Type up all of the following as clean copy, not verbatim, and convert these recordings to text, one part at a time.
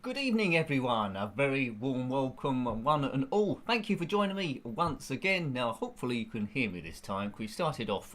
Good evening, everyone. A very warm welcome, one and all. Thank you for joining me once again. Now, hopefully, you can hear me this time. We started off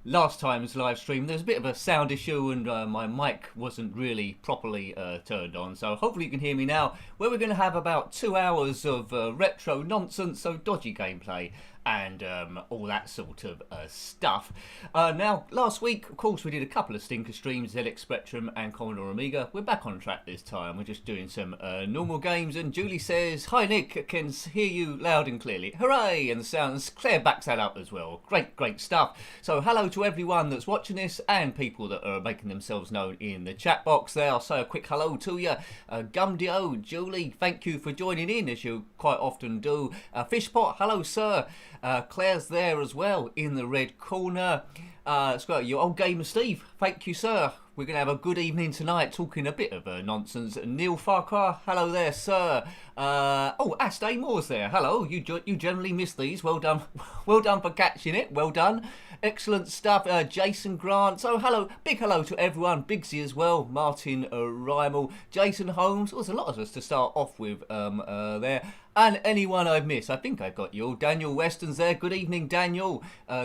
last time's live stream. There's a bit of a sound issue, and my mic wasn't really properly turned on. So, hopefully, you can hear me now. Where we're going to have about 2 hours of retro nonsense, so dodgy gameplay and all that sort of stuff. Now, last week, of course, we did a couple of stinker streams, ZX Spectrum and Commodore Amiga. We're back on track this time. We're just doing some normal games. And Julie says, "Hi, Nick, can hear you loud and clearly." Hooray! And the sounds, Claire backs that up as well. Great stuff. So, hello to everyone that's watching this and people that are making themselves known in the chat box there. I'll say a quick hello to you. Gumdio, Julie, thank you for joining in, as you quite often do. Fishpot, hello, sir. Claire's there as well in the red corner. It's got your old gamer Steve. Thank you, sir. We're going to have a good evening tonight talking a bit of nonsense. Neil Farquhar, hello there, sir. Astay Moore's there. Hello. You generally miss these. Well done. Well done for catching it. Well done. Excellent stuff. Jason Grant. So hello. Big hello to everyone. Bigsy as well. Martin Rymel. Jason Holmes. There's a lot of us to start off with there. And anyone I've missed, I think I've got you all. Daniel Weston's there. Good evening, Daniel.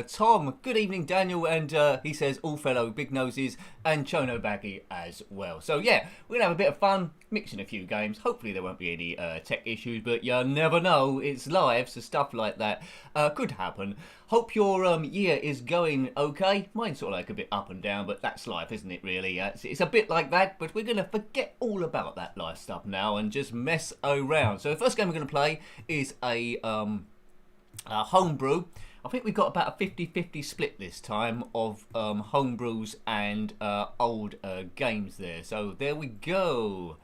Tom, good evening, Daniel. And he says, all fellow big noses. And Chono Baggy as well. So yeah, we're going to have a bit of fun, mixing a few games. Hopefully there won't be any tech issues, but you never know. It's live, so stuff like that could happen. Hope your year is going okay. Mine's sort of like a bit up and down, but that's life, isn't it, really? It's a bit like that, but we're going to forget all about that life stuff now and just mess around. So the first game we're going to play is a homebrew. I think we've got about a 50-50 split this time of homebrews and old games there. So there we go.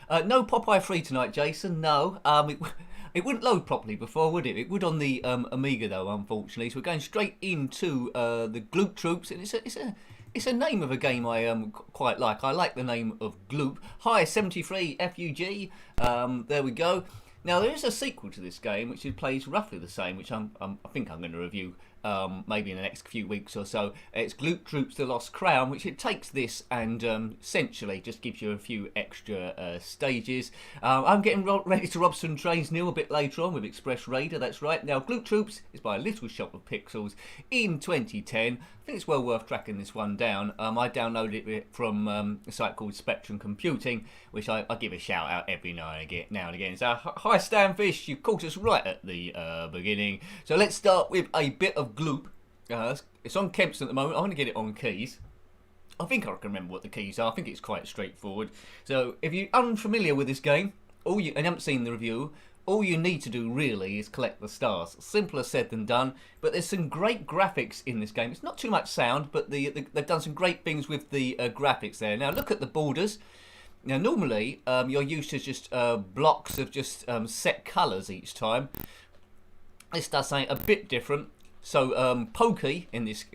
No Popeye Free tonight, Jason. No. It wouldn't load properly before, would it? It would on the Amiga, though, unfortunately. So we're going straight into the Gloop Troops. And it's a name of a game I quite like. I like the name of Gloop. Hi, 73 FUG. There we go. Now, there is a sequel to this game, which plays roughly the same, which I think I'm going to review maybe in the next few weeks or so. It's Gloop Troops The Lost Crown, which it takes this and essentially just gives you a few extra stages. I'm getting ready to rob some trains new a bit later on with Express Raider, that's right. Now, Gloop Troops is by Little Shop of Pixels in 2010. I think it's well worth tracking this one down. I downloaded it from a site called Spectrum Computing, which I give a shout out every now and again. So, hi Stanfish, you caught us right at the beginning. So let's start with a bit of Gloop. It's on Kempston at the moment. I'm going to get it on keys. I think I can remember what the keys are. I think it's quite straightforward. So if you're unfamiliar with this game, and you haven't seen the review, all you need to do really is collect the stars. Simpler said than done, but there's some great graphics in this game. It's not too much sound, but they've done some great things with the graphics there. Now look at the borders. Now normally you're used to just blocks of just set colours each time. This does something a bit different. So Pokey in this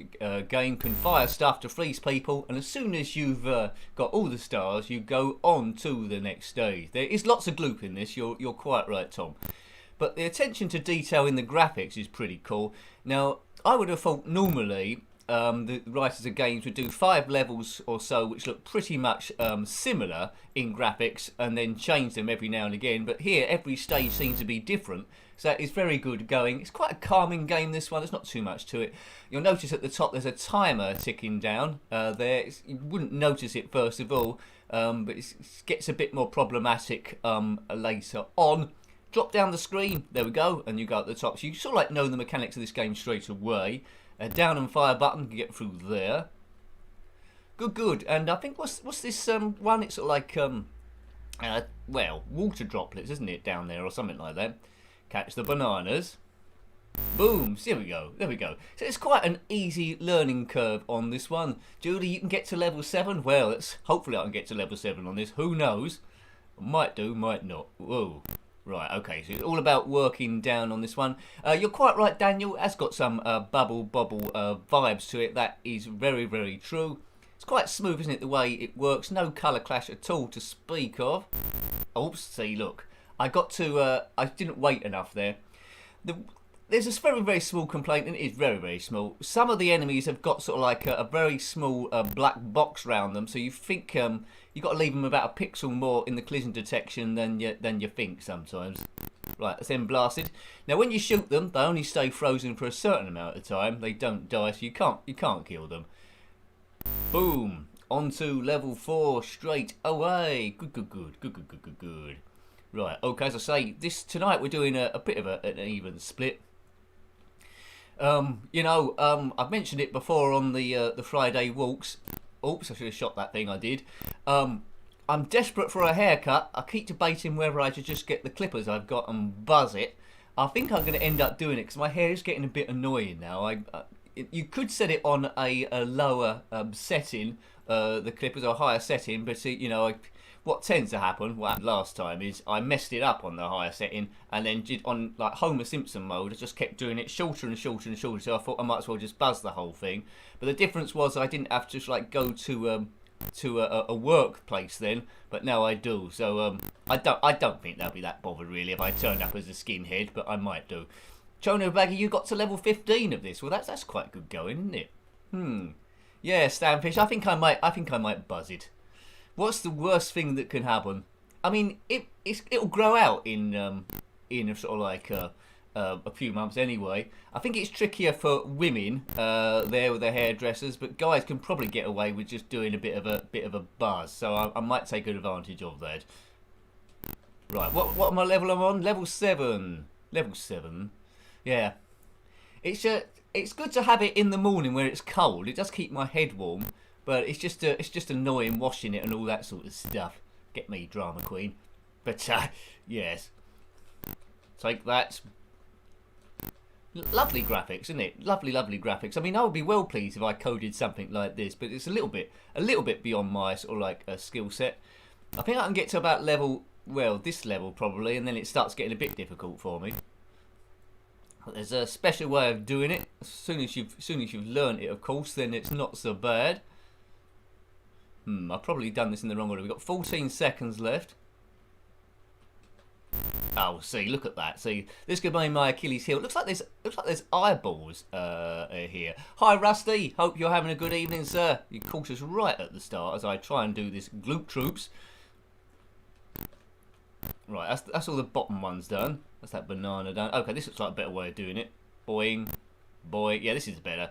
game can fire stuff to freeze people, and as soon as you've got all the stars, you go on to the next stage. There is lots of gloop in this, you're quite right, Tom. But the attention to detail in the graphics is pretty cool. Now, I would have thought normally the writers of games would do 5 levels or so which look pretty much similar in graphics and then change them every now and again, but here every stage seems to be different, so it's very good going. It's quite a calming game, this one. There's not too much to it. You'll notice at the top there's a timer ticking down there. You wouldn't notice it first of all, but it gets a bit more problematic later on. Drop down the screen, there we go, and you go at the top. So you sort of like know the mechanics of this game straight away. A down and fire button can get through there. Good. And I think what's this one? It's sort of like well, water droplets, isn't it, down there or something like that? Catch the bananas. Boom. So there we go. So it's quite an easy learning curve on this one. Julie, you can get to level 7. Well, hopefully I can get to level 7 on this. Who knows? Might do, might not. Whoa. Right, okay, so it's all about working down on this one. You're quite right, Daniel. It has got some bubble vibes to it. That is very, very true. It's quite smooth, isn't it, the way it works? No colour clash at all to speak of. Oops, see, look. I didn't wait enough there. there's this very, very small complaint, and it is very, very small. Some of the enemies have got sort of like a very small black box around them, so you think you've got to leave them about a pixel more in the collision detection than you think sometimes. Right, that's them blasted. Now, when you shoot them, they only stay frozen for a certain amount of time. They don't die, so you can't kill them. Boom. On to level 4 straight away. Good. Right, okay, as I say, tonight we're doing a bit of an even split. I've mentioned it before on the Friday walks. Oops, I should have shot that thing I did. I'm desperate for a haircut. I keep debating whether I should just get the clippers I've got and buzz it. I think I'm going to end up doing it because my hair is getting a bit annoying now. You could set it on a lower setting, the clippers, or a higher setting, but what tends to happen, what happened last time, is I messed it up on the higher setting and then did on like Homer Simpson mode. I just kept doing it shorter and shorter and shorter, so I thought I might as well just buzz the whole thing. But the difference was I didn't have to just like go to a workplace then, but now I do. So I don't think they'll be that bothered really if I turned up as a skinhead, but I might do. Chono Baggy, you got to level 15 of this. Well, that's quite good going, isn't it? Yeah, Stanfish, I think I might buzz it. What's the worst thing that can happen? I mean, it'll grow out in a sort of like a few months anyway. I think it's trickier for women there with their hairdressers, but guys can probably get away with just doing a bit of a buzz. So I might take advantage of that. Right, what am I level I'm on? Level 7. Level 7. Yeah. It's good to have it in the morning where it's cold. It does keep my head warm. But it's just annoying washing it and all that sort of stuff. Get me, drama queen. But yes, take that. Lovely graphics, isn't it? Lovely graphics. I mean, I would be well pleased if I coded something like this, but it's a little bit beyond my sort of like skill set. I think I can get to about this level probably, and then it starts getting a bit difficult for me. But there's a special way of doing it. As soon as you've learned it, of course, then it's not so bad. I've probably done this in the wrong order. We've got 14 seconds left. Oh, see, look at that. See, this could be my Achilles heel. Looks like there's eyeballs here. Hi, Rusty. Hope you're having a good evening, sir. You caught us right at the start as I try and do this Gloop Troops. Right, that's all the bottom ones done. That's that banana done. Okay, this looks like a better way of doing it. Boing, boy. Yeah, this is better.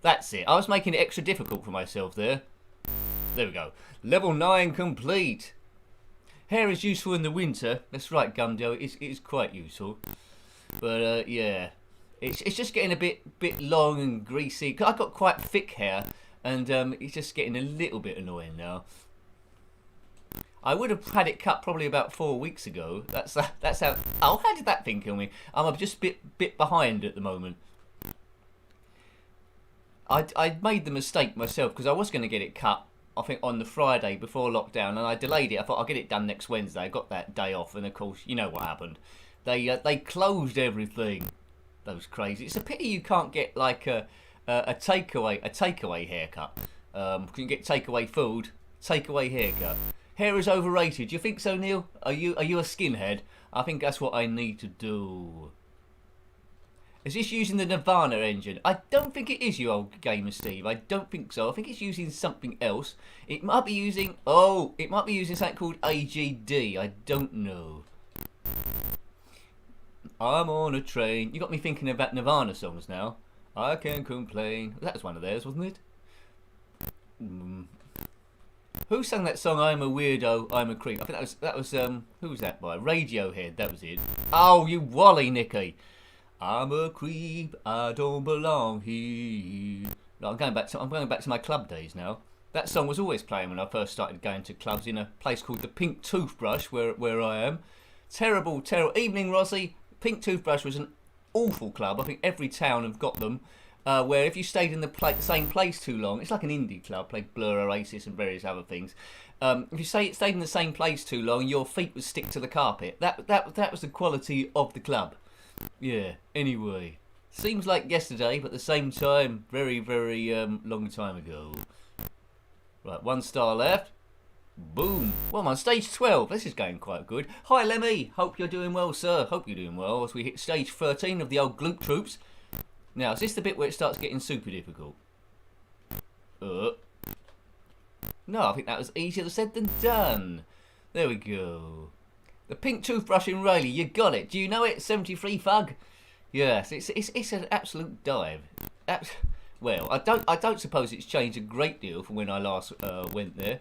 That's it. I was making it extra difficult for myself there. There we go. Level 9 complete. Hair is useful in the winter. That's right, Gumdo. It is quite useful. But yeah, it's just getting a bit long and greasy. I've got quite thick hair, and it's just getting a little bit annoying now. I would have had it cut probably about 4 weeks ago. That's how. Oh, how did that thing kill me? I'm just a bit behind at the moment. I made the mistake myself because I was going to get it cut, I think, on the Friday before lockdown, and I delayed it. I thought I'll get it done next Wednesday. I got that day off, and of course, you know what happened. They closed everything. Those crazy. It's a pity you can't get like a takeaway haircut. You can get takeaway food, takeaway haircut. Hair is overrated. Do you think so, Neil? Are you a skinhead? I think that's what I need to do. Is this using the Nirvana engine? I don't think it is, you old gamer Steve. I don't think so. I think it's using something else. It might be using... Oh, it might be using something called AGD. I don't know. I'm on a train. You got me thinking about Nirvana songs now. I can't complain. That was one of theirs, wasn't it? Who sang that song, I'm a Weirdo, I'm a Creep? I think that was who was that by? Radiohead, that was it. Oh, you Wally, Nicky. I'm a creep, I don't belong here. No, I'm going back to my club days now. That song was always playing when I first started going to clubs in a place called the Pink Toothbrush, where I am. Terrible. Evening, Rossi. Pink Toothbrush was an awful club. I think every town have got them. Where if you stayed in the same place too long, it's like an indie club, played Blur, Oasis, and various other things. If you stayed in the same place too long, your feet would stick to the carpet. That was the quality of the club. Yeah. Anyway, seems like yesterday, but at the same time, very long time ago. Right, 1 star left. Boom. Well, I'm on stage 12. This is going quite good. Hi, Lemmy. Hope you're doing well, sir. Hope you're doing well as we hit stage 13 of the old Gloop Troops. Now, is this the bit where it starts getting super difficult? No, I think that was easier said than done. There we go. The pink toothbrush in Rayleigh. You got it. Do you know it? 73 Fug? Yes, it's an absolute dive. Well, I don't suppose it's changed a great deal from when I last went there.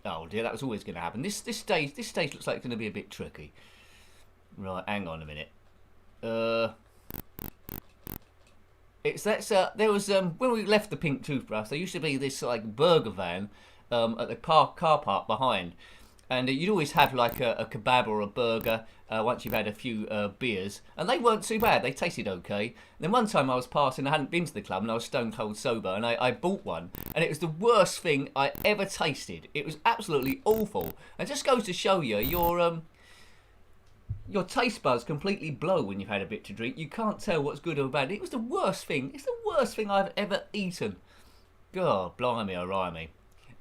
Oh dear, that was always going to happen. This stage looks like it's going to be a bit tricky. Right, hang on a minute. There was when we left the pink toothbrush, there used to be this like burger van at the car park behind, and you'd always have like a kebab or a burger once you've had a few beers, and they weren't too bad. They tasted okay. And then one time I was passing, I hadn't been to the club, and I was stone cold sober, and I bought one, and it was the worst thing I ever tasted. It was absolutely awful. And it just goes to show you your taste buds completely blow when you've had a bit to drink. You can't tell what's good or bad. It was the worst thing. It's the worst thing I've ever eaten. God, blimey, o'rimey.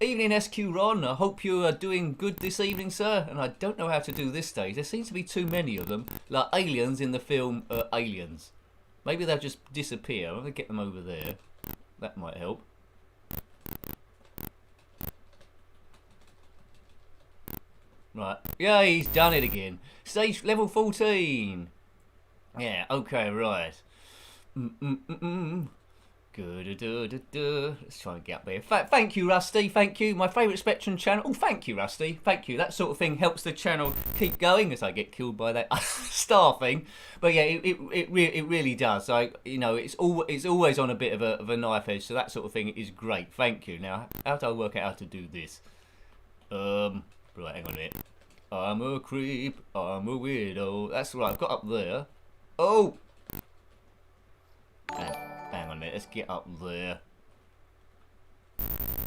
Evening, SQ Ron. I hope you are doing good this evening, sir. And I don't know how to do this stage. There seems to be too many of them, like aliens in the film Aliens. Maybe they'll just disappear. I'm going to get them over there. That might help. Right. Yeah, he's done it again. Stage level 14. Yeah, okay, right. Good. Let's try and get up there. Thank you, Rusty. Thank you. My favourite Spectrum channel. Oh, thank you, Rusty. Thank you. That sort of thing helps the channel keep going as I get killed by that star thing. But yeah, it really does. It's always on a bit of a knife edge. So that sort of thing is great. Thank you. Now, how do I work out how to do this? Right, hang on a minute. I'm a creep. I'm a weirdo. That's right. I've got up there. Oh. Hang on a minute, let's get up there.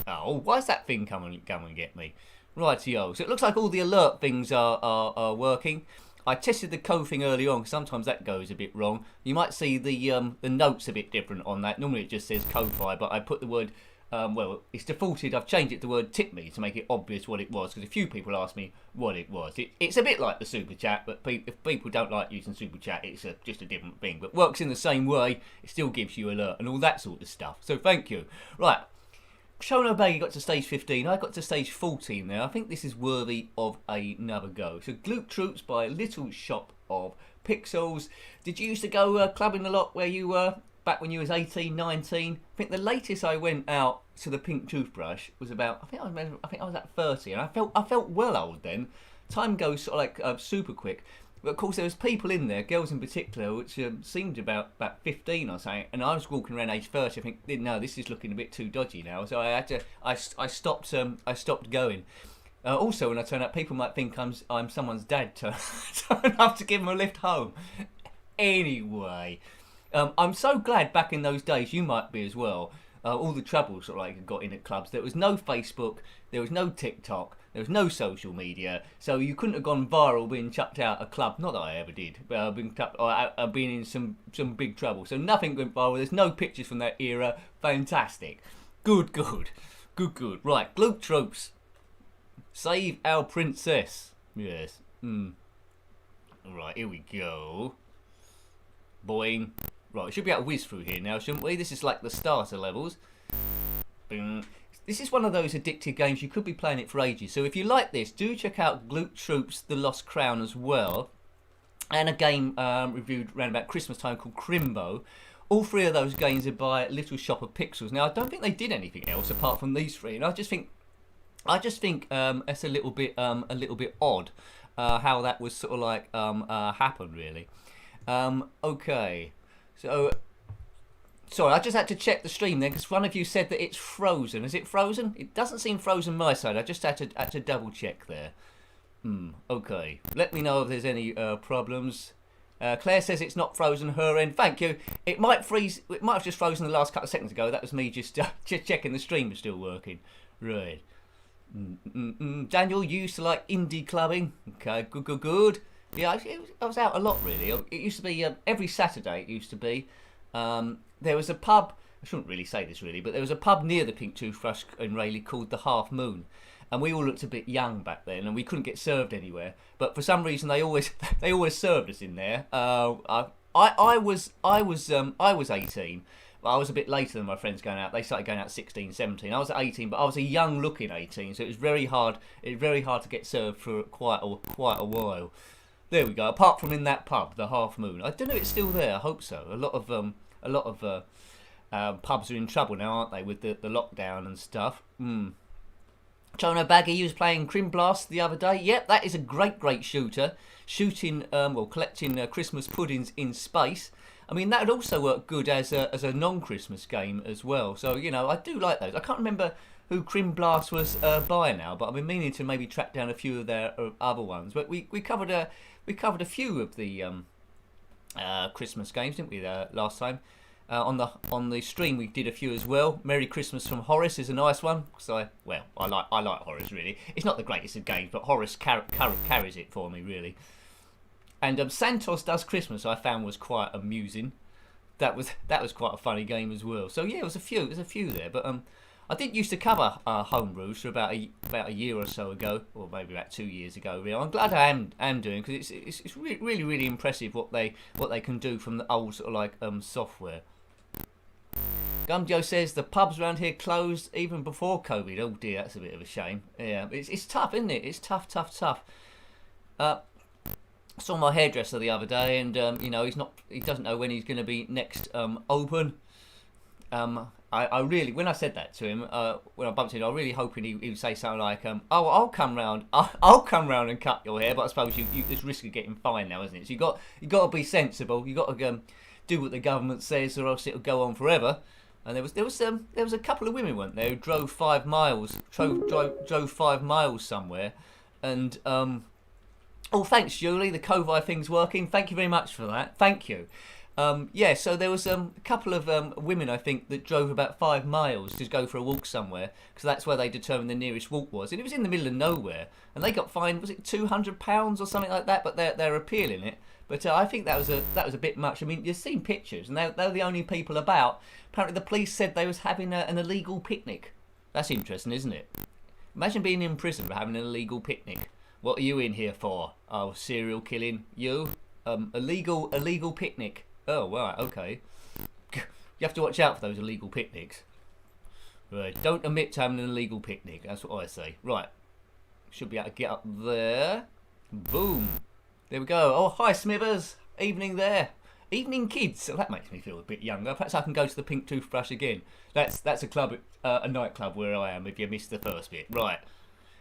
Oh, why is that thing come and get me? Rightio. So it looks like all the alert things are working. I tested the code thing early on, because sometimes that goes a bit wrong. You might see the notes a bit different on that. Normally it just says code file, but I put the word, well, it's defaulted. I've changed it to the word tip me to make it obvious what it was, because a few people asked me what it was. It's a bit like the super chat, but if people don't like using super chat, it's just a different thing. But works in the same way. It still gives you alert and all that sort of stuff. So thank you. Right. Shona Bay got to stage 15. I got to stage 14 now. I think this is worthy of another go. So Gloop Troops by Little Shop of Pixels. Did you used to go clubbing a lot where you were? Back when you was 18, 19, I think the latest I went out to the pink toothbrush was about, I think I was at 30, and I felt well old then. Time goes sort of like super quick, but of course there was people in there, girls in particular, which seemed about 15 or something, and I was walking around age 30. I think, no, this is looking a bit too dodgy now, so I stopped going. Also, when I turn up, people might think I'm someone's dad to turn up to give them a lift home. Anyway. I'm so glad back in those days, you might be as well, all the troubles that I got in at clubs. There was no Facebook, there was no TikTok, there was no social media, so you couldn't have gone viral being chucked out a club. Not that I ever did, but I've been in some big trouble. So nothing went viral. There's no pictures from that era. Fantastic. Good. Right, Gloop Troops. Save our princess. Yes. Right, here we go. Boing. Right, we should be able to whiz through here now, shouldn't we? This is like the starter levels. Boom. This is one of those addictive games. You could be playing it for ages. So if you like this, do check out Gloop Troops The Lost Crown as well. And a game reviewed around about Christmas time called Crimbo. All three of those games are by Little Shop of Pixels. Now, I don't think they did anything else apart from these three. And I just think it's a little bit odd how that was sort of like happened, really. Okay, so sorry, I just had to check the stream then because one of you said that it's frozen. Is it frozen? It doesn't seem frozen my side. I just had to double check there. Okay, let me know if there's any problems. Claire says it's not frozen her end. Thank you. It might freeze. It might have just frozen the last couple of seconds ago. That was me just checking the stream was still working. Right. Daniel, you used to like indie clubbing. Okay, good. Yeah, I was out a lot really. It used to be every Saturday. It used to be. There was a pub I shouldn't really say this really, but there was a pub near the Pink Toothbrush in Rayleigh called the Half Moon, and we all looked a bit young back then, and we couldn't get served anywhere. But for some reason, they always served us in there. I was 18. But I was a bit later than my friends going out. They started going out 16, 17. I was at 18, but I was a young looking 18, so it was very hard. It was very hard to get served for quite a while. There we go. Apart from in that pub, the Half Moon. I don't know if it's still there. I hope so. A lot of pubs are in trouble now, aren't they, with the lockdown and stuff. Chono Baggy, you was playing Crim Blast the other day. Yep, that is a great shooter. Collecting Christmas puddings in space. I mean, that would also work good as a non-Christmas game as well. So, you know, I do like those. I can't remember who Crim Blast was by now, but I've been meaning to maybe track down a few of their other ones. But we covered a few of the Christmas games, didn't we, last time? On the stream we did a few as well. Merry Christmas from Horace is a nice one. So I like Horace really. It's not the greatest of games, but Horace carries it for me really. And Santos Does Christmas I found was quite amusing. That was quite a funny game as well. So yeah, there's a few there. But I did used to cover homebrews for about a year or so ago, or maybe about 2 years ago. Really, I'm glad I am doing, because it's really impressive what they can do from the old sort of like software. Gumjo says the pubs around here closed even before COVID. Oh dear, that's a bit of a shame. Yeah, it's tough, isn't it? It's tough. Saw my hairdresser the other day, and you know, he doesn't know when he's going to be next open. I really, when I said that to him, when I bumped into him, I really hoping he would say something like, "Oh, I'll come round. I'll come round and cut your hair." But I suppose there's risk of getting fined now, isn't it? So you got to be sensible. You got to do what the government says, or else it'll go on forever. And there was a couple of women, weren't there, who drove 5 miles, drove 5 miles somewhere, and oh, thanks, Julie. The Kovi thing's working. Thank you very much for that. Thank you. Yeah, so there was a couple of women, I think, that drove about 5 miles to go for a walk somewhere, because that's where they determined the nearest walk was, and it was in the middle of nowhere, and they got fined, was it £200 or something like that? But they're appealing it. But I think that was a bit much. I mean, you've seen pictures, and they're the only people about. Apparently, the police said they was having an illegal picnic. That's interesting, isn't it? Imagine being in prison for having an illegal picnic. What are you in here for? Oh, serial killing. You? Illegal picnic. Oh, right, okay. You have to watch out for those illegal picnics. Right, don't admit to having an illegal picnic. That's what I say. Right. Should be able to get up there. Boom. There we go. Oh, hi, Smithers. Evening there. Evening, kids. So that makes me feel a bit younger. Perhaps I can go to the Pink Toothbrush again. That's a club, a nightclub where I am, if you missed the first bit. Right.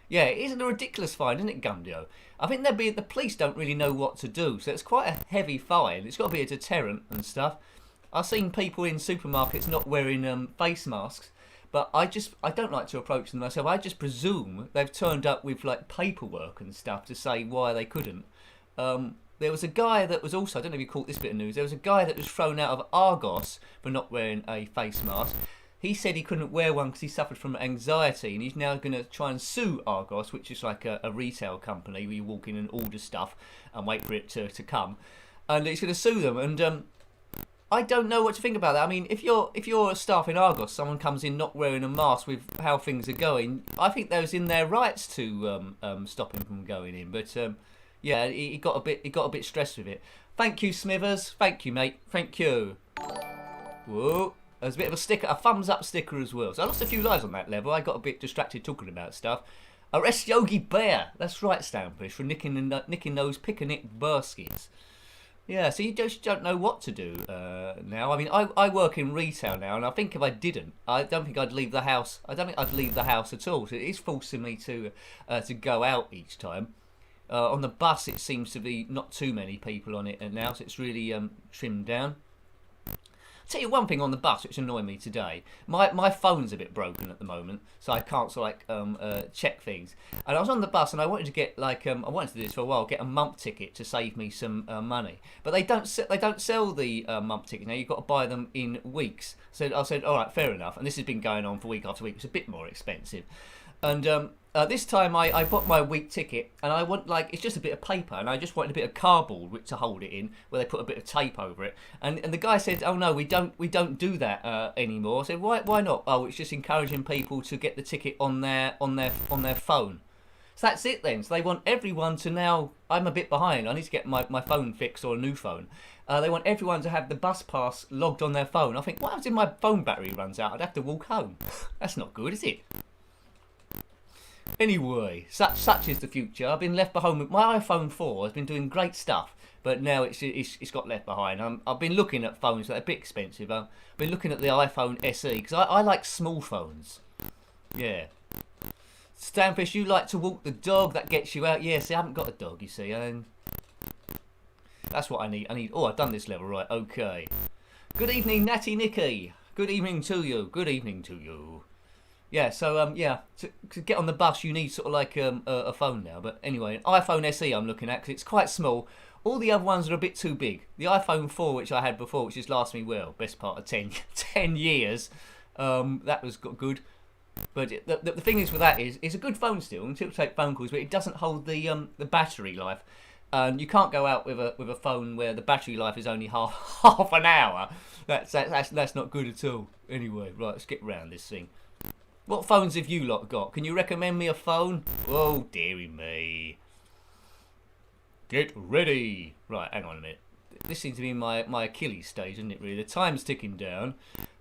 Yeah, it isn't a ridiculous fine, isn't it, Gumdio? I think the police don't really know what to do, so it's quite a heavy fine. It's got to be a deterrent and stuff. I've seen people in supermarkets not wearing face masks, but I don't like to approach them myself. I just presume they've turned up with like paperwork and stuff to say why they couldn't. There was a guy that was also, I don't know if you caught this bit of news, there was a guy that was thrown out of Argos for not wearing a face mask. He said he couldn't wear one because he suffered from anxiety, and he's now going to try and sue Argos, which is like a retail company where you walk in and order stuff and wait for it to come. And he's going to sue them, and I don't know what to think about that. I mean, if you're a staff in Argos, someone comes in not wearing a mask with how things are going, I think those in their rights to stop him from going in. But yeah, he got a bit stressed with it. Thank you, Smithers. Thank you, mate. Thank you. Whoa. There's a bit of a sticker, a thumbs up sticker as well. So I lost a few lives on that level. I got a bit distracted talking about stuff. Arrest Yogi Bear. That's right, Stanfish, for nicking those pick-a-nick baskets. Yeah, so you just don't know what to do now. I mean, I work in retail now, and I think if I didn't, I don't think I'd leave the house. I don't think I'd leave the house at all. So it is forcing me to go out each time. On the bus, it seems to be not too many people on it now, so it's really trimmed down. I'll tell you one thing on the bus which annoyed me today. My phone's a bit broken at the moment, so I can't sort of like check things. And I was on the bus and I wanted to get like I wanted to do this for a while, get a month ticket to save me some money. But they don't sell the month ticket now. You've got to buy them in weeks. So I said, all right, fair enough. And this has been going on for week after week. It's a bit more expensive. And This time I bought my week ticket, and I want, like, it's just a bit of paper, and I just wanted a bit of cardboard to hold it in, where they put a bit of tape over it. And the guy said, "Oh no, we don't do that anymore." I said, "Why not?" "Oh, it's just encouraging people to get the ticket on their phone." So that's it then. So they want everyone to now. I'm a bit behind. I need to get my phone fixed or a new phone. They want everyone to have the bus pass logged on their phone. I think, what happens if my phone battery runs out? I'd have to walk home. That's not good, is it? Anyway, such is the future. I've been left behind with my iPhone 4. Has been doing great stuff, but now it's got left behind. I've been looking at phones that are a bit expensive. I've been looking at the iPhone SE because I like small phones. Yeah. Stanfish, you like to walk the dog. That gets you out. Yeah, see, I haven't got a dog, you see. That's what I need. Oh, I've done this level right. Okay. Good evening, Natty Nicky. Good evening to you. Good evening to you. Yeah, so, yeah, to get on the bus, you need sort of like a phone now. But anyway, an iPhone SE I'm looking at because it's quite small. All the other ones are a bit too big. The iPhone 4, which I had before, which has lasted me, well, best part of 10 years, that was good. But the thing is with that is, it's a good phone still, and it'll take phone calls, but it doesn't hold the battery life. And you can't go out with a phone where the battery life is only half an hour. That's not good at all. Anyway, right, let's get round this thing. What phones have you lot got? Can you recommend me a phone? Oh, dearie me. Get ready. Right, hang on a minute. This seems to be my Achilles stage, isn't it, really? The time's ticking down.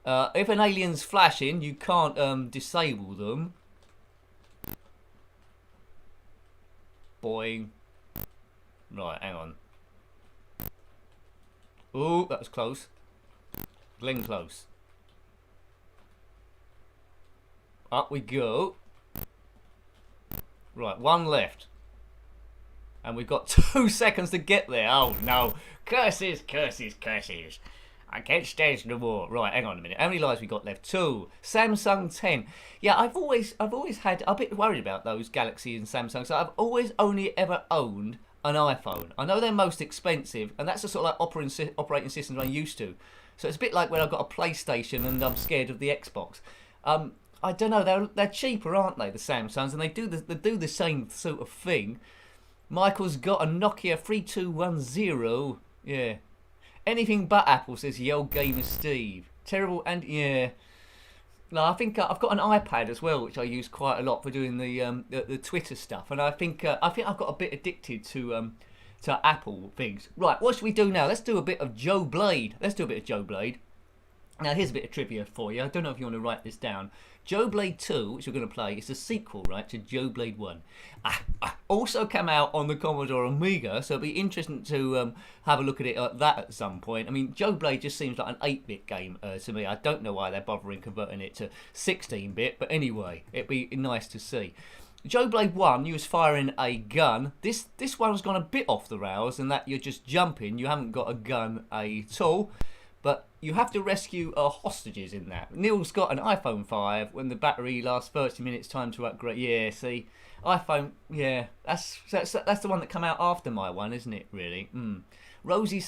If an alien's flashing, you can't disable them. Boing. Right, hang on. Oh, that was close. Glenn close. Up we go. Right, one left. And we've got 2 seconds to get there. Oh no. Curses, curses, curses. I can't stand no more. Right, hang on a minute. How many lives we got left? 2. Samsung 10. Yeah, I've always had a bit worried about those Galaxy and Samsung. So I've always only ever owned an iPhone. I know they're most expensive, and that's the sort of like operating system I'm used to. So it's a bit like when I've got a PlayStation and I'm scared of the Xbox. I don't know, they're cheaper, aren't they, the Samsungs, and they do the same sort of thing. Michael's got a Nokia 3210. Yeah. Anything but Apple, says Yell Gamer Steve. Terrible, and yeah. No, I think I've got an iPad as well, which I use quite a lot for doing the Twitter stuff, and I think I've got a bit addicted to Apple things. Right, what should we do now? Let's do a bit of Joe Blade. Now, here's a bit of trivia for you. I don't know if you want to write this down. Joe Blade 2, which we're going to play, is a sequel, right, to Joe Blade 1. Also came out on the Commodore Amiga, so it'll be interesting to have a look at it at some point. I mean, Joe Blade just seems like an 8-bit game to me. I don't know why they're bothering converting it to 16-bit, but anyway, it'd be nice to see. Joe Blade 1, you was firing a gun. This one's gone a bit off the rails, in that you're just jumping. You haven't got a gun at all. But you have to rescue hostages in that. Neil's got an iPhone 5 when the battery lasts 30 minutes, time to upgrade. Yeah, see, iPhone, yeah, that's the one that come out after my one, isn't it, really? Rossi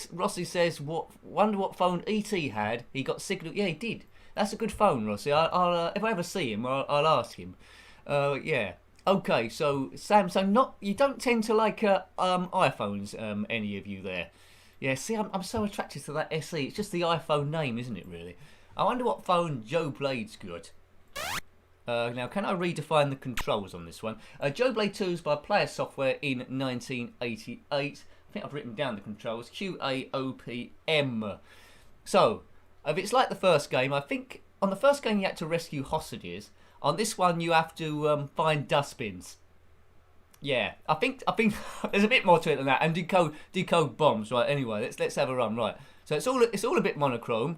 says, wonder what phone E.T. had. He got signal. Yeah, he did. That's a good phone, Rossi. I'll if I ever see him, I'll ask him. Yeah. Okay, so Samsung, you don't tend to like iPhones, any of you there. Yeah, see, I'm so attracted to that SE. It's just the iPhone name, isn't it, really? I wonder what phone Joe Blade's got. Now, can I redefine the controls on this one? Joe Blade 2 is by Player Software in 1988. I think I've written down the controls. QAOPM. So, if it's like the first game, I think on the first game you had to rescue hostages. On this one, you have to find dustbins. Yeah, I think there's a bit more to it than that, and decode bombs. Right. Anyway, let's have a run. Right. So it's all a bit monochrome.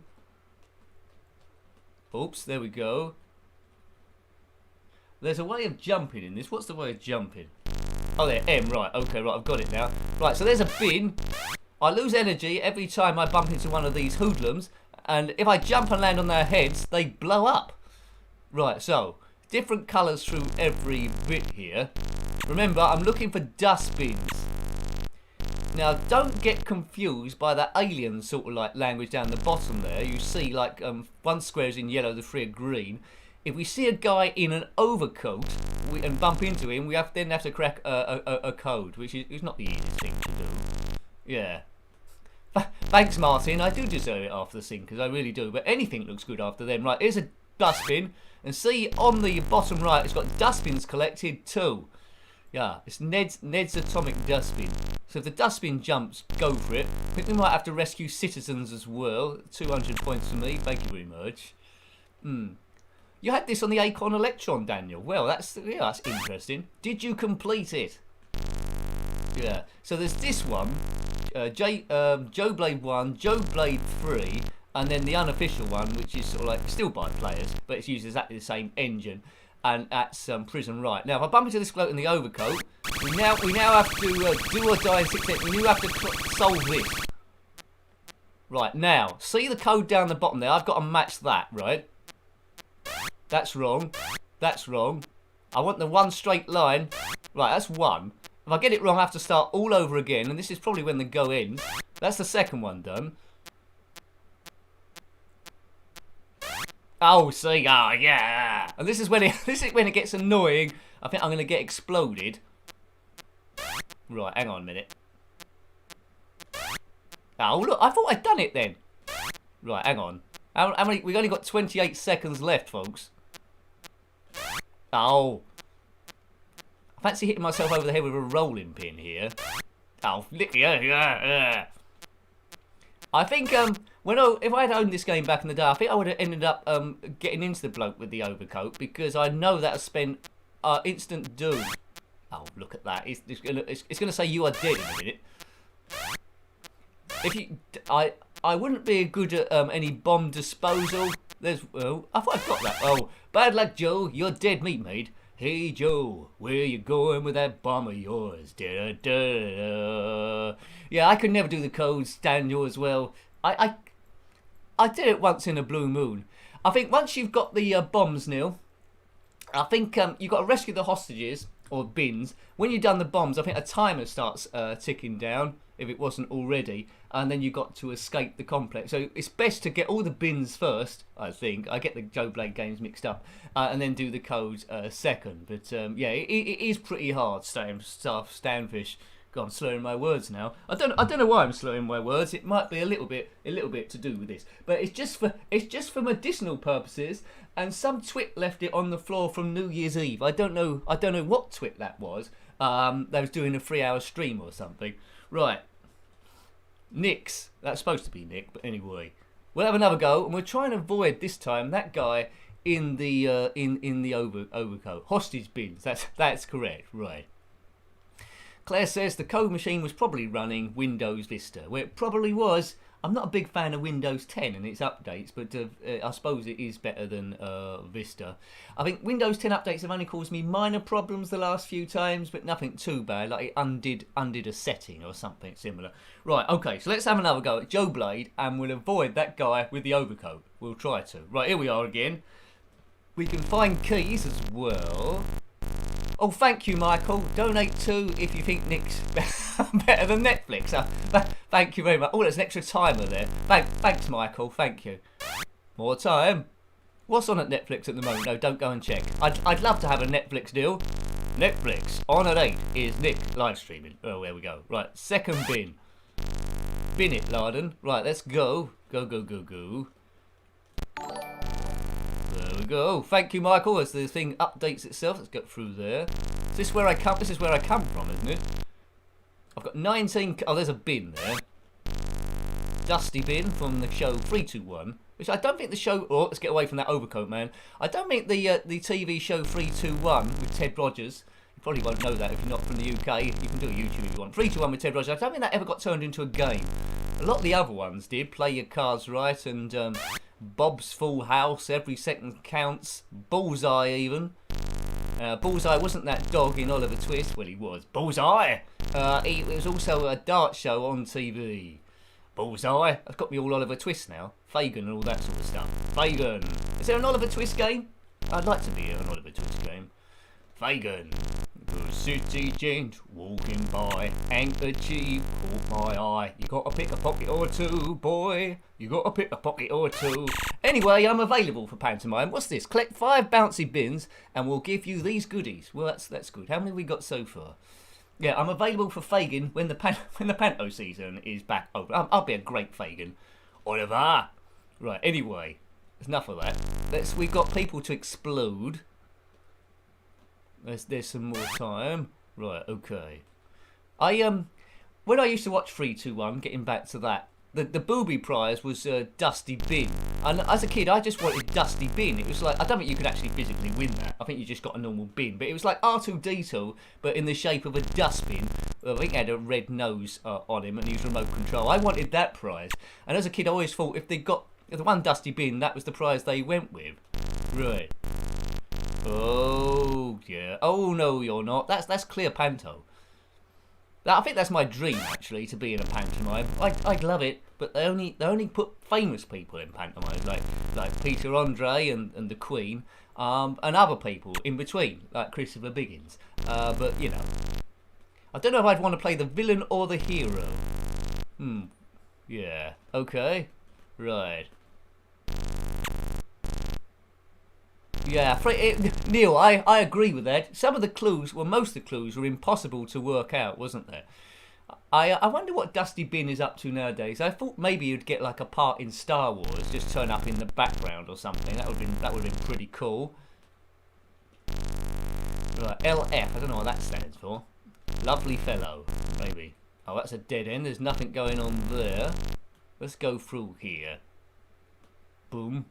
Oops, there we go. There's a way of jumping in this. What's the way of jumping? Oh, there, M. Right. Okay. Right. I've got it now. Right. So there's a bin. I lose energy every time I bump into one of these hoodlums, and if I jump and land on their heads, they blow up. Right. So different colours through every bit here. Remember, I'm looking for dustbins. Now, don't get confused by that alien sort of like language down the bottom there. You see, like, one square is in yellow, the three are green. if we see a guy in an overcoat and bump into him, we then have to crack a code, which is not the easiest thing to do. Yeah. Thanks, Martin. I do deserve it after the sinkers, I really do. But anything looks good after them. Right, here's a dustbin. And see, on the bottom right, it's got dustbins collected too. Yeah, it's Ned's atomic dustbin. So if the dustbin jumps, go for it. I think we might have to rescue citizens as well. 200 points for me. Thank you very much. You had this on the Acorn Electron, Daniel. Well, that's interesting. Did you complete it? Yeah. So there's this one, Joe Blade 1, Joe Blade 3, and then the unofficial one, which is sort of like still by players, but it's used exactly the same engine, and that's Prison Right. Now, if I bump into this bloke in the overcoat, we now have to do or die in 6 minutes. We now have to solve this. Right, now, see the code down the bottom there? I've got to match that, right? That's wrong. That's wrong. I want the one straight line. Right, that's 1. If I get it wrong, I have to start all over again, and this is probably when the go ends. That's the second one done. Oh, see, oh yeah. And this is when it gets annoying. I think I'm going to get exploded. Right, hang on a minute. Oh, look, I thought I'd done it then. Right, hang on. How many? We've only got 28 seconds left, folks. Oh. I fancy hitting myself over the head with a rolling pin here. Oh, yeah. I think if I had owned this game back in the day, I think I would have ended up getting into the bloke with the overcoat, because I know that'll spend instant doom. Oh, look at that! It's gonna say you are dead in a minute. If you, I wouldn't be good at any bomb disposal. There's I thought I got that. Oh, bad luck, Joe. You're dead meat, mate. Hey Joe, where you going with that bomb of yours? Da, da, da. Yeah, I could never do the codes, Daniel, as well. I did it once in a blue moon. I think once you've got the bombs, Neil, I think you've got to rescue the hostages, or bins. When you've done the bombs, I think a timer starts ticking down, if it wasn't already, and then you've got to escape the complex. So it's best to get all the bins first, I think. I get the Joe Blade games mixed up, and then do the codes second. But yeah, it is pretty hard, Stanfish. God, I'm slurring my words now. I don't know why I'm slurring my words. It might be a little bit to do with this, but it's just for medicinal purposes. And some twit left it on the floor from New Year's Eve. I don't know what twit that was. They was doing a 3-hour stream or something. Right. Nick's. That's supposed to be Nick, but anyway. We'll have another go, and we'll try and avoid this time that guy in the overcoat. Hostage bins. That's correct. Right. Claire says the code machine was probably running Windows Vista. Well, it probably was. I'm not a big fan of Windows 10 and its updates, but I suppose it is better than Vista. I think Windows 10 updates have only caused me minor problems the last few times, but nothing too bad, like it undid a setting or something similar. Right, okay, so let's have another go at Joe Blade, and we'll avoid that guy with the overcoat. We'll try to. Right, here we are again. We can find keys as well. Oh, thank you, Michael. Donate too if you think Nick's better than Netflix. Thank you very much. Oh, there's an extra timer there. Thanks, Michael. Thank you. More time. What's on at Netflix at the moment? No, don't go and check. I'd love to have a Netflix deal. Netflix on at 8 is Nick live streaming. Oh, there we go. Right, second bin. Bin it, Larden. Right, let's go. Go. There we go. Thank you, Michael. As the thing updates itself, let's get through there. Is this where I come? This is where I come from, isn't it? I've got 19. Oh, there's a bin there. Dusty bin from the show 321, which I don't think the show. Oh, let's get away from that overcoat, man. I don't think the TV show 321 with Ted Rogers. You probably won't know that if you're not from the UK. You can do a YouTube if you want. 321 with Ted Rogers. I don't think that ever got turned into a game. A lot of the other ones did. Play Your Cards Right and Bob's Full House. Every Second Counts. Bullseye even. Bullseye wasn't that dog in Oliver Twist. Well, he was. Bullseye! It was also a dart show on TV. Bullseye. That's got me all Oliver Twist now. Fagin and all that sort of stuff. Fagin. Is there an Oliver Twist game? I'd like to be an Oliver Twist game. Fagin. The city gent walking by, handkerchief caught my eye. You gotta pick a pocket or two, boy. You gotta pick a pocket or two. Anyway, I'm available for pantomime. What's this? Collect 5 bouncy bins and we'll give you these goodies. Well, that's good. How many have we got so far? Yeah, I'm available for Fagin when the panto season is back open. I'll be a great Fagin. Oliver. Right. Anyway, there's enough of that. We've got people to explode. There's some more time. Right. Okay. When I used to watch 321, getting back to that, the booby prize was Dusty Bin. And as a kid, I just wanted Dusty Bin. It was like, I don't think you could actually physically win that. I think you just got a normal bin. But it was like R2-D2, but in the shape of a dustbin. I think he had a red nose on him and he was remote control. I wanted that prize. And as a kid, I always thought if they got the one Dusty Bin, that was the prize they went with. Right. Oh, yeah. Oh, no, you're not. That's clear panto. I think that's my dream, actually, to be in a pantomime. I'd love it, but they only put famous people in pantomimes, like Peter Andre and the Queen, and other people in between, like Christopher Biggins. But, you know, I don't know if I'd want to play the villain or the hero. Yeah. Okay. Right. Yeah, Neil, I agree with that. Some of the clues, well, most of the clues were impossible to work out, wasn't there? I wonder what Dusty Bin is up to nowadays. I thought maybe he'd get like a part in Star Wars, just turn up in the background or something. That would have been pretty cool. Right, LF, I don't know what that stands for. Lovely fellow, maybe. Oh, that's a dead end. There's nothing going on there. Let's go through here. Boom.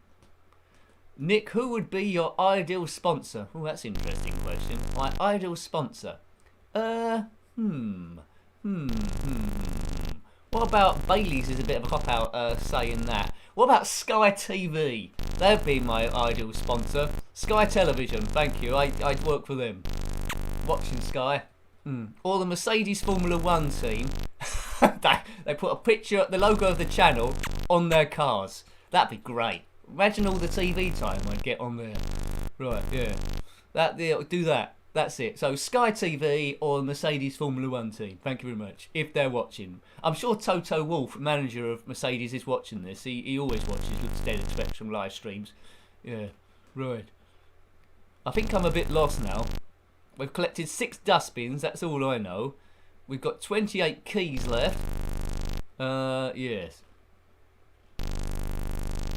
Nick, who would be your ideal sponsor? Oh, that's an interesting question. My ideal sponsor? What about Bailey's is a bit of a cop-out saying that. What about Sky TV? They'd be my ideal sponsor. Sky Television, thank you. I'd work for them. Watching Sky. Or the Mercedes Formula 1 team. They put a picture, the logo of the channel, on their cars. That'd be great. Imagine all the TV time I'd get on there. Right, yeah. Do that. That's it. So Sky TV or Mercedes Formula 1 team. Thank you very much. If they're watching. I'm sure Toto Wolff, manager of Mercedes, is watching this. He always watches Dead at Spectrum live streams. Yeah, right. I think I'm a bit lost now. We've collected 6 dustbins. That's all I know. We've got 28 keys left. Yes.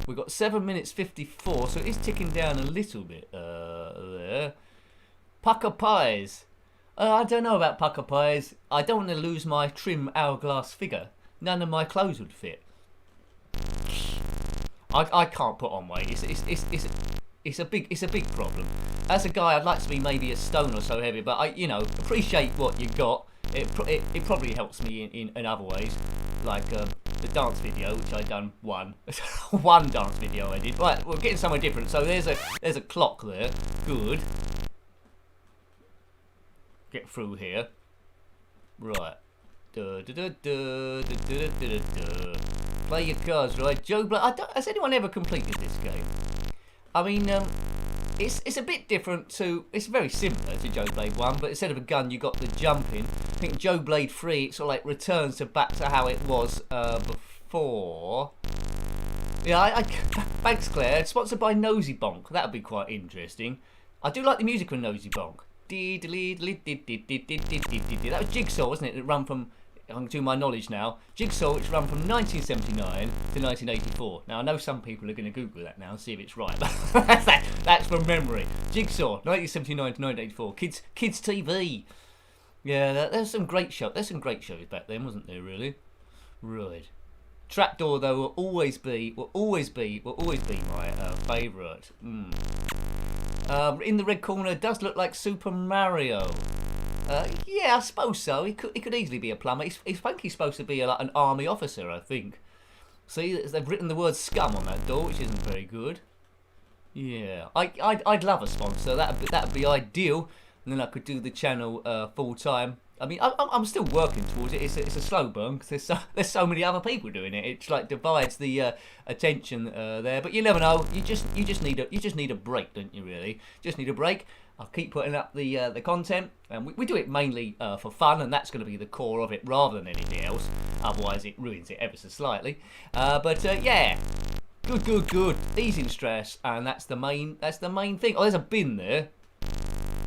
We've got 7 minutes 54, so it is ticking down a little bit there. Pucker Pies. I don't know about Pucker Pies. I don't want to lose my trim hourglass figure. None of my clothes would fit. I can't put on weight. It's a big problem. As a guy, I'd like to be maybe a stone or so heavy, but I appreciate what you got. It probably helps me in other ways, like the dance video, which I done one dance video I did. Right, we're getting somewhere different. So there's a clock there. Good. Get through here. Right. Play your cards, right? Joe Blade. Has anyone ever completed this game? I mean, it's a bit different to. It's very similar to Joe Blade 1, but instead of a gun, you got the jumping. I think Joe Blade 3, it sort of like returns back to how it was before. Yeah, thanks, Claire. Sponsored by Nosy Bonk. That would be quite interesting. I do like the music of Nosy Bonk. That was Jigsaw, wasn't it? It ran from, to my knowledge now, Jigsaw, which ran from 1979 to 1984. Now, I know some people are going to Google that now and see if it's right. That's from memory. Jigsaw, 1979 to 1984. Kids TV. Yeah, there's some great shows. There's some great shows back then, wasn't there? Really, right. Trapdoor though will always be my favourite. In the red corner does look like Super Mario. Yeah, I suppose so. He could easily be a plumber. I think he's supposed to be like an army officer, I think. See, they've written the word scum on that door, which isn't very good. Yeah, I'd love a sponsor. That'd be ideal. And then I could do the channel full time. I mean, I'm still working towards it. It's a slow burn because there's so many other people doing it. It's like divides the attention there. But you never know. You just need a break, don't you? Really, just need a break. I'll keep putting up the content, and we do it mainly for fun, and that's going to be the core of it rather than anything else. Otherwise, it ruins it ever so slightly. But yeah. Good. Easing stress, and that's the main thing. Oh, there's a bin there.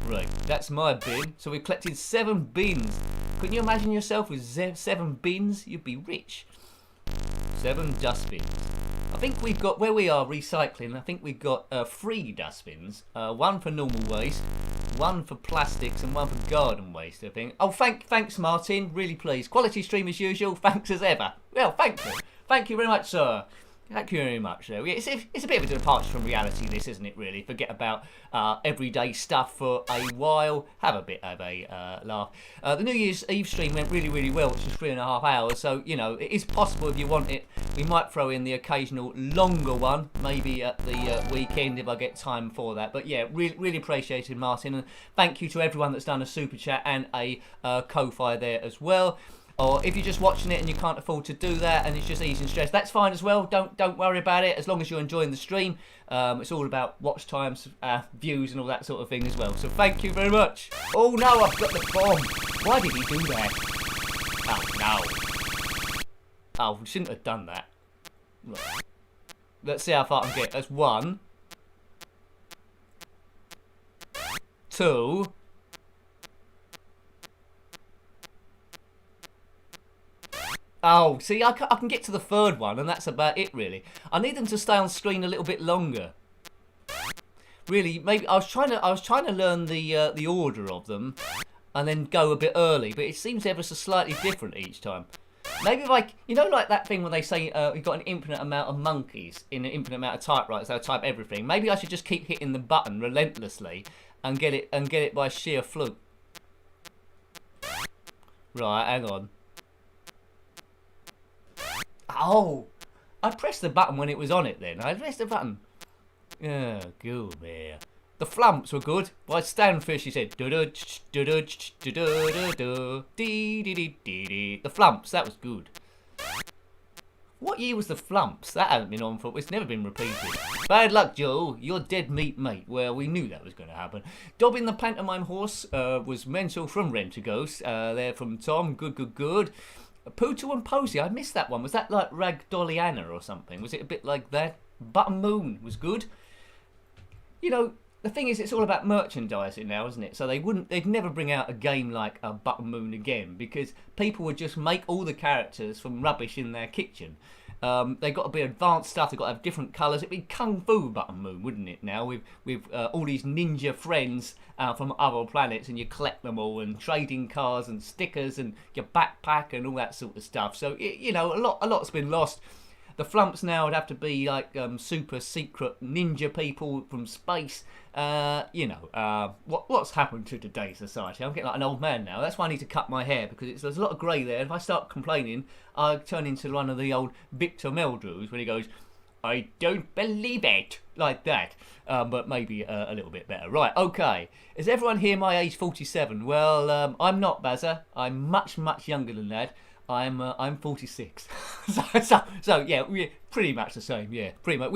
Right, that's my bin. So we've collected 7 bins. Couldn't you imagine yourself with 7 bins? You'd be rich. 7 dustbins. I think we've got, where we are recycling, I think we've got 3 dustbins. 1 for normal waste, 1 for plastics, and 1 for garden waste, I think. Oh, thanks, Martin. Really pleased. Quality stream as usual. Thanks as ever. Well, thank you. Thank you very much, sir. Thank you very much. Though. It's a bit of a departure from reality, this, isn't it, really? Forget about everyday stuff for a while. Have a bit of a laugh. The New Year's Eve stream went really well, which was 3.5 hours. So, you know, it is possible if you want it. We might throw in the occasional longer one, maybe at the weekend if I get time for that. But, yeah, really appreciated, Martin. And thank you to everyone that's done a super chat and a Ko-Fi there as well. Or if you're just watching it and you can't afford to do that and it's just easing stress, that's fine as well. Don't worry about it as long as you're enjoying the stream. It's all about watch times, views and all that sort of thing as well. So thank you very much. Oh no, I've got the bomb. Why did he do that? Oh no. Oh, we shouldn't have done that. Right. Let's see how far I can get. That's 1, 2. Oh, see, I can get to the 3rd one, and that's about it, really. I need them to stay on screen a little bit longer. Really, maybe I was trying to learn the order of them, and then go a bit early, but it seems ever so slightly different each time. Maybe like like that thing when they say you've got an infinite amount of monkeys in an infinite amount of typewriters, they'll type everything. Maybe I should just keep hitting the button relentlessly and get it by sheer fluke. Right, hang on. Oh, I pressed the button when it was on it then. I pressed the button. Oh, good man. The flumps were good. By Stanfish, he said. The flumps, that was good. What year was the flumps? That hasn't been on for. It's never been repeated. Bad luck, Joe. You're dead meat, mate. Well, we knew that was going to happen. Dobbin the pantomime horse was mental from Rent-A-Ghost. There from Tom. Good. Pootle and Posy, I missed that one. Was that like Ragdolliana or something? Was it a bit like that? Button Moon was good. You know, the thing is, it's all about merchandising now, isn't it? So they'd never bring out a game like a Button Moon again because people would just make all the characters from rubbish in their kitchen. They've got to be advanced stuff. They've got to have different colours. It'd be Kung Fu Button Moon, wouldn't it? Now with all these ninja friends from other planets, and you collect them all, and trading cards and stickers and your backpack and all that sort of stuff. So a lot's been lost. The flumps now would have to be like super secret ninja people from space. What's happened to today's society? I'm getting like an old man now. That's why I need to cut my hair, because there's a lot of grey there. If I start complaining, I turn into one of the old Victor Meldrews when he goes, "I don't believe it," like that. But maybe a little bit better. Right, okay. Is everyone here my age 47? Well, I'm not, Bazza. I'm much younger than that. I'm 46. so yeah, we're pretty much the same. Yeah, pretty much.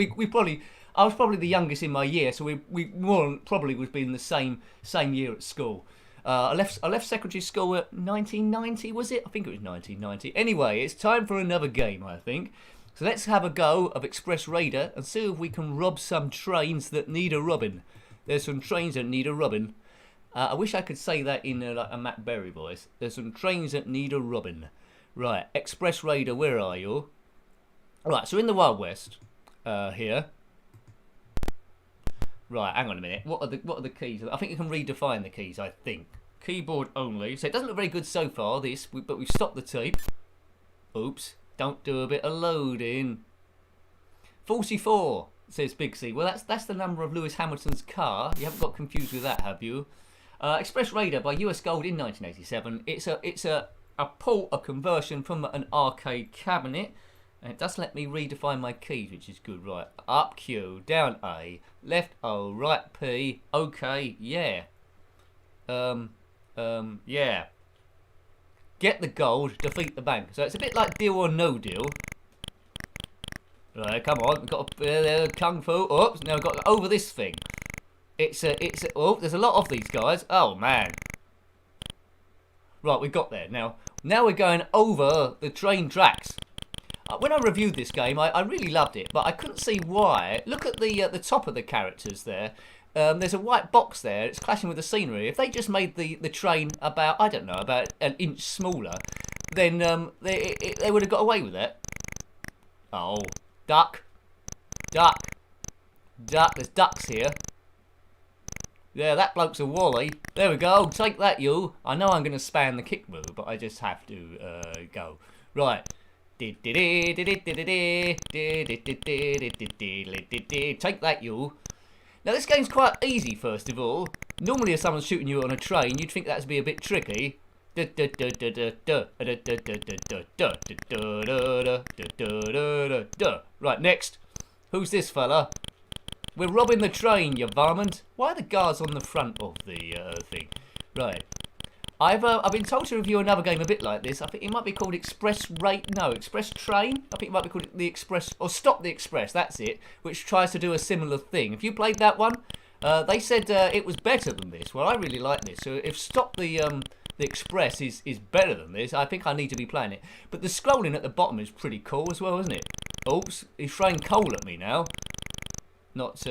I was probably the youngest in my year, so we more probably would be in the same year at school. I left secondary school at 1990, was it? I think it was 1990. Anyway, it's time for another game, I think. So let's have a go of Express Raider and see if we can rob some trains that need a robbing. There's some trains that need a robbing. I wish I could say that in like a Matt Berry voice. There's some trains that need a robbing. Right, Express Raider, where are you? Right, so in the Wild West, here. Right, hang on a minute. What are the keys? I think you can redefine the keys, I think. Keyboard only. So it doesn't look very good so far, but we've stopped the tape. Oops. Don't do a bit of loading. 44, says Big C. Well, that's the number of Lewis Hamilton's car. You haven't got confused with that, have you? Express Raider by US Gold in 1987. It's a port, a conversion from an arcade cabinet. And it does let me redefine my keys, which is good. Right, up Q, down A, left O, right P, OK, yeah. Yeah. get the gold, defeat the bank. So it's a bit like Deal or No Deal. Right, come on, we've got Kung Fu. Oops, now we've got to over this thing. Oh, there's a lot of these guys. Oh, man. Right, we got there. Now we're going over the train tracks. When I reviewed this game, I really loved it, but I couldn't see why. Look at the top of the characters there. There's a white box there. It's clashing with the scenery. If they just made the train about, I don't know, about an inch smaller, then they would have got away with it. Oh, duck. Duck. Duck. There's ducks here. Yeah, that bloke's a wally. There we go. Take that, you. I know I'm going to spam the kick move, but I just have to go. Right. Take that, you. Now, this game's quite easy, first of all. Normally, if someone's shooting you on a train, you'd think that'd be a bit tricky. Right, next. Who's this fella? We're robbing the train, you varmint. Why are the guards on the front of the thing? Right. I've been told to review another game a bit like this. I think it might be called Express Train. I think it might be called the Express, or Stop the Express, that's it, which tries to do a similar thing. If you played that one, they said it was better than this. Well, I really like this. So if Stop the Express is better than this, I think I need to be playing it. But the scrolling at the bottom is pretty cool as well, isn't it? Oops, he's throwing coal at me now. Not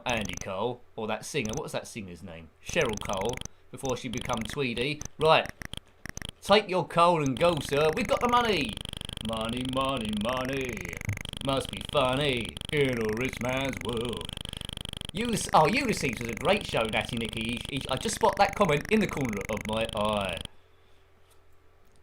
Andy Cole, or that singer. What was that singer's name? Cheryl Cole. Before she become Tweedy. Right. Take your coal and go, sir. We've got the money. Money, money, money. Must be funny in a rich man's world. Ulysses was a great show, Natty Nicky. I just spot that comment in the corner of my eye.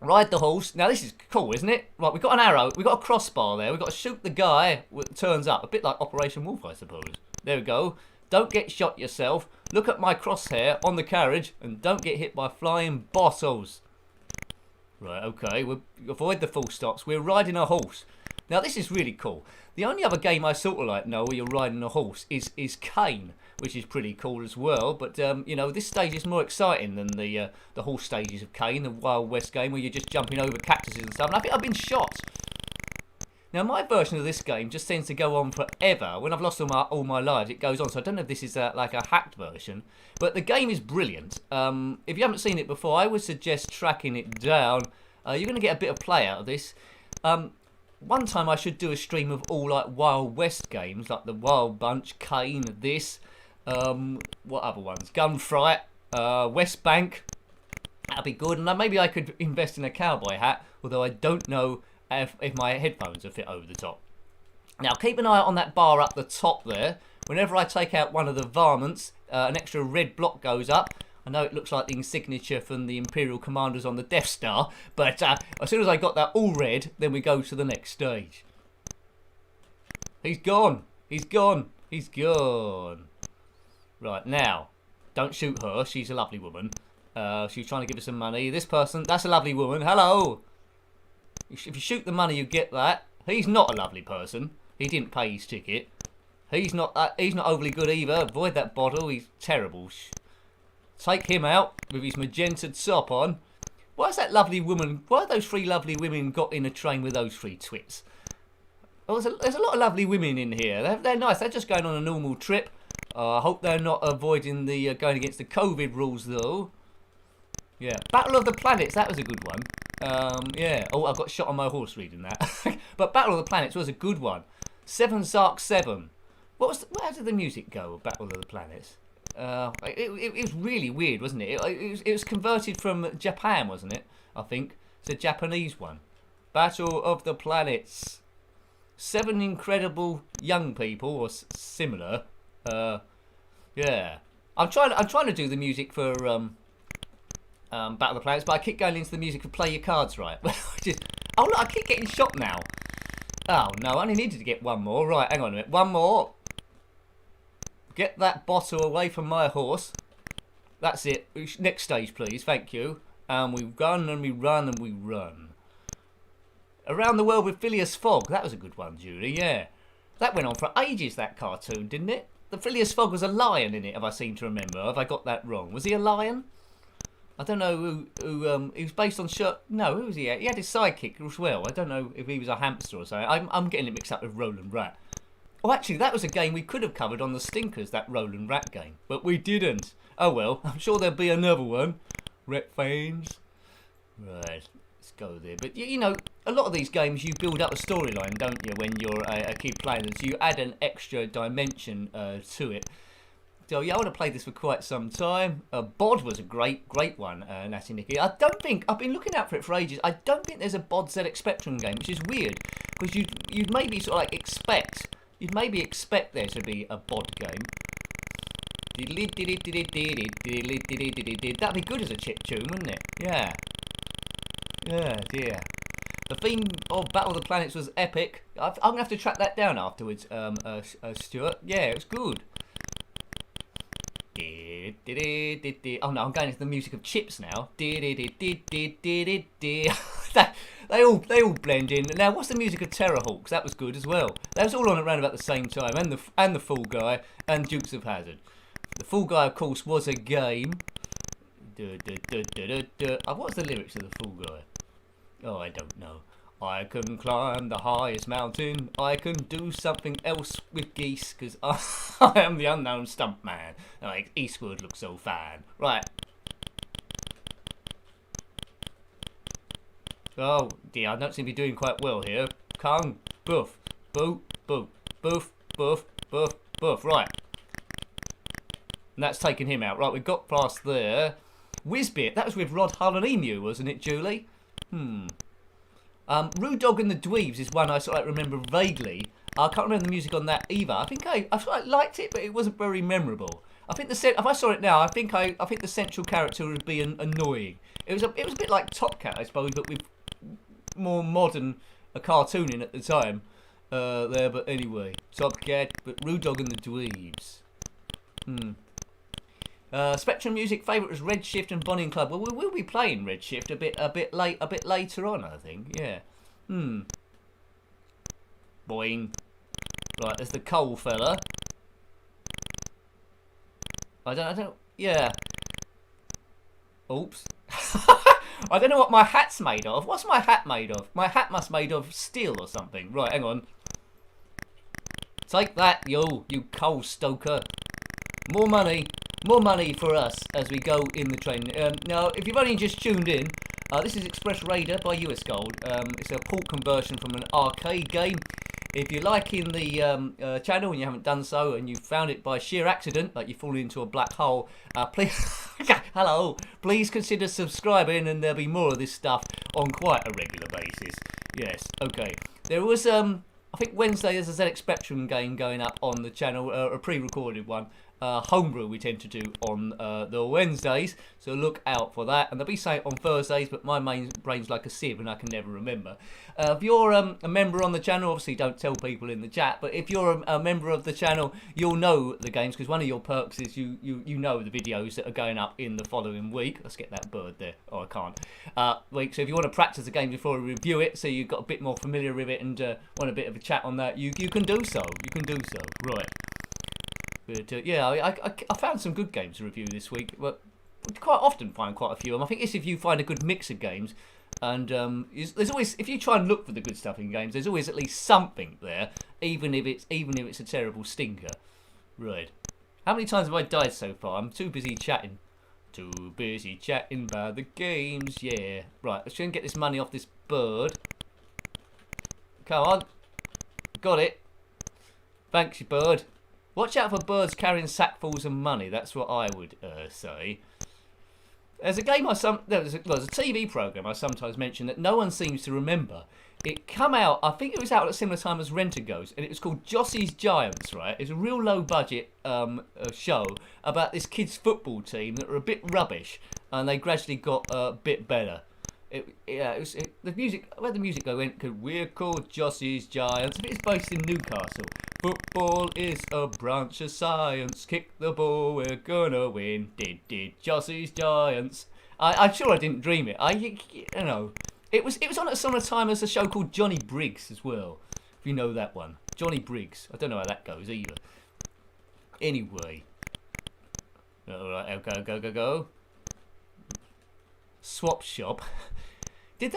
Ride the horse. Now, this is cool, isn't it? Right, we've got an arrow. We've got a crossbar there. We've got to shoot the guy that turns up. A bit like Operation Wolf, I suppose. There we go. Don't get shot yourself. Look at my crosshair on the carriage and don't get hit by flying bottles. Right, okay. We'll avoid the full stops. We're riding a horse. Now, this is really cool. The only other game I sort of like know where you're riding a horse is Kane, which is pretty cool as well. But, you know, this stage is more exciting than the horse stages of Kane, the Wild West game where you're just jumping over cactuses and stuff. And I think I've been shot. Now, my version of this game just tends to go on forever. When I've lost all my lives, it goes on. So I don't know if this is like a hacked version. But the game is brilliant. If you haven't seen it before, I would suggest tracking it down. You're going to get a bit of play out of this. One time I should do a stream of all like Wild West games, like the Wild Bunch, Kane, this. What other ones? Gunfight, West Bank. That'd be good. And maybe I could invest in a cowboy hat, although I don't know if my headphones are fit over the top. Now, keep an eye on that bar up the top there. Whenever I take out one of the varmints, an extra red block goes up. I know it looks like the signature from the Imperial Commanders on the Death Star, but as soon as I got that all red, then we go to the next stage. He's gone. He's gone. He's gone. Right, now, don't shoot her. She's a lovely woman. She's trying to give us some money. This person, that's a lovely woman. Hello. If you shoot the money, you get that. He's not a lovely person. He didn't pay his ticket. He's not overly good either. Avoid that bottle. He's terrible. Take him out with his magenta top on. Why is that lovely woman? Why are those three lovely women got in a train with those three twits? Oh, there's a lot of lovely women in here. They're nice. They're just going on a normal trip. I hope they're not avoiding the going against the COVID rules though. Yeah, Battle of the Planets. That was a good one. Yeah. Oh, I got shot on my horse reading that. But Battle of the Planets was a good one. 7 Zark 7. How did the music go? Battle of the Planets. It was really weird, wasn't it? It was converted from Japan, wasn't it? I think it's a Japanese one. Battle of the Planets. 7 incredible young people, or similar. Yeah. I'm trying to do the music for Battle of the Planets, but I keep going into the music for Play Your Cards Right. Oh look, I keep getting shot now. Oh no, I only needed to get one more. Right, hang on a minute. One more. Get that bottle away from my horse. That's it. Next stage, please. Thank you. And we run and we run and we run. Around the World with Phileas Fogg. That was a good one, Julie. Yeah. That went on for ages, that cartoon, didn't it? The Phileas Fogg was a lion in it, if I seem to remember. Have I got that wrong? Was he a lion? I don't know who he was based on. No, who was he? He had his sidekick as well. I don't know if he was a hamster or something. I'm getting it mixed up with Roland Rat. Oh, actually, that was a game we could have covered on the Stinkers, that Roland Rat game, but we didn't. Oh well, I'm sure there'll be another one. Rat fans. Right, let's go there. But you know, a lot of these games you build up a storyline, don't you? When you're a kid playing them, so you add an extra dimension to it. So yeah, I want to play this for quite some time. Bod was a great one, Natty Nicky. I don't think, I've been looking out for it for ages, I don't think there's a Bod ZX Spectrum game, which is weird, because you'd maybe sort of like expect, there to be a Bod game. That'd be good as a chip tune, wouldn't it? Yeah. Yeah, dear. The theme of Battle of the Planets was epic. I'm going to have to track that down afterwards, Stuart. Yeah, it was good. Oh no, I'm going into the music of Chips now. They all blend in. Now, what's the music of Terrorhawks? That was good as well. That was all on around about the same time. And the Fall Guy and Dukes of Hazzard. The Fall Guy, of course, was a game. What was the lyrics of the Fall Guy? Oh, I don't know. I can climb the highest mountain. I can do something else with geese, because I am the unknown stuntman. Like, Eastwood looks so fine. Right. Oh, dear, I don't seem to be doing quite well here. Kung, boof, boo, boo, boof, boof, boof, boof. Right. And that's taken him out. Right, we got past there. Whizbit, that was with Rod Hull and Emu, wasn't it, Julie? Rude Dog and the Dweebs is one I sort of like remember vaguely. I can't remember the music on that either. I think I sort of liked it, but it wasn't very memorable. I think if I saw it now, I think the central character would be annoying. It was a bit like Top Cat, I suppose, but with more modern cartooning at the time there. But anyway, Top Cat, but Rude Dog and the Dweebs. Spectrum music favourite was Redshift and Bonnie and Clyde. Well, we will be playing Redshift a bit later on, I think. Yeah. Boing. Right, there's the coal fella. I don't. Yeah. Oops. I don't know what my hat's made of. What's my hat made of? My hat must made of steel or something. Right, hang on. Take that, you coal stoker. More money for us as we go in the train. Now, if you've only just tuned in, this is Express Raider by US Gold. It's a port conversion from an arcade game. If you're liking the channel and you haven't done so, and you found it by sheer accident, like you fall into a black hole, please consider subscribing, and there'll be more of this stuff on quite a regular basis. Yes, okay. There was I think Wednesday there's a ZX Spectrum game going up on the channel, a pre-recorded one. Homebrew we tend to do on the Wednesdays, so look out for that. And there'll be something on Thursdays, but my brain's like a sieve and I can never remember. If you're a member on the channel, obviously don't tell people in the chat, but if you're a member of the channel, you'll know the games, because one of your perks is you know the videos that are going up in the following week. Let's get that bird there. Oh, I can't. So if you want to practice the game before we review it, so you've got a bit more familiar with it and want a bit of a chat on that, you can do so. You can do so. Right. But yeah, I found some good games to review this week. But quite often find quite a few of them. I think it's if you find a good mix of games, and there's always, if you try and look for the good stuff in games, there's always at least something there, even if it's a terrible stinker. Right. How many times have I died so far? I'm too busy chatting. Too busy chatting about the games. Yeah. Right. Let's try and get this money off this bird. Come on. Got it. Thanks, you bird. Watch out for birds carrying sackfuls of money. That's what I would say. There's a game there's a TV program I sometimes mention that no one seems to remember. It come out, I think it was out at a similar time as Renter Goes, and it was called Jossie's Giants, right? It's a real low budget show about this kids' football team that were a bit rubbish, and they gradually got a bit better. The music, where the music go went, we're called Jossie's Giants. It's based in Newcastle. Football is a branch of science. Kick the ball, we're gonna win. Did Jossie's Giants. I'm sure I didn't dream it. You know, it was on at a similar time as a show called Johnny Briggs as well. If you know that one, Johnny Briggs. I don't know how that goes either. Anyway, all right, go. Swap Shop. Did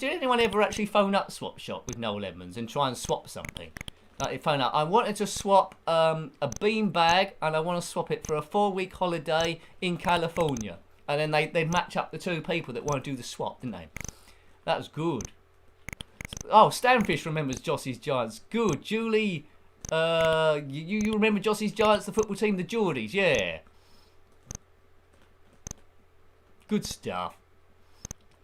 anyone ever actually phone up Swap Shop with Noel Edmonds and try and swap something? Like they phone up, I wanted to swap a bean bag and I want to swap it for a 4-week holiday in California. And then they'd match up the two people that want to do the swap, didn't they? That was good. Oh, Stanfish remembers Jossie's Giants. Good. Julie, you remember Jossie's Giants, the football team, the Geordies? Yeah. Good stuff.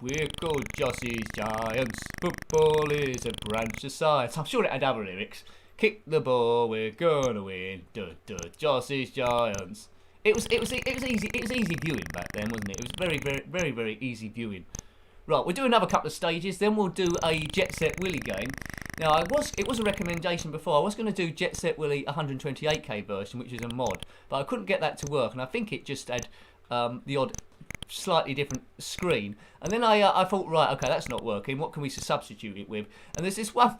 We're called Jossie's Giants. Football is a branch of science. I'm sure it had other lyrics. Kick the ball, we're gonna win. Duh, duh, Jossie's Giants. It was easy. It was easy viewing back then, wasn't it? It was very easy viewing. Right, we'll do another couple of stages, then we'll do a Jet Set Willy game. Now, it was a recommendation before. I was going to do Jet Set Willy 128k version, which is a mod, but I couldn't get that to work, and I think it just had the odd slightly different screen. And then I thought, right, okay, that's not working. What can we substitute it with? And there's this mod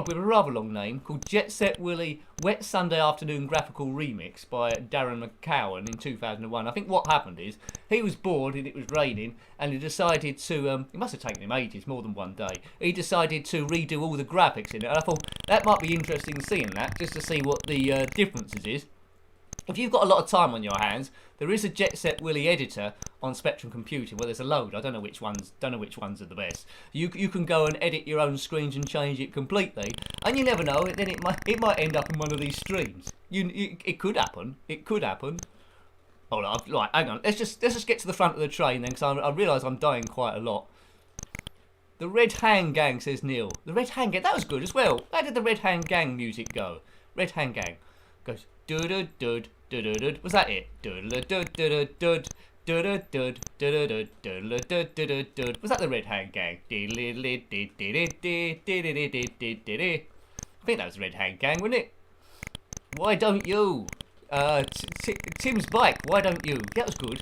with a rather long name called Jet Set Willy Wet Sunday Afternoon Graphical Remix by Darren McCowan in 2001. I think what happened is he was bored and it was raining, and he decided to. It must have taken him ages, more than one day. He decided to redo all the graphics in it. And I thought that might be interesting seeing that, just to see what the differences is. If you've got a lot of time on your hands, there is a Jet Set Willy editor on Spectrum Computing. Well, there's a load. I don't know which ones are the best. You can go and edit your own screens and change it completely, and you never know. Then it might end up in one of these streams. It could happen. It could happen. Hold on, right, hang on. Let's just get to the front of the train then, because I realise I'm dying quite a lot. The Red Hand Gang, says Neil. The Red Hand Gang, that was good as well. How did the Red Hand Gang music go? Red Hand Gang goes dud dud dud dud. Was that it? Dud dud dud dud dud dud dud dud dud dud. Was that the Red Hand Gang? I think that was the Red Hand Gang, wasn't it? Why don't you? Tim's bike. Why don't you? That was good.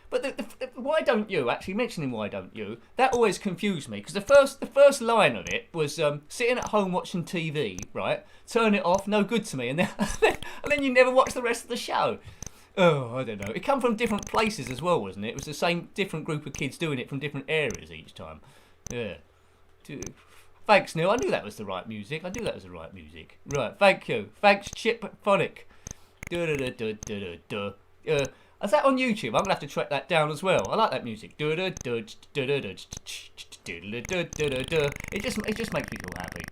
But the why don't you, actually mentioning why don't you, that always confused me, because the first line of it was sitting at home watching TV, right? Turn it off, no good to me, and then you never watch the rest of the show. Oh, I don't know. It come from different places as well, wasn't it? It was the same different group of kids doing it from different areas each time. Yeah. Thanks, Neil. I knew that was the right music. Right, thank you. Thanks, Chip Phonic. Is that on YouTube? I'm gonna have to track that down as well. I like that music. It just makes me feel happy.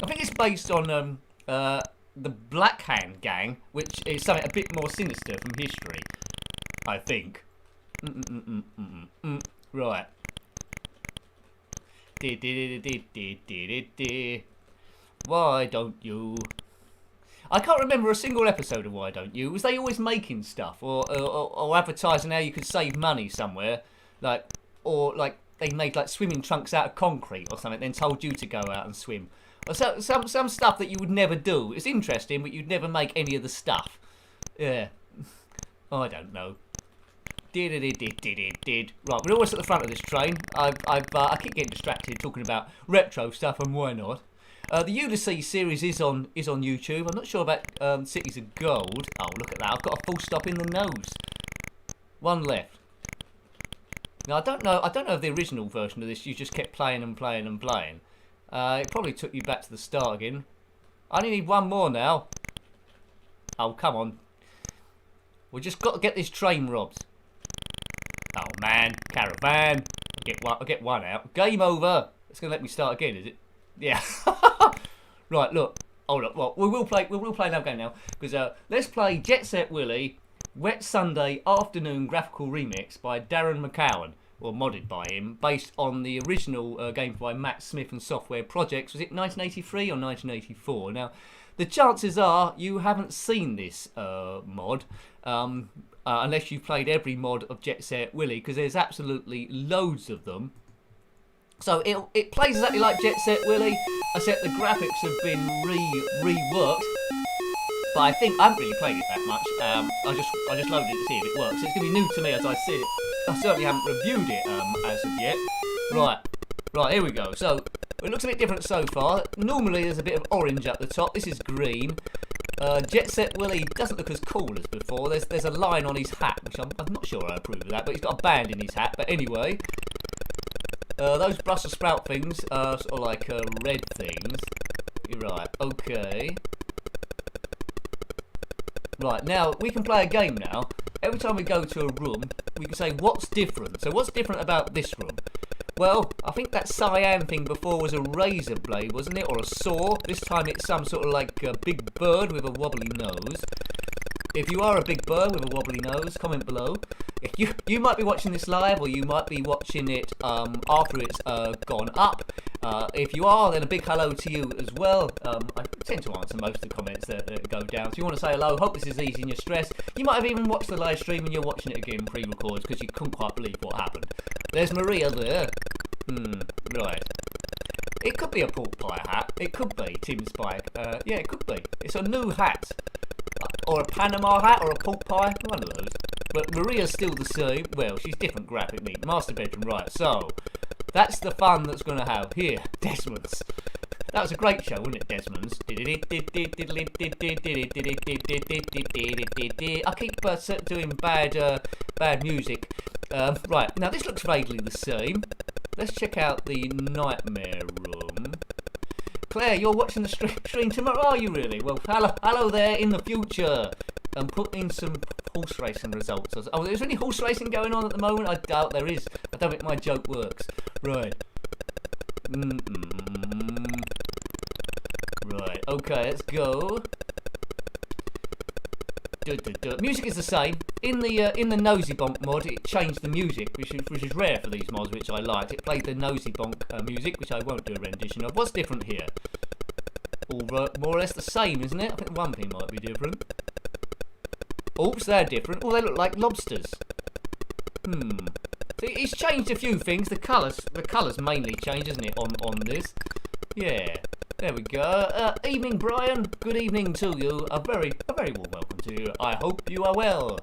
I think it's based on the Black Hand Gang, which is something a bit more sinister from history, I think. Right. Why don't you? I can't remember a single episode of Why Don't You. Was they always making stuff or advertising how you could save money somewhere, like they made like swimming trunks out of concrete or something, then told you to go out and swim, or some stuff that you would never do. It's interesting, but you'd never make any of the stuff. Yeah, I don't know. Right, we're always at the front of this train. I keep getting distracted talking about retro stuff, and why not? The Ulysses series is on YouTube. I'm not sure about Cities of Gold. Oh, look at that! I've got a full stop in the nose. One left. Now I don't know if the original version of this you just kept playing and playing and playing. It probably took you back to the start again. I only need one more now. Oh, come on! We just got to get this train robbed. Oh man, caravan! I get one out. Game over. It's gonna let me start again, is it? Yeah. Right, look. Hold up. Well, we will play another game now, because let's play Jet Set Willy Wet Sunday Afternoon Graphical Remix by Darren McCowan, or modded by him, based on the original game by Matt Smith and Software Projects. Was it 1983 or 1984? Now, the chances are you haven't seen this mod, unless you've played every mod of Jet Set Willy, because there's absolutely loads of them. So it plays exactly like Jet Set Willy, except the graphics have been reworked. But I haven't really played it that much. I just loaded it to see if it works. So it's going to be new to me as I see it. I certainly haven't reviewed it as of yet. Right, here we go. So it looks a bit different so far. Normally there's a bit of orange at the top. This is green. Jet Set Willy doesn't look as cool as before. There's a line on his hat, which I'm not sure I approve of that, but he's got a band in his hat. But anyway, those Brussels sprout things are sort of like red things. Right, okay. Right, now we can play a game now. Every time we go to a room, we can say what's different. So what's different about this room? Well, I think that cyan thing before was a razor blade, wasn't it? Or a saw. This time it's some sort of like a big bird with a wobbly nose. If you are a big bird with a wobbly nose, comment below. You might be watching this live, or you might be watching it after it's gone up. If you are, then a big hello to you as well. I tend to answer most of the comments that go down. So you want to say hello, hope this is easing your stress. You might have even watched the live stream and you're watching it again pre-recorded because you couldn't quite believe what happened. There's Maria there. Right. It could be a pork pie hat. It could be Tim Spike. Yeah, it could be. It's a new hat. Or a Panama hat or a pork pie. One of those. But Maria's still the same. Well, she's different graphically. Master bedroom, right. So, that's the fun that's going to have. Here, Desmond's. That was a great show, wasn't it, Desmond's? I keep doing bad music. Right, now this looks vaguely the same. Let's check out the Nightmare Room. Claire, you're watching the stream tomorrow, are you really? Well, hello there in the future. And put in some horse racing results. Oh, is there any horse racing going on at the moment? I doubt there is. I don't think my joke works. Right. Right, okay, let's go. Music is the same. In the Nosy Bonk mod, it changed the music, which is rare for these mods, which I liked. It played the Nosy Bonk music, which I won't do a rendition of. What's different here? All more or less the same, isn't it? I think one thing might be different. Oops, they're different. Oh, they look like lobsters. See, he's changed a few things. The colours mainly change, isn't it? On this, yeah. There we go. Evening, Brian. Good evening to you. A very warm welcome to you. I hope you are well.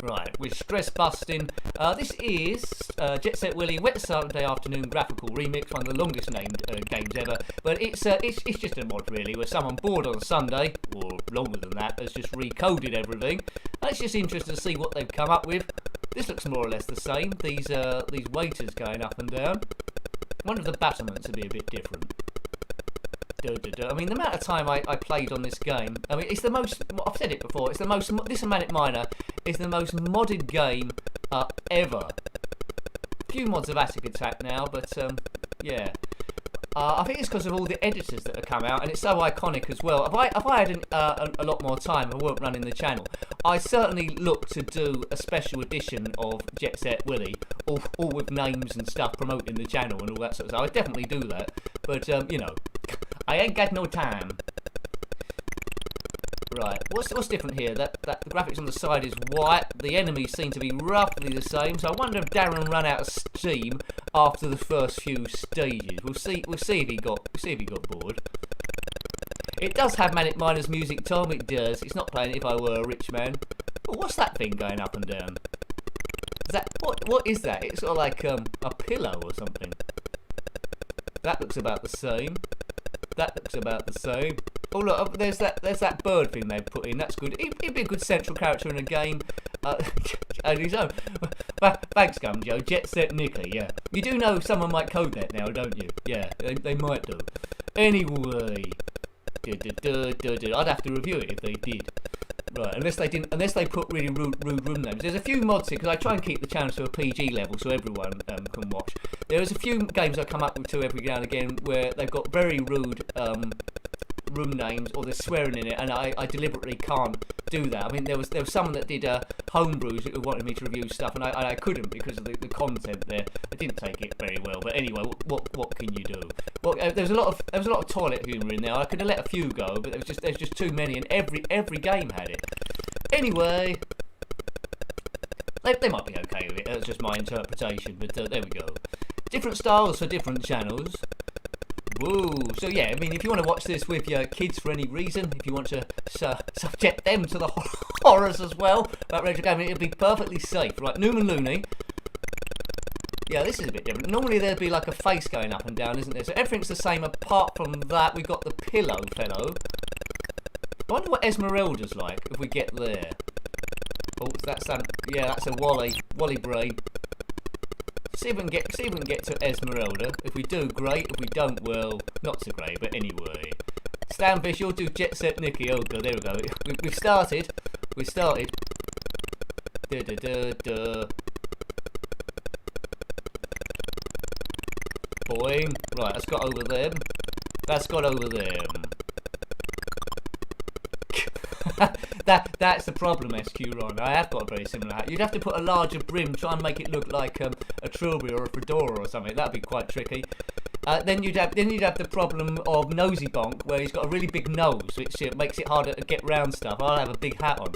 Right, we're stress busting. This is Jet Set Willy Wet Saturday Afternoon Graphical Remix, one of the longest named games ever. But it's just a mod really, where someone bored on a Sunday, or longer than that, has just recoded everything. And it's just interesting to see what they've come up with. This looks more or less the same. These waiters going up and down. I wonder if the battlements would be a bit different. I mean, the amount of time I played on this game, I mean, it's the most, I've said it before, it's the most, this Manic Miner is the most modded game ever. A few mods of Acid Attack now, but yeah. I think it's because of all the editors that have come out, and it's so iconic as well. If I had a lot more time, I weren't running the channel, I certainly look to do a special edition of Jet Set Willy, all with names and stuff, promoting the channel and all that sort of stuff. I'd definitely do that, but you know, I ain't got no time. Right, what's different here? That the graphics on the side is white. The enemies seem to be roughly the same. So I wonder if Darren ran out of steam after the first few stages. We'll see if he got bored. It does have Manic Miner's music, Tom. It does. It's not playing If I Were a Rich Man. But what's that thing going up and down? Is that what is that? It's sort of like a pillow or something. That looks about the same. That looks about the same. Oh look, there's that bird thing they've put in. That's good. He'd be a good central character in a game. And his own. Thanks, Gumjo. Jet Set Nicky. Yeah, you do know someone might code that now, don't you? Yeah, they might do. Anyway, I'd have to review it if they did. Right, unless they put really rude room names. There's a few mods here, because I try and keep the channel to a PG level so everyone can watch. There's a few games I come up with to every now and again where they've got very rude room names, or there's swearing in it, and I deliberately can't do that. I mean, there was someone that did homebrews who wanted me to review stuff, and I couldn't because of the content there. I didn't take it very well, but anyway, what can you do? Well, there was a lot of toilet humour in there. I could have let a few go, but there's just too many, and every game had it. Anyway, they might be okay with it. That's just my interpretation, but there we go. Different styles for different channels. Woo! So yeah, I mean, if you want to watch this with your kids for any reason, if you want to subject them to the horrors as well about retro gaming, it'll be perfectly safe. Right, Newman Looney. Yeah, this is a bit different. Normally there'd be like a face going up and down, isn't there? So everything's the same apart from that. We've got the pillow fellow. I wonder what Esmeralda's like if we get there. Oh, that's a Wally brain. See if we can get to Esmeralda. If we do, great. If we don't, well, not so great. But anyway, Stanfish, you'll do Jet Set Nicky. Oh god, there we go. We've started. We started. Da da da da. Boing. Right, that's got over them. That's got over them. That's the problem, SQ Ron. I have got a very similar hat. You'd have to put a larger brim, try and make it look like a trilby or a fedora or something. That'd be quite tricky. Then you'd have the problem of Nosy Bonk, where he's got a really big nose, which makes it harder to get round stuff. I'll have a big hat on.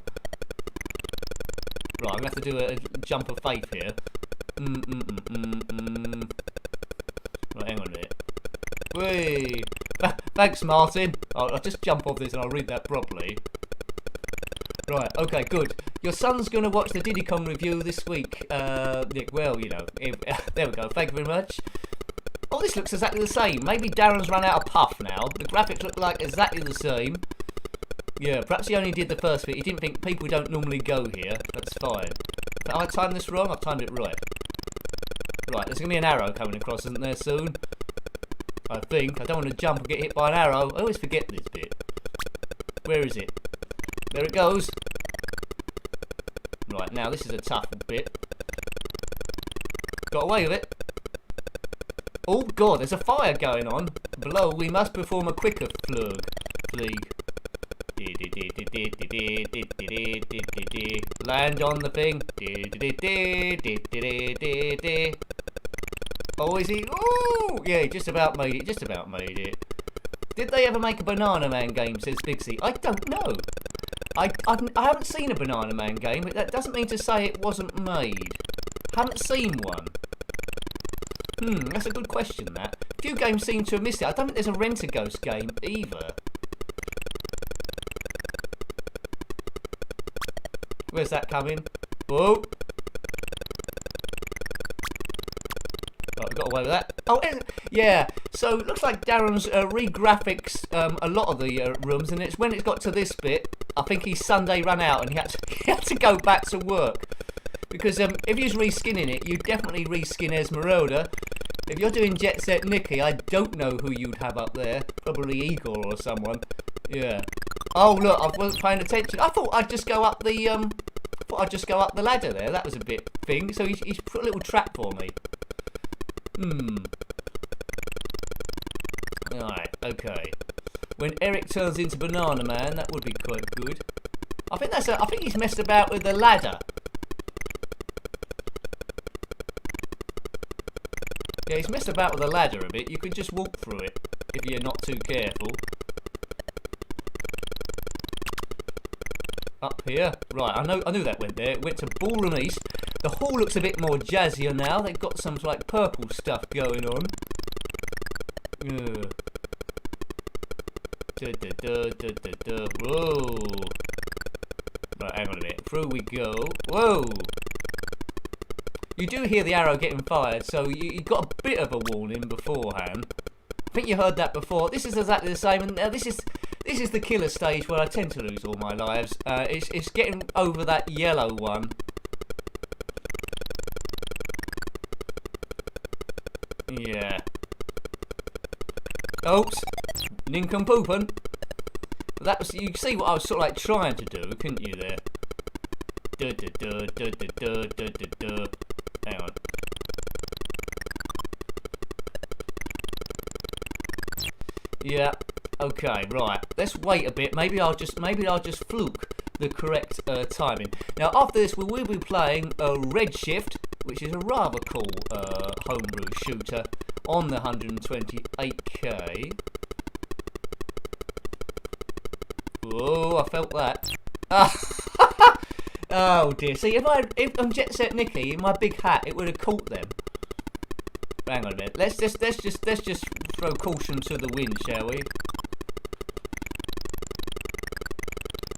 Right, I'm gonna have to do a jump of faith here. Right, hang on a minute. Whee! Thanks, Martin. I'll just jump off this and I'll read that properly. Right, okay, good. Your son's going to watch the Diddy Kong review this week, Nick. Well, you know, there we go. Thank you very much. Oh, this looks exactly the same. Maybe Darren's run out of puff now. The graphics look like exactly the same. Yeah, perhaps he only did the first bit. He didn't think people don't normally go here. That's fine. Have I timed this wrong? I've timed it right. Right, there's going to be an arrow coming across, isn't there, soon? I think. I don't want to jump and get hit by an arrow. I always forget this bit. Where is it? There it goes. Right, now this is a tough bit. Got away with it. Oh god, there's a fire going on. Below, we must perform a quicker fleeg. Land on the thing. Oh, is he? Oh, yeah, he just about made it. Just about made it. Did they ever make a Banana Man game, says Big C? I don't know. I haven't seen a Banana Man game, but that doesn't mean to say it wasn't made. Haven't seen one. That's a good question, that. Few games seem to have missed it. I don't think there's a Rent-A-Ghost game either. Where's that coming? Oh! Right, we got away with that. Oh, yeah. So it looks like Darren's re-graphics a lot of the rooms, and it's when it's got to this bit, I think his Sunday ran out and he had to go back to work. Because if you're reskinning it, you'd definitely reskin Esmeralda. If you're doing Jet Set Nicky, I don't know who you'd have up there. Probably Igor or someone. Yeah. Oh look, I wasn't paying attention. I thought I'd just go up the ladder there. That was a bit thing. So he's put a little trap for me. Alright, okay. When Eric turns into Banana Man, that would be quite good. I think he's messed about with the ladder. Yeah, he's messed about with the ladder a bit. You can just walk through it if you're not too careful. Up here. Right, I knew that went there. It went to Ballroom East. The hall looks a bit more jazzier now. They've got some like purple stuff going on. Whoa. Right, hang on a minute. Through we go. Whoa. You do hear the arrow getting fired, so you got a bit of a warning beforehand. I think you heard that before. This is exactly the same, and this is the killer stage where I tend to lose all my lives. It's getting over that yellow one. Yeah. Oops. Nincompoopin'. That was, you see what I was sort of like trying to do, couldn't you there? Hang on. Yeah. Okay. Right. Let's wait a bit. Maybe I'll just fluke the correct timing. Now after this, we will be playing Redshift, which is a rather cool homebrew shooter on the 128K. Whoa! I felt that. Oh dear. See, if on Jet Set Nicky in my big hat, it would have caught them. Hang on a minute. Let's just throw caution to the wind, shall we?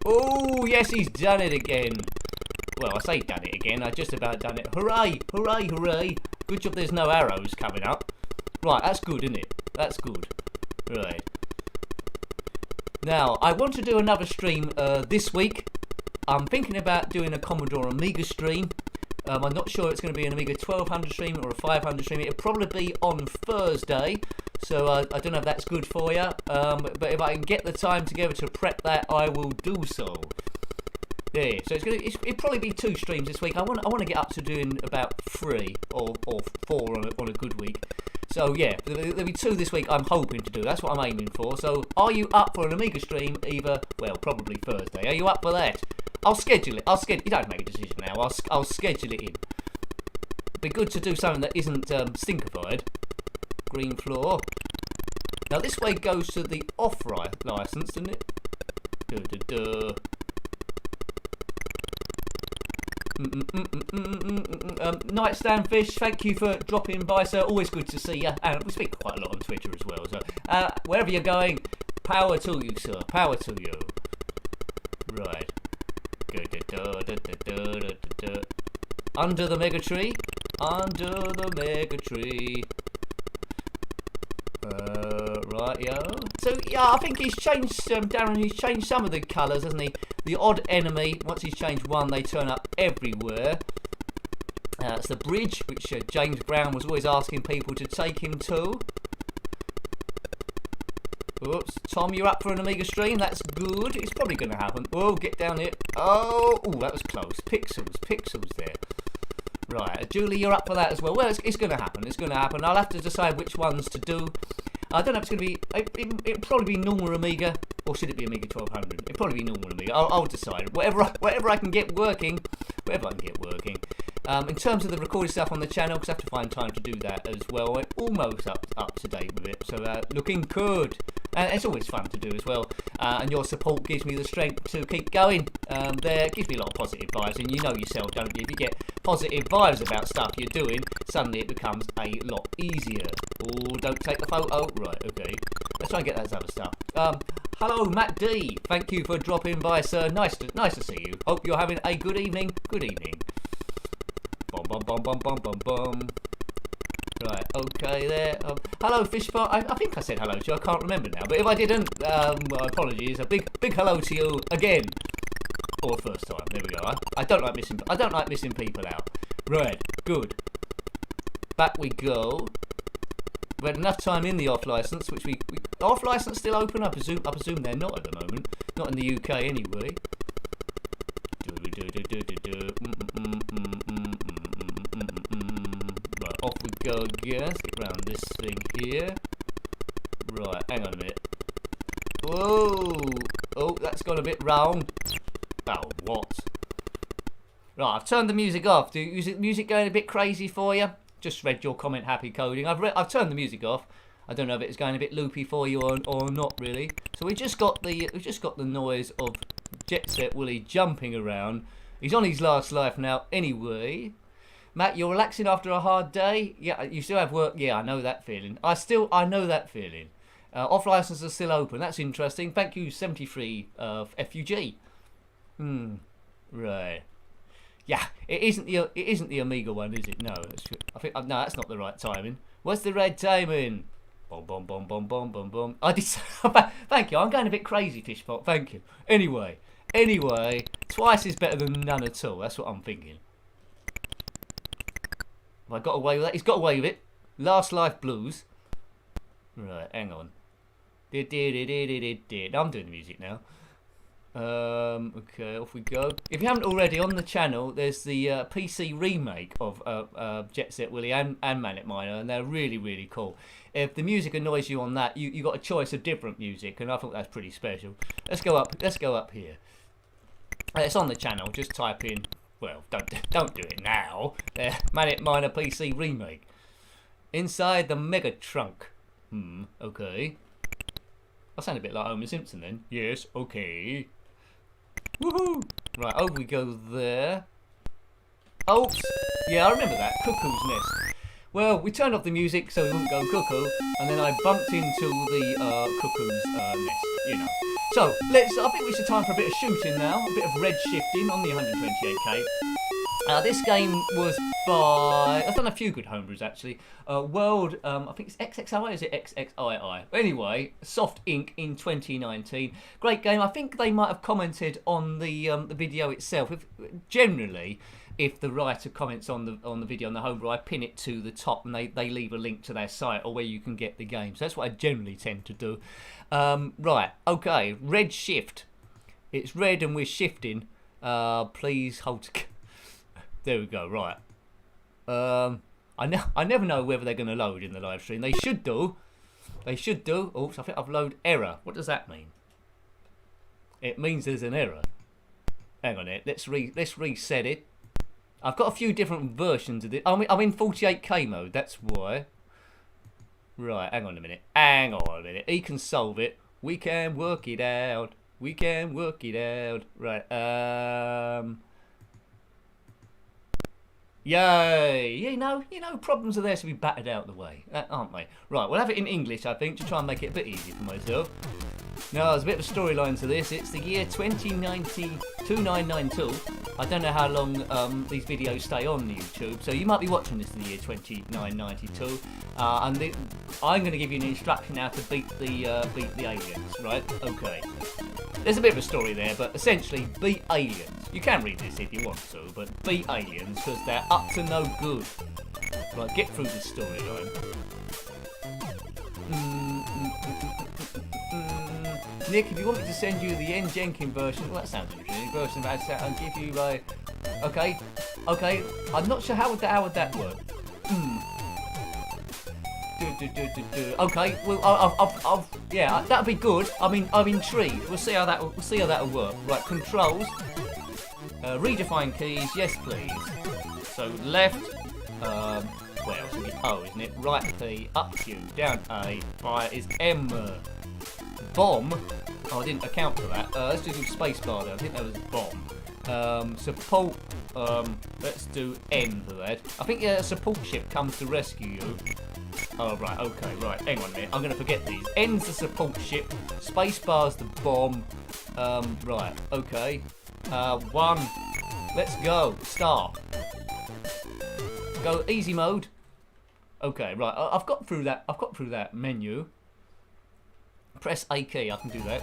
Oh yes, he's done it again. Well, I say done it again. I just about done it. Hooray! Hooray! Hooray! Good job. There's no arrows coming up. Right, that's good, isn't it? That's good. Right. Now, I want to do another stream this week. I'm thinking about doing a Commodore Amiga stream. I'm not sure it's going to be an Amiga 1200 stream or a 500 stream. It'll probably be on Thursday, so I don't know if that's good for you. But if I can get the time together to prep that, I will do so. Yeah, so it'll probably be 2 streams this week. I want to get up to doing about 3 or 4 on a good week. So yeah, there'll be 2 this week. I'm hoping to do. That's what I'm aiming for. So are you up for an Amiga stream? Probably Thursday. Are you up for that? I'll schedule it. You don't make a decision now. I'll schedule it in. It'd be good to do something that isn't stinkified. Green floor. Now this way goes to the off-right license, doesn't it? Nightstand Fish, thank you for dropping by, sir. Always good to see you. And we speak quite a lot on Twitter as well. So wherever you're going, power to you, sir. Power to you. Right. Under the mega tree. Under the mega tree. Right, yo. So yeah, I think he's changed, Darren. He's changed some of the colours, hasn't he? The odd enemy. Once he's changed one, they turn up everywhere. It's the bridge, which James Brown was always asking people to take him to. Oops, Tom, you're up for an Amiga stream. That's good. It's probably going to happen. Oh, get down here. Oh, that was close. Pixels there. Right, Julie, you're up for that as well. Well, it's going to happen. It's going to happen. I'll have to decide which ones to do. I don't know if it's going to be... It'll probably be normal Amiga, or should it be Amiga 1200? It'll probably be normal Amiga. I'll decide. Whatever I can get working. In terms of the recorded stuff on the channel, because I have to find time to do that as well. We're almost up to date with it, so looking good. It's always fun to do as well, and your support gives me the strength to keep going. There gives me a lot of positive vibes, and you know yourself, don't you? If you get positive vibes about stuff you're doing, suddenly it becomes a lot easier. Oh, don't take the photo. Right, okay. Let's try and get that other stuff. Hello, Matt D. Thank you for dropping by, sir. Nice to see you. Hope you're having a good evening. Good evening. Bum. Right, okay there. Hello, Fishpot. I think I said hello to you. I can't remember now. But if I didn't, well, apologies. A big hello to you again. Or first time. There we go. I don't like missing people out. Right, good. Back we go. We had enough time in the off license, which we off license still open. I presume they're not at the moment. Not in the UK anyway. Right, off we go again. Let's get round this thing here. Right, hang on a minute. Whoa! Oh, that's gone a bit round. Oh, what? Right, I've turned the music off. Is the music going a bit crazy for you? Just read your comment, Happy Coding. I've turned the music off. I don't know if it's going a bit loopy for you or not really. So we just got the noise of Set Willy jumping around. He's on his last life now anyway. Matt, you're relaxing after a hard day? Yeah, you still have work? Yeah, I know that feeling. I know that feeling. Off license are still open. That's interesting. Thank you, 73 FUG. Right. Yeah, it isn't the Amiga one, is it? No, I think no, that's not the right timing. What's the right timing? Boom. I did. Thank you. I'm going a bit crazy, Fishpot. Thank you. Anyway, twice is better than none at all. That's what I'm thinking. Have I got away with that? He's got away with it. Last Life Blues. Right, hang on. I'm doing the music now. Okay, off we go. If you haven't already, on the channel, there's the PC remake of Set Willy and Manic Miner, and they're really, really cool. If the music annoys you on that, you got a choice of different music, and I thought that's pretty special. Let's go up here. It's on the channel. Just type in. Well, don't do it now. Manic Miner PC remake. Inside the Mega Trunk. Okay. I sound a bit like Homer Simpson then. Yes, okay. Woohoo! Right, over we go there. Oops! Yeah, I remember that. Cuckoo's Nest. Well, we turned off the music so we wouldn't go cuckoo, and then I bumped into the cuckoo's nest, you know. So, I think it's time for a bit of shooting now, a bit of red shifting on the 128k. This game was by... I've done a few good homebrews, actually. World, I think it's XXI, is it XXII? Anyway, Soft Ink in 2019. Great game. I think they might have commented on the video itself. Generally, if the writer comments on the video on the homebrew, I pin it to the top and they leave a link to their site or where you can get the game. So that's what I generally tend to do. Right, okay. Red shift. It's red and we're shifting. Please hold... There we go, right. I never know whether they're going to load in the live stream. They should do. They should do. Oops, I think I've loaded error. What does that mean? It means there's an error. Hang on it. Let's reset it. I've got a few different versions of it. I'm in 48K mode, that's why. Right, hang on a minute. Hang on a minute. He can solve it. We can work it out. We can work it out. Right, Yay! You know, problems are there to be battered out of the way, aren't they? Right, we'll have it in English, I think, to try and make it a bit easier for myself. Now, there's a bit of a storyline to this. It's the year 2992. I don't know how long these videos stay on YouTube, so you might be watching this in the year 2992. And I'm going to give you an instruction how to beat the aliens, right? Okay. There's a bit of a story there, but essentially, beat aliens. You can read this if you want to, but beat aliens because they're up to no good. Right, get through the storyline. Nick, if you want me to send you the Njenkin version, well, that sounds interesting. Version of that, I'll give you a. Okay. I'm not sure how would that work. Okay, well, yeah, that'd be good. I mean, I'm intrigued. We'll see how that'll work. Right, controls. Redefine keys. Yes, please. So left. Where else? O, isn't it? Right P, up Q, down A. Fire is M. Bomb. Oh, I didn't account for that. Let's do spacebar there. I think that was bomb. Support. Let's do N for that. I think a support ship comes to rescue you. Oh, right, okay, right. Hang on a minute. I'm going to forget these. N's the support ship. Spacebar's the bomb. Right, okay. 1. Let's go. Start. Go easy mode. Okay, right. I've got through that menu. Press A key. I can do that.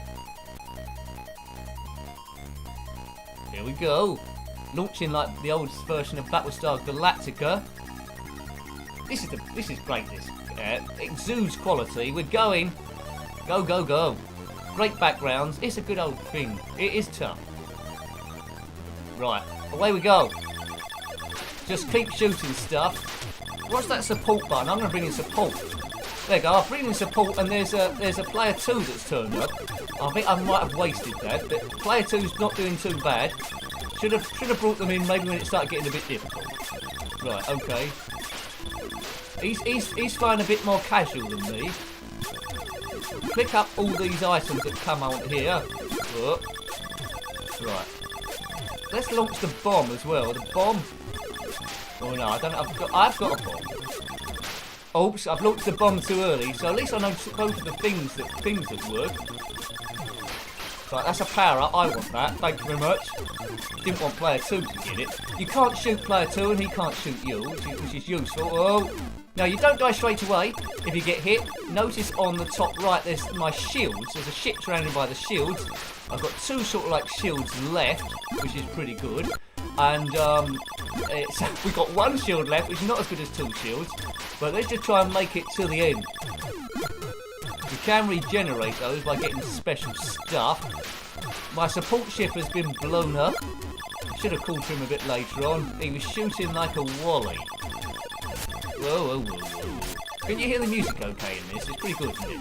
Here we go. Launching like the oldest version of Battlestar Galactica. This is great. This exudes quality. We're going. Go, go, go. Great backgrounds. It's a good old thing. It is tough. Right, away we go. Just keep shooting stuff. What's that support button? I'm going to bring in support. There you go. I'll bring in support, and there's a player 2 that's turned up. I think I might have wasted that, but player 2's not doing too bad. Should have brought them in maybe when it started getting a bit difficult. Right, okay. He's flying a bit more casual than me. Pick up all these items that come out here. Oh. Right. Let's launch the bomb as well. The bomb. Oh no, I don't know. I've got a bomb. Oops, I've launched the bomb too early, so at least I know both of the things that work. Right, that's a power up. I want that. Thank you very much. Didn't want player 2 to get it. You can't shoot player 2 and he can't shoot you, which is useful. Oh. Now, you don't die straight away if you get hit. Notice on the top right, there's my shields. There's a ship surrounded by the shields. I've got 2 sort of like shields left, which is pretty good. And we've got 1 shield left, which is not as good as 2 shields. But let's just try and make it to the end. You can regenerate those by getting special stuff. My support ship has been blown up. Should have called to him a bit later on. He was shooting like a wally. Whoa, whoa, whoa, whoa. Can you hear the music okay in this? It's pretty good, isn't it?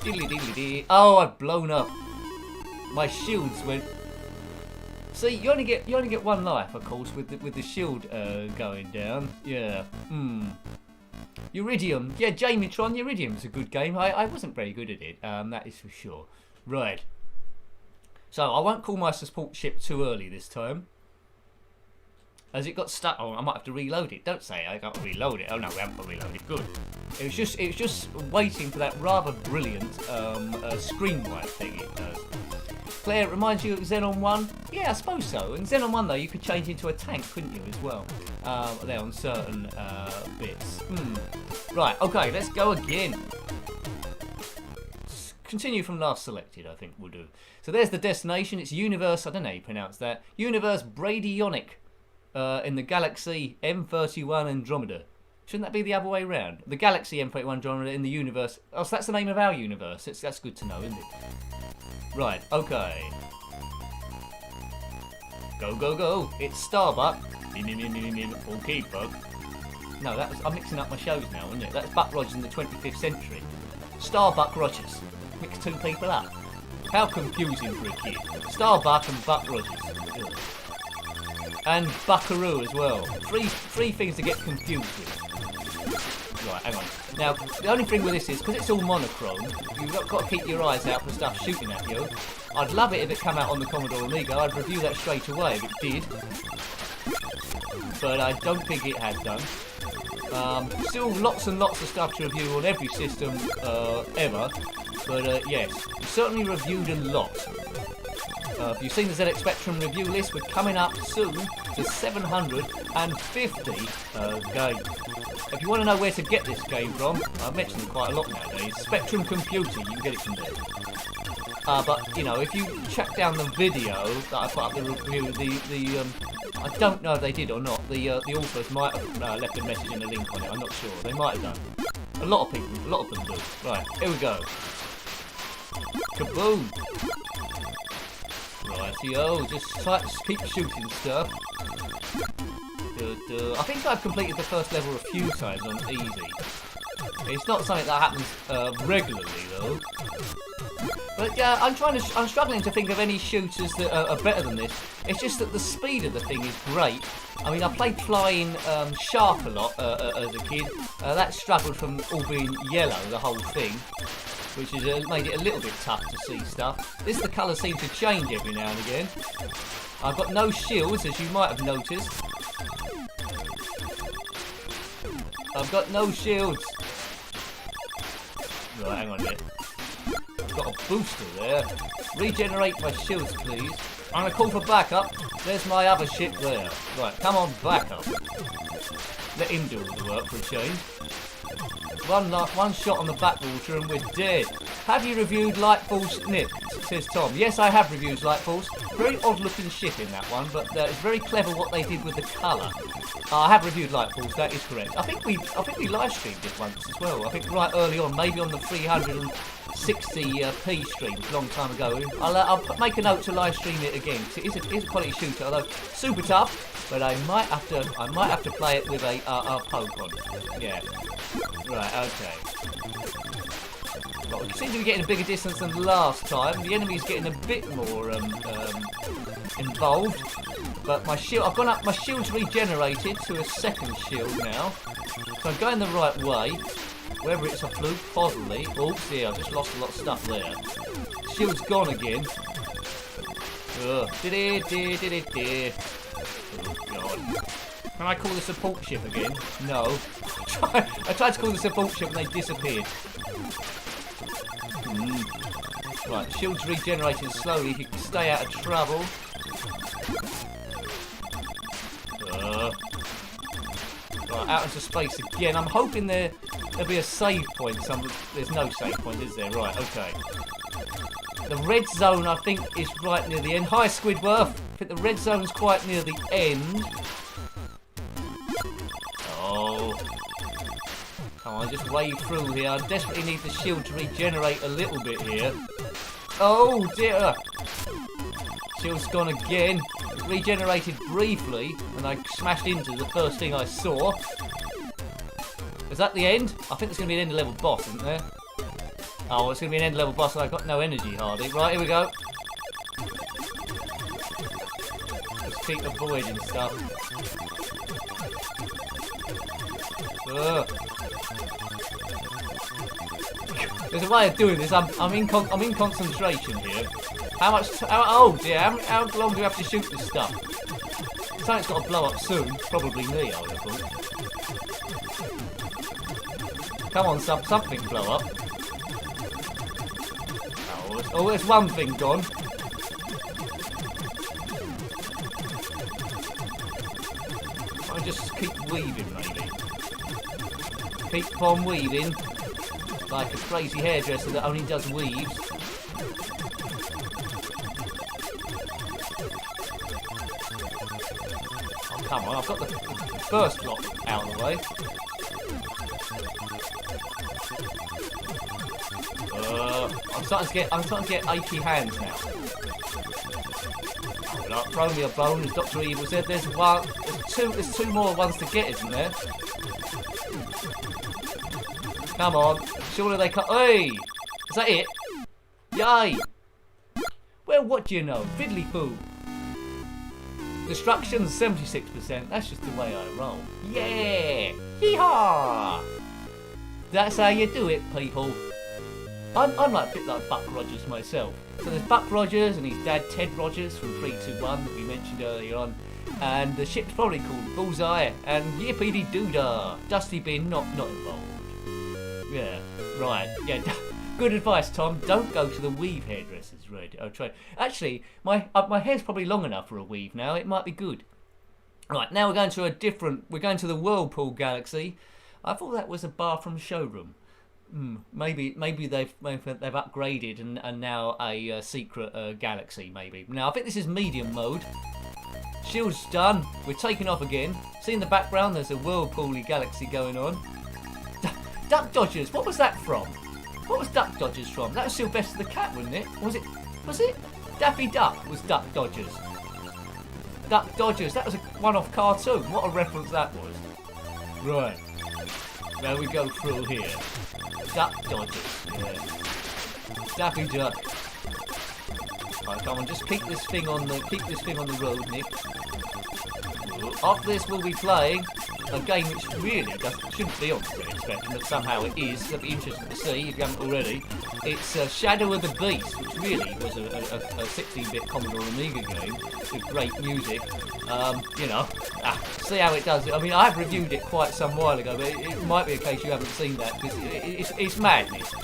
Diddly diddly dee. Oh, I've blown up. My shields went. See, you only get 1 life, of course, with the shield going down. Yeah. Uridium. Yeah, Jamie-tron, Uridium's a good game. I wasn't very good at it, that is for sure. Right. So, I won't call my support ship too early this time. Has it got stuck? Oh, I might have to reload it. Don't say I got to reload it. Oh no, we haven't got to reload it. Good. It was just waiting for that rather brilliant screen wipe thing it does. Claire, it reminds you of Xenon 1? Yeah, I suppose so. In Xenon 1 though, you could change into a tank, couldn't you, as well? There on certain bits. Right, okay, let's go again. Continue from last selected, I think we'll do. So there's the destination. It's Universe, I don't know how you pronounce that. Universe Bradyonic. In the Galaxy M31 Andromeda. Shouldn't that be the other way round? The Galaxy M31 Andromeda in the universe. Oh, so that's the name of our universe. That's good to know, isn't it? Right, okay. Go, go, go. It's Starbuck. Okay, bug. No, I'm mixing up my shows now, isn't it? That's Buck Rogers in the 25th century. Starbuck Rogers. Mix two people up. How confusing for a kid. Starbuck and Buck Rogers. Ugh. And Buckaroo as well. Three things to get confused with. Right, hang on. Now, the only thing with this is, because it's all monochrome, you've got to keep your eyes out for stuff shooting at you. I'd love it if it came out on the Commodore Amiga. I'd review that straight away if it did. But I don't think it has done. Still lots and lots of stuff to review on every system ever. But yes, we certainly reviewed a lot. If you've seen the ZX Spectrum review list, we're coming up soon to 750 games. If you want to know where to get this game from, I've mentioned it quite a lot nowadays. Spectrum Computer, you can get it from there. But you know, if you check down the video that I put up the review, I don't know if they did or not. The authors might have left a message and a link on it. I'm not sure. They might have done. A lot of them do. Right, here we go. Kaboom! Rightio, just keep shooting stuff. I think I've completed the first level a few times on easy. It's not something that happens regularly though. But yeah, I'm struggling to think of any shooters that are better than this. It's just that the speed of the thing is great. I mean, I played Flying Shark a lot as a kid. That struggled from all being yellow, the whole thing, which has made it a little bit tough to see stuff. The colours seem to change every now and again. I've got no shields, as you might have noticed. I've got no shields. Right, hang on a minute. I've got a booster there. Regenerate my shields, please. I'm going to call for backup. There's my other ship there. Right, come on, backup. Let him do all the work for a change. One shot on the backwater and we're dead. Have you reviewed Lightfall's Nip? Says Tom. Yes, I have reviewed Lightfall's. Very odd looking ship in that one, but it's very clever what they did with the colour. I have reviewed Lightfall's, that is correct. I think we live streamed it once as well. I think right early on, maybe on the 360p streams a long time ago. I'll make a note to live stream it again. It is a quality shooter, although super tough. But I might have to play it with a poke on. Yeah. Right. Okay. Well, we seem to be getting a bigger distance than last time. The enemy's getting a bit more involved. But my shield, I've gone up. My shield's regenerated to a second shield now, so I'm going the right way. Whether it's a fluke, possibly. Oops, yeah, I've just lost a lot of stuff there. Shield's gone again. Ugh. Oh God. Can I call the support ship again? No. I tried to call the support ship and they disappeared. Right, shield's regenerating slowly. If you can stay out of trouble. Right, out into space again. I'm hoping there'll be a save point. There's no save point, is there? Right, okay. The red zone, I think, is right near the end. Hi, Squidworth. I think the red zone's quite near the end. Oh. Come on, just wave through here. I desperately need the shield to regenerate a little bit here. Oh, dear. Shield's gone again. Regenerated briefly, and I smashed into the first thing I saw. Is that the end? I think there's going to be an end level boss, isn't there? Oh, it's going to be an end level boss, and I've got no energy hardly. Right, here we go. Just keep avoiding stuff. There's a way of doing this. I'm in concentration here. Oh dear, how long do we have to shoot this stuff? Something's got to blow up soon. Probably me, I would have thought. Come on, something blow up. Oh, there's one thing gone. I'll just keep weaving, maybe. Keep on weaving. Like a crazy hairdresser that only does weaves. Oh, come on, I've got the first block out of the way. I'm starting to get achy hands now. Hold up, throw me a bone, as Dr. Evil said. There's two more ones to get, isn't there? Come on, surely they can't. Hey! Is that it? Yay! Well, what do you know? Fiddly poo. Destruction's 76%. That's just the way I roll. Yeah! Hee-haw! That's how you do it, people. I'm like a bit like Buck Rogers myself. So there's Buck Rogers and his dad Ted Rogers from 321 that we mentioned earlier on. And the ship's probably called Bullseye and Yippity-doo-dah. Dusty Bin not involved. Yeah, right. Yeah, good advice, Tom. Don't go to the weave hairdressers. Right. I'll try. Actually, my hair's probably long enough for a weave now. It might be good. Right, now we're going to We're going to the Whirlpool Galaxy. I thought that was a bathroom showroom. Maybe they've upgraded and now a secret galaxy. Maybe. Now I think this is medium mode. Shield's done. We're taking off again. See in the background, there's a Whirlpool Galaxy going on. Duck Dodgers, what was that from? What was Duck Dodgers from? That was Sylvester the Cat, wasn't it? Was it? Daffy Duck was Duck Dodgers. Duck Dodgers, that was a one-off cartoon. What a reference that was. Right. There we go through here. Duck Dodgers, yeah. Daffy Duck. Right, come on, just keep this thing on the road, Nick. After this we'll be playing a game which really shouldn't be on the spectrum, but somehow it is. It'll be interesting to see if you haven't already. It's Shadow of the Beast, which really was a 16-bit Commodore Amiga game with great music. You know, see how it does. I mean, I've reviewed it quite some while ago, but it might be a case you haven't seen that because it's madness.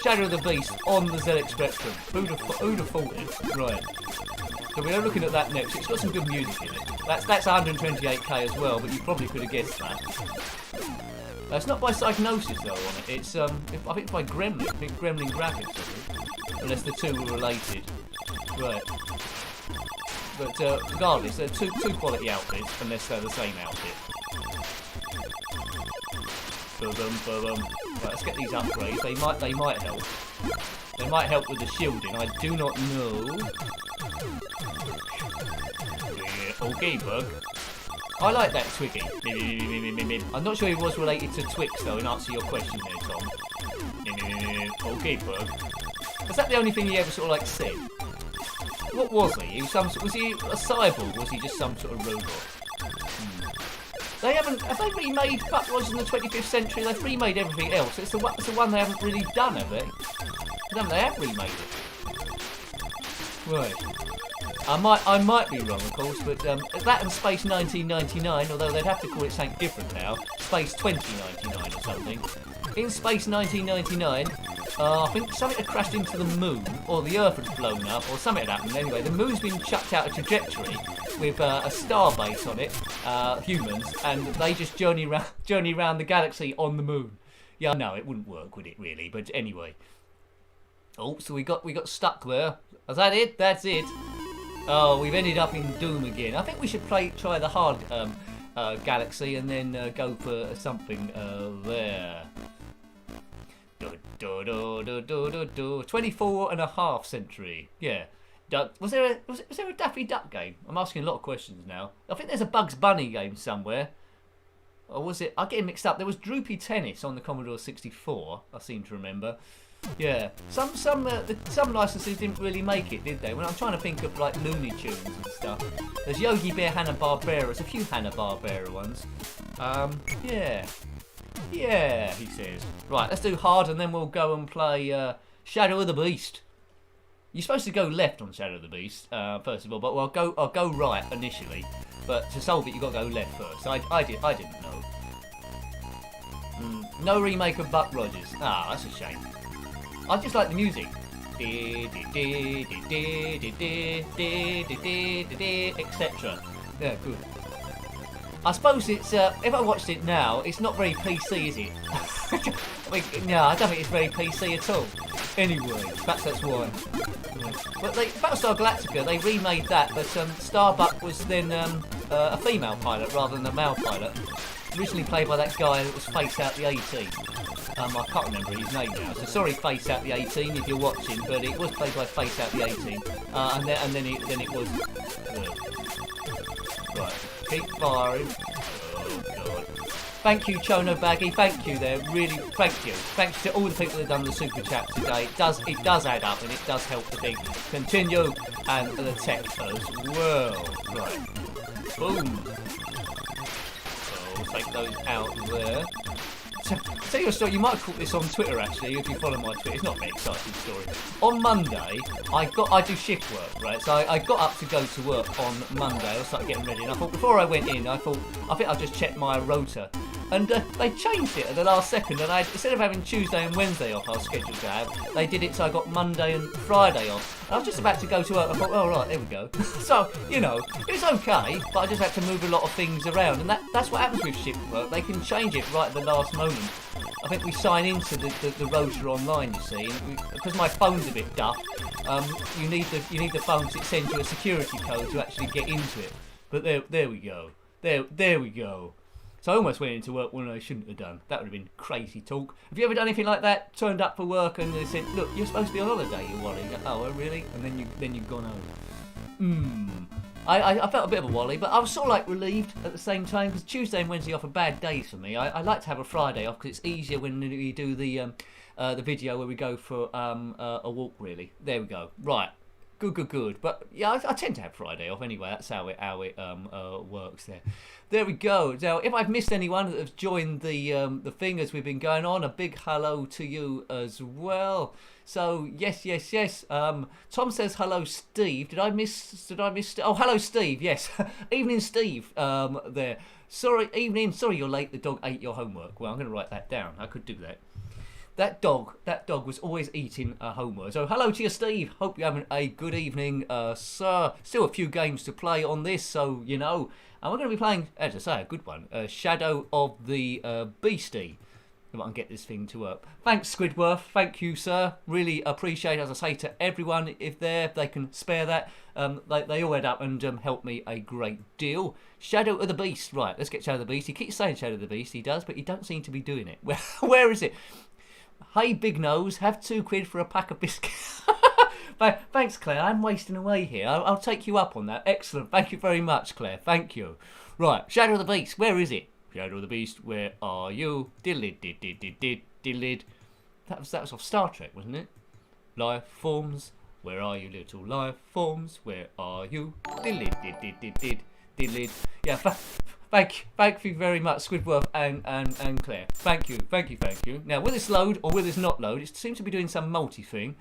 Shadow of the Beast on the ZX Spectrum. Who'd have thought it? Right. So we are looking at that next. It's got some good music in it. That's 128k as well, but you probably could have guessed that. It's not by Psygnosis though on it. It's I think it's by Gremlin. I think Gremlin Graphics, unless the two were related. Right. But regardless, they're two quality outfits, unless they're the same outfit. Right, let's get these upgrades. They might help. They might help with the shielding. I do not know. Yeah, okay, bug. I like that Twiggy. I'm not sure he was related to Twix though. In answer to your question there, Tom. Okay, bug. Was that the only thing he ever sort of like said? What was he? Was he a cyborg? Was he just some sort of robot? Have they remade Buck Rogers in the 25th century? They've remade everything else. It's the one they haven't really done, have they? They have remade it. Right. I might be wrong, of course, but that and Space 1999, although they'd have to call it something different now, Space 2099 or something. In Space 1999, I think something had crashed into the moon, or the Earth had blown up, or something had happened. Anyway, the moon's been chucked out of trajectory with a star base on it, humans, and they just journey around the galaxy on the moon. Yeah, no, it wouldn't work, would it, really? But anyway. Oh, so we got stuck there. Is that it? That's it. Oh, we've ended up in Doom again. I think we should try the hard galaxy and then go for something there. 24.5 century. Yeah. Was there a Daffy Duck game? I'm asking a lot of questions now. I think there's a Bugs Bunny game somewhere. Or was it? I get it mixed up. There was Droopy Tennis on the Commodore 64. I seem to remember. Yeah, some licenses didn't really make it, did they? When I'm trying to think of like Looney Tunes and stuff. There's Yogi Bear Hanna-Barbera. There's a few Hanna-Barbera ones. Yeah. Yeah, he says. Right, let's do hard and then we'll go and play Shadow of the Beast. You're supposed to go left on Shadow of the Beast, first of all, but I'll go right initially. But to solve it, you've got to go left first. I didn't know. No remake of Buck Rogers. Ah, that's a shame. I just like the music. Etc. Yeah, good. I suppose it's, if I watched it now, it's not very PC, is it? I mean, no, I don't think it's very PC at all. Anyway, perhaps that's why. Yeah. But Battlestar Galactica, they remade that, but Starbuck was then a female pilot rather than a male pilot. Originally played by that guy that was Face Out the 18. I can't remember his name now, so sorry Face Out the 18 if you're watching, but it was played by Face Out the 18. And then it was... Right, keep firing. Oh, God. Thank you, Chono Baggy. Thank you there. Really, thank you. Thanks to all the people that have done the super chat today. It does add up and it does help the thing continue and the tech as well. Right. Boom. So we'll take those out there. Tell you a story, you might have caught this on Twitter actually, if you follow my Twitter. It's not a very exciting story. On Monday, I do shift work, right? So I got up to go to work on Monday. I started getting ready, and I thought before I went in, I think I'll just check my rota. And they changed it at the last second, and instead of having Tuesday and Wednesday off I was scheduled to have, they did it so I got Monday and Friday off. And I was just about to go to work, I thought, oh right, there we go. So, you know, it was okay, but I just had to move a lot of things around, and that's what happens with shift work. They can change it right at the last moment. I think we sign into the rota online, you see, and because my phone's a bit duff, you need the phone to send you a security code to actually get into it. But there we go. There we go. So I almost went into work when I shouldn't have done. That would have been crazy talk. Have you ever done anything like that? Turned up for work and they said, "Look, you're supposed to be on holiday, you Wally." Oh, really? And then you've gone home. I felt a bit of a Wally, but I was sort of like relieved at the same time because Tuesday and Wednesday off are bad days for me. I like to have a Friday off because it's easier when you do the video where we go for a walk. Really, there we go. Right. Good. But yeah, I tend to have Friday off anyway. That's how it works there. There we go. Now, if I've missed anyone that have joined the thing as we've been going on, a big hello to you as well. So yes. Tom says hello, Steve. Did I miss? Oh, hello, Steve. Yes, evening, Steve. There. Sorry, evening. Sorry, you're late. The dog ate your homework. Well, I'm going to write that down. I could do that. That dog was always eating homework. So hello to you, Steve. Hope you're having a good evening, sir. Still a few games to play on this, so you know. And we're going to be playing, as I say, a good one, Shadow of the Beastie. If I can get this thing to work. Thanks, Squidworth. Thank you, sir. Really appreciate it. As I say to everyone, if they can spare that, they all add up and help me a great deal. Shadow of the Beast. Right, let's get Shadow of the Beast. He keeps saying Shadow of the Beast. He does, but he don't seem to be doing it. Where is it? Hey, Big Nose, have £2 for a pack of biscuits. Thanks, Claire. I'm wasting away here. I'll take you up on that. Excellent. Thank you very much, Claire. Thank you. Right, Shadow of the Beast. Where is it? Shadow of the Beast, where are you? Diddlid. That was off Star Trek, wasn't it? Life forms. Where are you, little life forms? Where are you? Diddlid. Yeah, Thank you very much, Squidworth and Claire. Thank you. Now, will this load or will this not load? It seems to be doing some multi thing.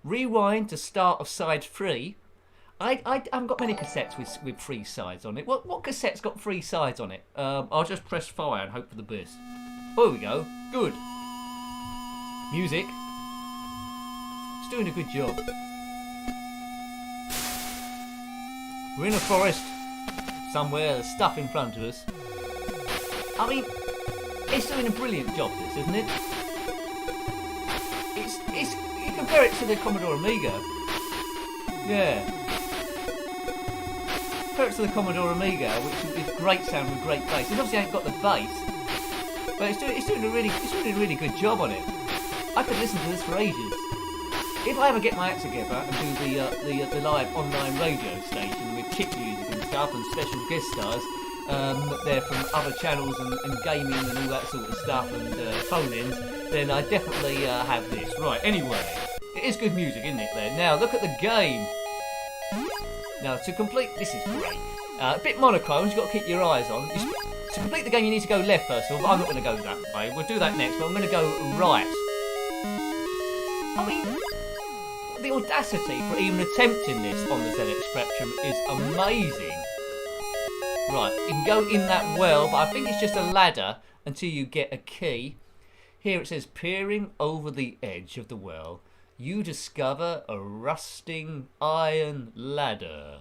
Rewind to start of side 3. I haven't got many cassettes with 3 sides on it. What cassette's got 3 sides on it? I'll just press fire and hope for the best. Oh, here we go. Good. Music. It's doing a good job. We're in a forest. Somewhere, there's stuff in front of us. I mean, it's doing a brilliant job, this, isn't it? It's you compare it to the Commodore Amiga. Yeah. Compare it to the Commodore Amiga, which is great sound with great bass. It obviously ain't got the bass, but it's doing a really good job on it. I could listen to this for ages. If I ever get my act together and do the live online radio station with chip music and stuff and special guest stars, they're from other channels and gaming and all that sort of stuff and phone-ins, then I definitely have this. Right, anyway, it is good music, isn't it there? Now, look at the game. Now, to complete, this is great. A bit monochrome, you've got to keep your eyes on. to complete the game, you need to go left first of all, but I'm not going to go that way. We'll do that next, but I'm going to go right. I mean, the audacity for even attempting this on the ZX Spectrum is amazing. Right, you can go in that well, but I think it's just a ladder until you get a key. Here it says, peering over the edge of the well, you discover a rusting iron ladder.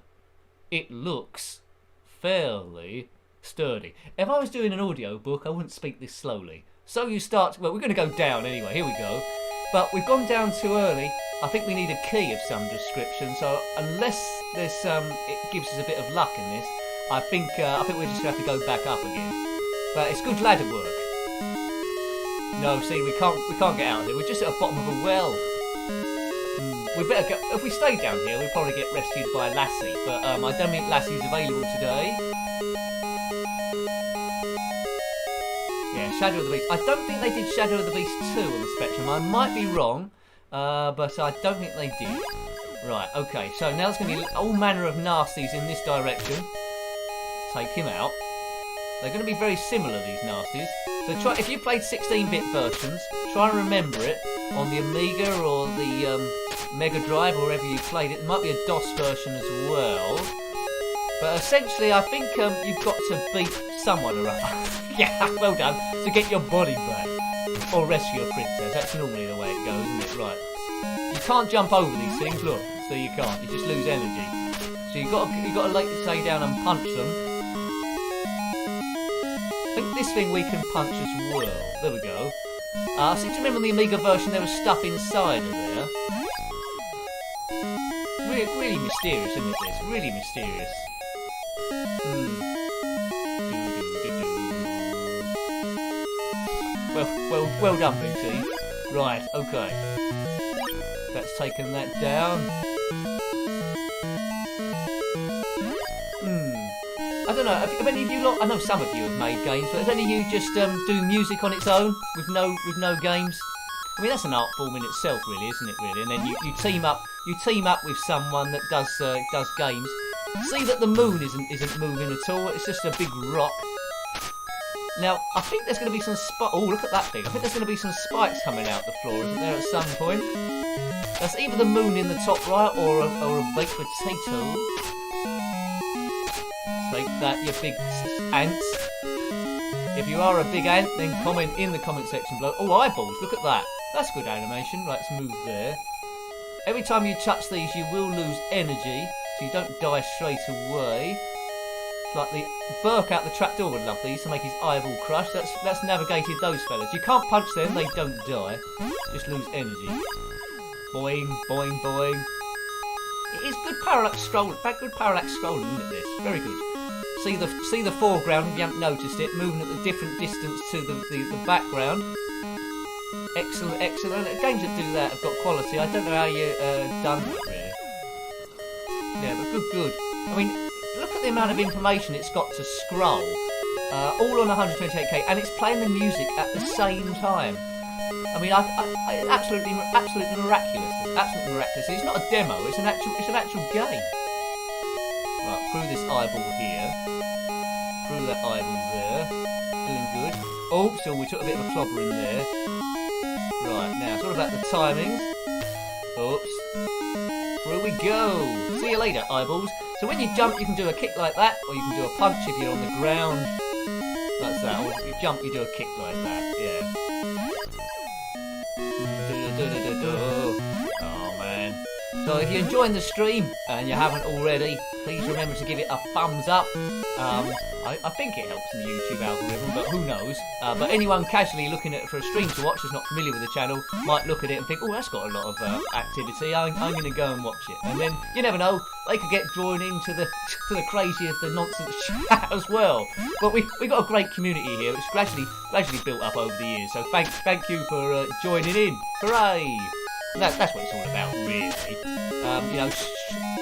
It looks fairly sturdy. If I was doing an audio book, I wouldn't speak this slowly. So you start, well, we're going to go down anyway, here we go. But we've gone down too early. I think we need a key of some description, so unless there's it gives us a bit of luck in this, I think we're just going to have to go back up again. But it's good ladder work. No, see, we can't get out of here. We're just at the bottom of a well. We better go. If we stay down here, we'll probably get rescued by Lassie. But I don't think Lassie's available today. Yeah, Shadow of the Beast. I don't think they did Shadow of the Beast 2 on the Spectrum. I might be wrong, but I don't think they did. Right, okay. So now there's going to be all manner of nasties in this direction. Take him out. They're going to be very similar, these nasties. So try, if you played 16-bit versions, try and remember it on the Amiga or the Mega Drive, or wherever you played it. There might be a DOS version as well. But essentially, I think you've got to beat someone or other. Yeah, well done. To get your body back. Or rescue a princess. That's normally the way it goes, isn't it? Right. You can't jump over these things, look. So you can't. You just lose energy. So you've got to like to stay down and punch them. I think this thing we can punch as well. There we go. I seem to remember in the Amiga version there was stuff inside of there. Really mysterious, isn't it, this? Really mysterious. Well done, BT. Right, okay. That's taken that down. I don't know, have any of you lot, I know some of you have made games, but has any of you just do music on its own with no games? I mean, that's an art form in itself, really, isn't it? Really, and then you team up with someone that does games. See that the moon isn't moving at all. It's just a big rock. Now, I think there's going to be some oh, look at that thing. I think there's going to be some spikes coming out the floor, isn't there, at some point? That's either the moon in the top right or a baked potato. Take that, you big ants. If you are a big ant, then comment in the comment section below. Oh, eyeballs, look at that. That's good animation. Right, let's move there. Every time you touch these, you will lose energy, so you don't die straight away. Like the Burke out the trapdoor would love these to make his eyeball crush. That's navigated those fellas. You can't punch them, they don't die. Just lose energy. Boing, boing, boing. It is good parallax scrolling. In fact, good parallax scrolling, isn't it, this? Very good. See the foreground, if you haven't noticed it, moving at a different distance to the background. Excellent, excellent. Games that do that have got quality. I don't know how you done that, really. Yeah, but good. I mean, look at the amount of information it's got to scroll. All on 128K, and it's playing the music at the same time. I mean, absolutely miraculous. Absolutely miraculous. It's not a demo. It's an actual game. Right, through this eyeball here. Through that eyeball there. Doing good. Oh, so we took a bit of a clobber in there. Right, now it's all about the timings. Oops. Through we go. See you later, eyeballs. So when you jump, you can do a kick like that, or you can do a punch if you're on the ground. That's that. Or if you jump, you do a kick like that. Yeah. Oh man. So if you're enjoying the stream and you haven't already, please remember to give it a thumbs up. I think it helps in the YouTube algorithm, but who knows. But anyone casually looking at for a stream to watch that's not familiar with the channel might look at it and think, oh, that's got a lot of activity. I'm going to go and watch it. And then, you never know, they could get drawn into the craziest, the nonsense chat as well. But we got a great community here. It's gradually built up over the years. So thank you for joining in. Hooray! That's what it's all about, really. You know,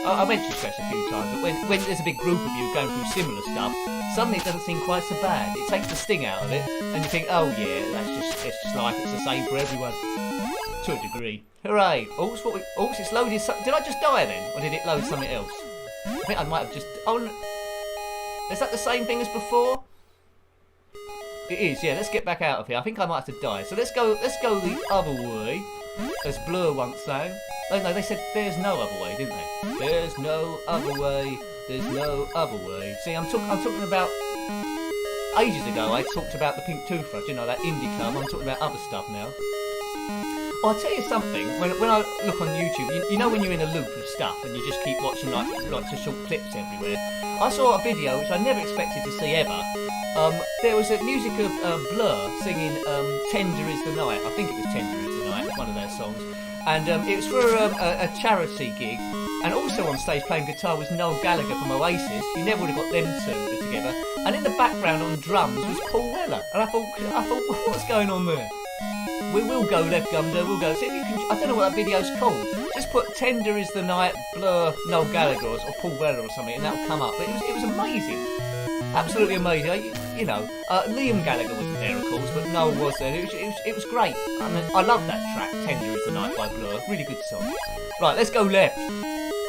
I mentioned stress a few times, but when there's a big group of you going through similar stuff, suddenly it doesn't seem quite so bad. It takes the sting out of it, and you think, oh yeah, it's just life. It's the same for everyone, to a degree. Hooray! Oops, it's loaded. Did I just die then, or did it load something else? I think I might have just. Oh, is that the same thing as before? It is, yeah. Let's get back out of here. I think I might have to die. So let's go the other way. As Blur once sang. Oh no, they said there's no other way, didn't they? There's no other way. There's no other way. See, I'm talking about ages ago. I talked about the Pink Toothbrush, you know, that indie club. I'm talking about other stuff now. Oh, I'll tell you something. When I look on YouTube, you know when you're in a loop of stuff and you just keep watching like the short clips everywhere. I saw a video which I never expected to see ever. There was a music of Blur singing "Tender Is the Night." I think it was "Tender Is the Night," one of their songs. And it was for a charity gig. And also on stage playing guitar was Noel Gallagher from Oasis. You never would have got them two together. And in the background on drums was Paul Weller. And I thought, what's going on there? We will go left, Gumdo. We'll go. See if you can. I don't know what that video's called. Just put "Tender Is the Night," Blur, Noel Gallagher, or Paul Weller or something, and that'll come up. But it was amazing. Absolutely amazing. You know, Liam Gallagher wasn't there, of course, but Noel was there. It was great. I mean, I love that track, "Tender Is the Night" by Blur. Really good song. Right, let's go left.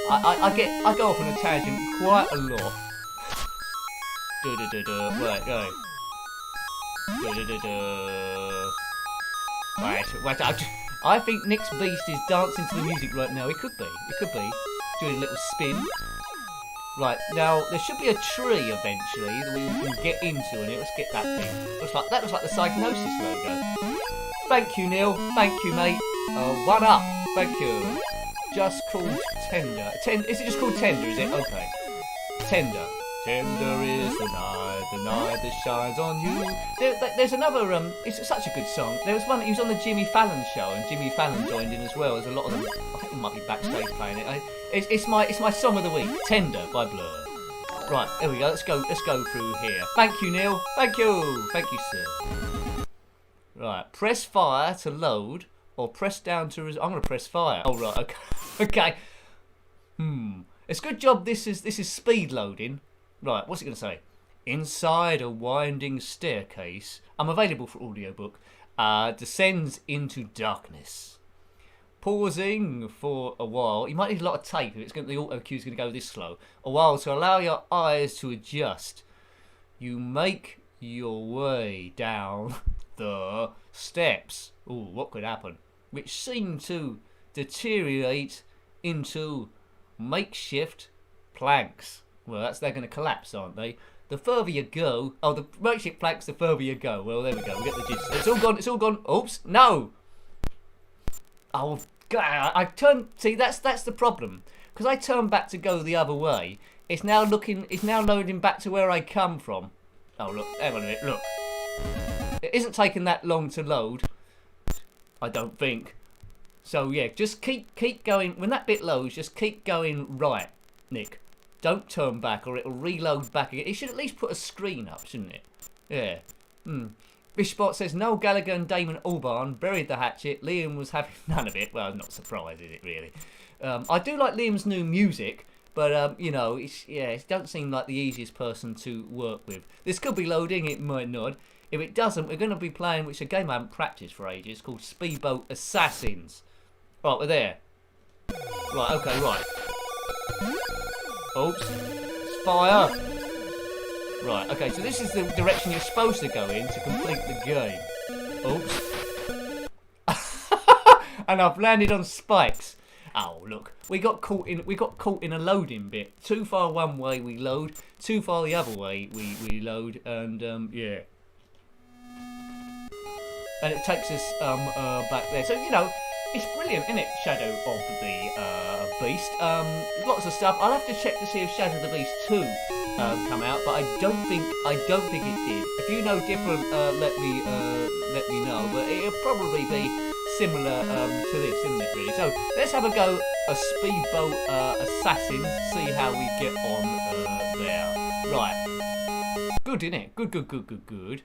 I go off on a tangent quite a lot. Right, go. Right, wait. I think Nick's Beast is dancing to the music right now. It could be. Doing a little spin. Right, now, there should be a tree eventually that we can get into in it. Let's get that thing. That looks like the Psychosis logo. Thank you, Neil. Thank you, mate. 1 up. Thank you. Just called Tender. Is it just called Tender, is it? Okay. Tender. Tender is the night that shines on you. There's another, it's such a good song. There was one, he was on the Jimmy Fallon show, and Jimmy Fallon joined in as well. There's a lot of them, I think they might be backstage playing it. It's my song of the week, Tender by Blur. Right, there we go, let's go through here. Thank you, Neil. Thank you, sir. Right, press fire to load, or press down to, I'm going to press fire. Oh, right, okay. Okay. It's a good job this is speed loading. Right, what's it going to say? Inside a winding staircase, I'm available for audiobook, descends into darkness. Pausing for a while, you might need a lot of tape if the auto cue is going to go this slow. A while to allow your eyes to adjust. You make your way down the steps. Ooh, what could happen? Which seem to deteriorate into makeshift planks. Well, they're going to collapse, aren't they? The further you go... Oh, the makeshift planks, the further you go. Well, there we go. We get the gist. It's all gone. Oops. No! Oh, God. I turned... See, that's the problem. Because I turned back to go the other way. It's now loading back to where I come from. Oh, look. Hang on a minute. Look. It isn't taking that long to load. I don't think. So, yeah. Just keep going. When that bit loads, just keep going right, Nick. Don't turn back or it'll reload back again. It should at least put a screen up, shouldn't it? Yeah. Bishbot says, Noel Gallagher and Damon Albarn buried the hatchet. Liam was having none of it. Well, not surprised, is it, really? I do like Liam's new music, but, you know, it doesn't seem like the easiest person to work with. This could be loading, it might not. If it doesn't, we're going to be playing, which is a game I haven't practiced for ages, called Speedboat Assassins. Right, we're there. Right, okay, right. Oops. Fire. Right, okay, so this is the direction you're supposed to go in to complete the game. Oops. And I've landed on spikes. Oh, look. We got caught in a loading bit. Too far one way we load, too far the other way we load, and yeah. And it takes us back there. So, you know, it's brilliant, isn't it? Shadow of the Beast. Lots of stuff. I'll have to check to see if Shadow of the Beast 2 come out, but I don't think it did. If you know different, let me know. But it'll probably be similar to this, isn't it? Really. So let's have a go. A Speedboat Assassins. See how we get on there. Right. Good, isn't it? Good.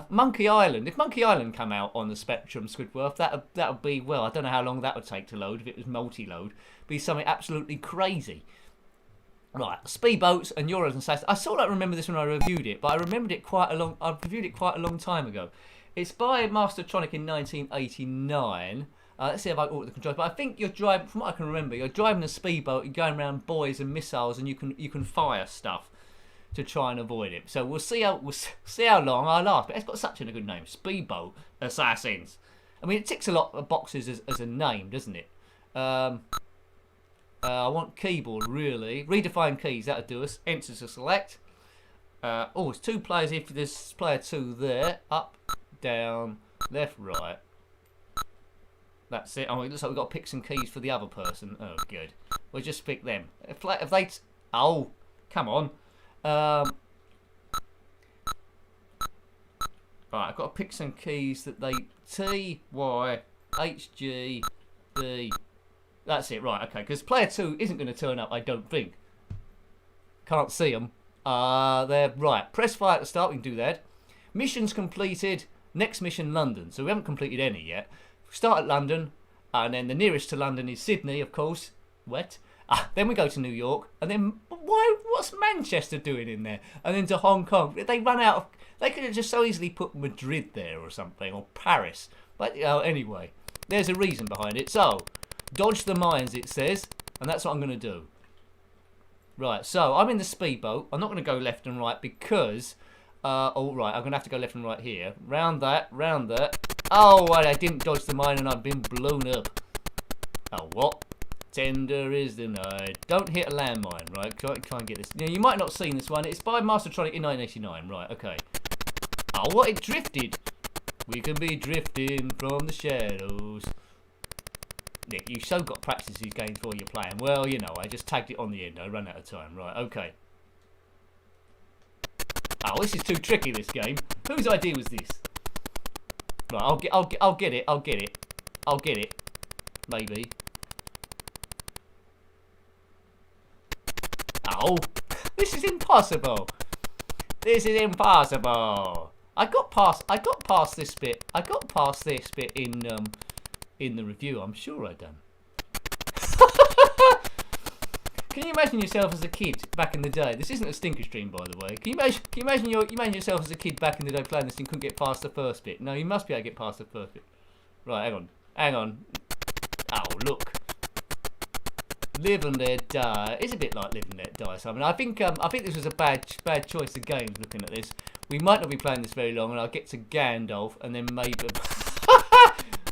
Monkey Island. If Monkey Island come out on the Spectrum, Squidworth, that would be, well, I don't know how long that would take to load if it was multi-load. Be something absolutely crazy. Right, Speedboats and Euros and Sass. I sort of remember this when I reviewed it, but I reviewed it quite a long time ago. It's by Mastertronic in 1989. Let's see if I order the controls. But I think you're driving, from what I can remember, you're driving a speedboat, you're going around buoys and missiles, and you can fire stuff. to try and avoid it. So we'll see how long I last. But it's got such a good name, Speedboat Assassins. I mean, it ticks a lot of boxes as a name, doesn't it? I want keyboard, really. Redefine keys, that'll do us. Enter to select. Oh, it's 2 players if there's player 2 there. Up, down, left, right. That's it. Oh, it looks like we've got to pick some keys for the other person. Oh, good. We'll just pick them. If they... Oh, come on. Right, I've got to pick some keys that they... T, Y, H, G, B... That's it, right, okay. Because player 2 isn't going to turn up, I don't think. Can't see them. They're... Right, press fire at the start, we can do that. Missions completed. Next mission, London. So we haven't completed any yet. Start at London, and then the nearest to London is Sydney, of course. Wet. Then we go to New York, and then what's Manchester doing in there? And then to Hong Kong. They run out of... They could have just so easily put Madrid there or something, or Paris. But anyway, there's a reason behind it. So, dodge the mines, it says, and that's what I'm going to do. Right, so I'm in the speedboat. I'm not going to go left and right because... oh, right, I'm going to have to go left and right here. Round that, round that. Oh, I didn't dodge the mine and I've been blown up. Oh, what? Tender is denied. Don't hit a landmine, right? Try and get this. Now, you might not have seen this one. It's by Mastertronic in 1989. Right, okay. Oh, what? It drifted. We can be drifting from the shadows. Nick, you've so got to practice these games before you're playing. Well, you know, I just tagged it on the end. I ran out of time. Right, okay. Oh, this is too tricky, this game. Whose idea was this? Right, I'll get it. I'll get it. Maybe. Oh, this is impossible. This is impossible. I got past this bit. I got past this bit in the review. I'm sure I done. Can you imagine yourself as a kid back in the day? This isn't a stinker stream, by the way. Can you imagine yourself as a kid back in the day playing this and couldn't get past the first bit? No, you must be able to get past the first bit. Right, hang on. Oh, look. Live and Let Die. It's a bit like Live and Let Die. So, I mean, I think this was a bad choice of games. Looking at this, we might not be playing this very long, and I'll get to Gandalf, and then maybe,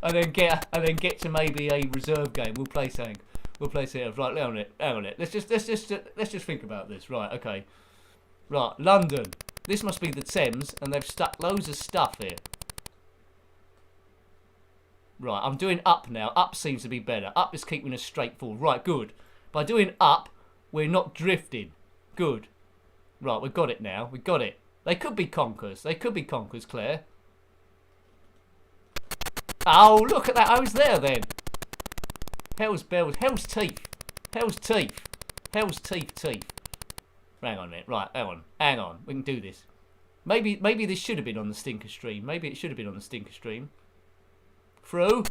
and then get to maybe a reserve game. We'll play something. Right, hang on it. Let's just think about this. Right, okay. Right, London. This must be the Thames, and they've stuck loads of stuff here. Right, I'm doing up now. Up seems to be better. Up is keeping us straight forward. Right, good. By doing up, we're not drifting. Good. Right, we've got it now. We've got it. They could be conkers. Claire. Oh, look at that. I was there then. Hell's bells. Hell's teeth. Teeth. Hang on a minute. Right, hang on. We can do this. Maybe this should have been on the stinker stream. Through.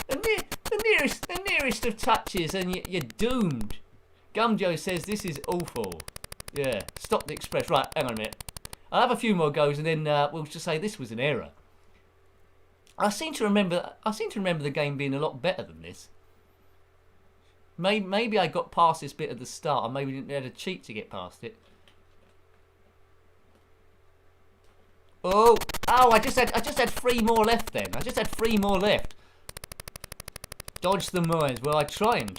The nearest of touches and you're doomed. Gumjo says this is awful. Yeah, stop the express. Right, hang on a minute. I'll have a few more goes and then we'll just say this was an error. I seem to remember the game being a lot better than this. Maybe I got past this bit at the start, or maybe didn't have to cheat to get past it. Oh, I just had 3 more left then. Dodge the mines. Well, I'm trying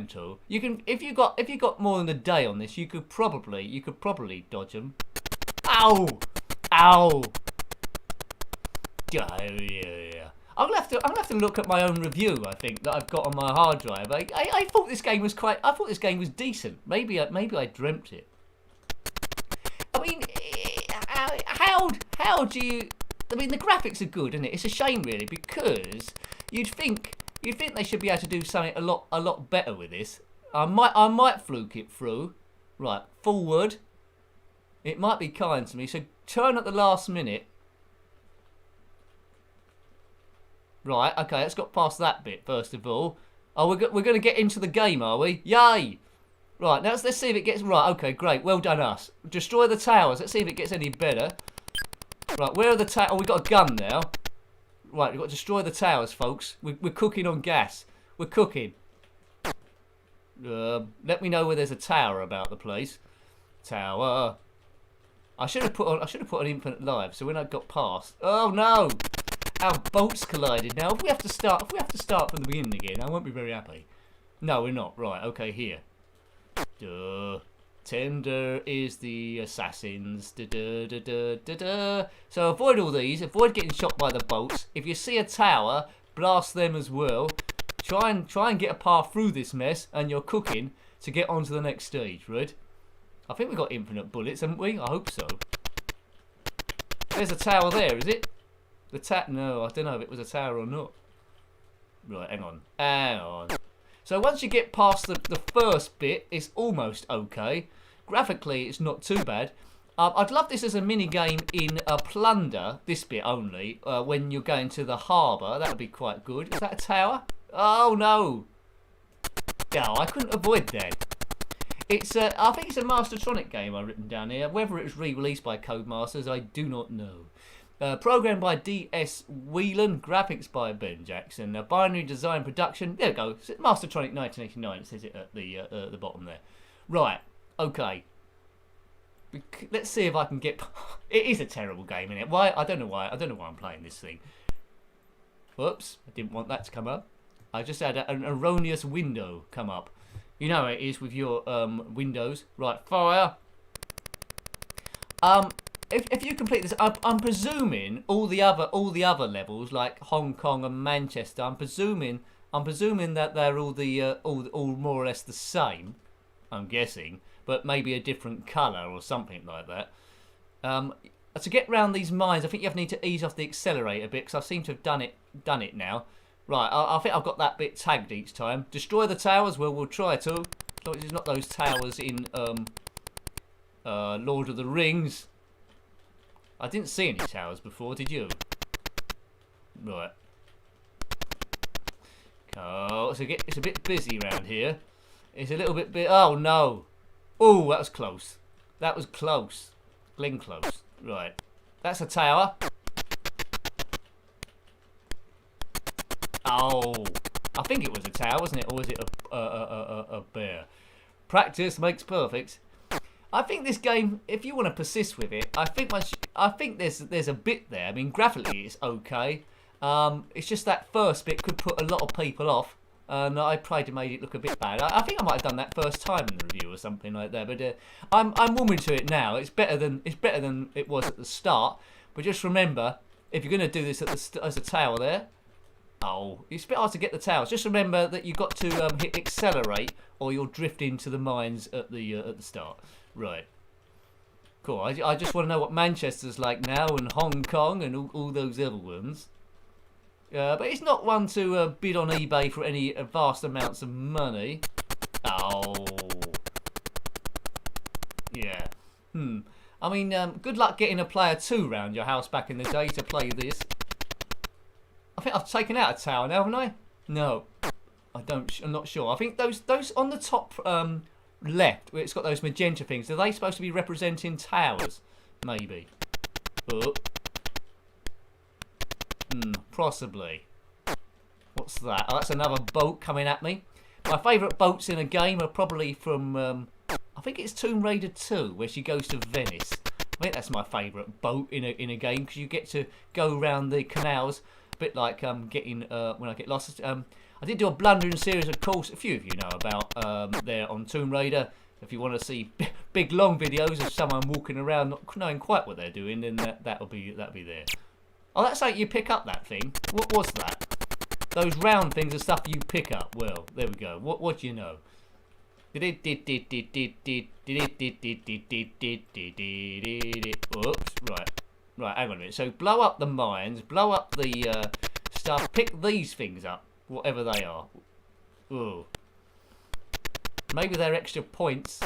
to. You can if you got more than a day on this, you could probably dodge them. Ow. Yeah. I'm gonna have to look at my own review. I think that I've got on my hard drive. I thought this game was decent. Maybe I dreamt it. I mean, how do you? I mean, the graphics are good, isn't it? It's a shame, really, because you'd think they should be able to do something a lot better with this. I might fluke it through. Right, forward. It might be kind to me. So turn at the last minute. Right, okay, let's got past that bit first of all. Oh, we're going to get into the game, are we? Yay! Right, now let's see if it gets... Right, okay, great. Well done, us. Destroy the towers. Let's see if it gets any better. Right, where are the towers? Oh, we've got a gun now. Right, we've got to destroy the towers, folks. We're cooking on gas. We're cooking. Let me know where there's a tower about the place. Tower. I should have put an infinite life, so when I got past. Oh no! Our boats collided. Now, if we have to start from the beginning again, I won't be very happy. No, we're not. Right. Okay. Here. Duh. Tender is the assassins. Da, da, da, da, da, da. So avoid all these. Avoid getting shot by the boats. If you see a tower, blast them as well. Try and get a path through this mess, and you're cooking to get on to the next stage, right? I think we've got infinite bullets, haven't we? I hope so. There's a tower there, is it? No, I don't know if it was a tower or not. Right, hang on. So once you get past the first bit, it's almost okay. Graphically, it's not too bad. I'd love this as a mini game in Plunder, this bit only, when you're going to the harbour. That would be quite good. Is that a tower? Oh no! No, I couldn't avoid that. It's I think it's a Mastertronic game I've written down here. Whether it was re-released by Codemasters, I do not know. Programmed by D.S. Whelan, graphics by Ben Jackson, binary design production. There we go. Mastertronic 1989. It says it at the bottom there. Right. Okay. Let's see if I can get. It is a terrible game, isn't it? Why? I don't know why. I don't know why I'm playing this thing. Whoops! I didn't want that to come up. I just had an erroneous window come up. You know how it is with your windows. Right, fire. If you complete this, I'm presuming all the other levels like Hong Kong and Manchester. I'm presuming that they're all more or less the same. I'm guessing, but maybe a different colour or something like that. To get round these mines, I think you need to ease off the accelerator a bit because I seem to have done it now. Right, I think I've got that bit tagged each time. Destroy the towers. Well, we'll try to. So it's not those towers in Lord of the Rings. I didn't see any towers before, did you? Right. Oh, it's a bit busy around here. It's a little bit. Oh no! Oh, that was close. That was close. Glen close. Right. That's a tower. Oh, I think it was a tower, wasn't it? Or was it a bear? Practice makes perfect. I think this game, if you want to persist with it, I think there's a bit there. I mean, graphically it's okay. It's just that first bit could put a lot of people off, and I tried to make it look a bit bad. I think I might have done that first time in the review or something like that. But I'm warming to it now. It's better than it was at the start. But just remember, if you're going to do this as a tower there. Oh, it's a bit hard to get the towers. Just remember that you've got to hit accelerate, or you'll drift into the mines at the start. Right. Cool. I just want to know what Manchester's like now, and Hong Kong, and all those other ones. But it's not one to bid on eBay for any vast amounts of money. Oh. Yeah. I mean, good luck getting a player 2 round your house back in the day to play this. I think I've taken out a tower now, haven't I? No, I don't. I'm not sure. I think those on the top left, where it's got those magenta things, are they supposed to be representing towers? Maybe. Oh. Possibly. What's that? Oh, that's another boat coming at me. My favourite boats in a game are probably from, I think it's Tomb Raider 2, where she goes to Venice. I think that's my favourite boat in a game, because you get to go around the canals. Bit like getting when I get lost. I did do a blundering series, of course. A few of you know about there on Tomb Raider. If you want to see big long videos of someone walking around not knowing quite what they're doing, then that'll be there. Oh, that's like you pick up that thing. What was that? Those round things are stuff you pick up. Well, there we go. What do you know? Oops. Right, hang on a minute. So blow up the mines, blow up the stuff, pick these things up, whatever they are. Ooh. Maybe they're extra points.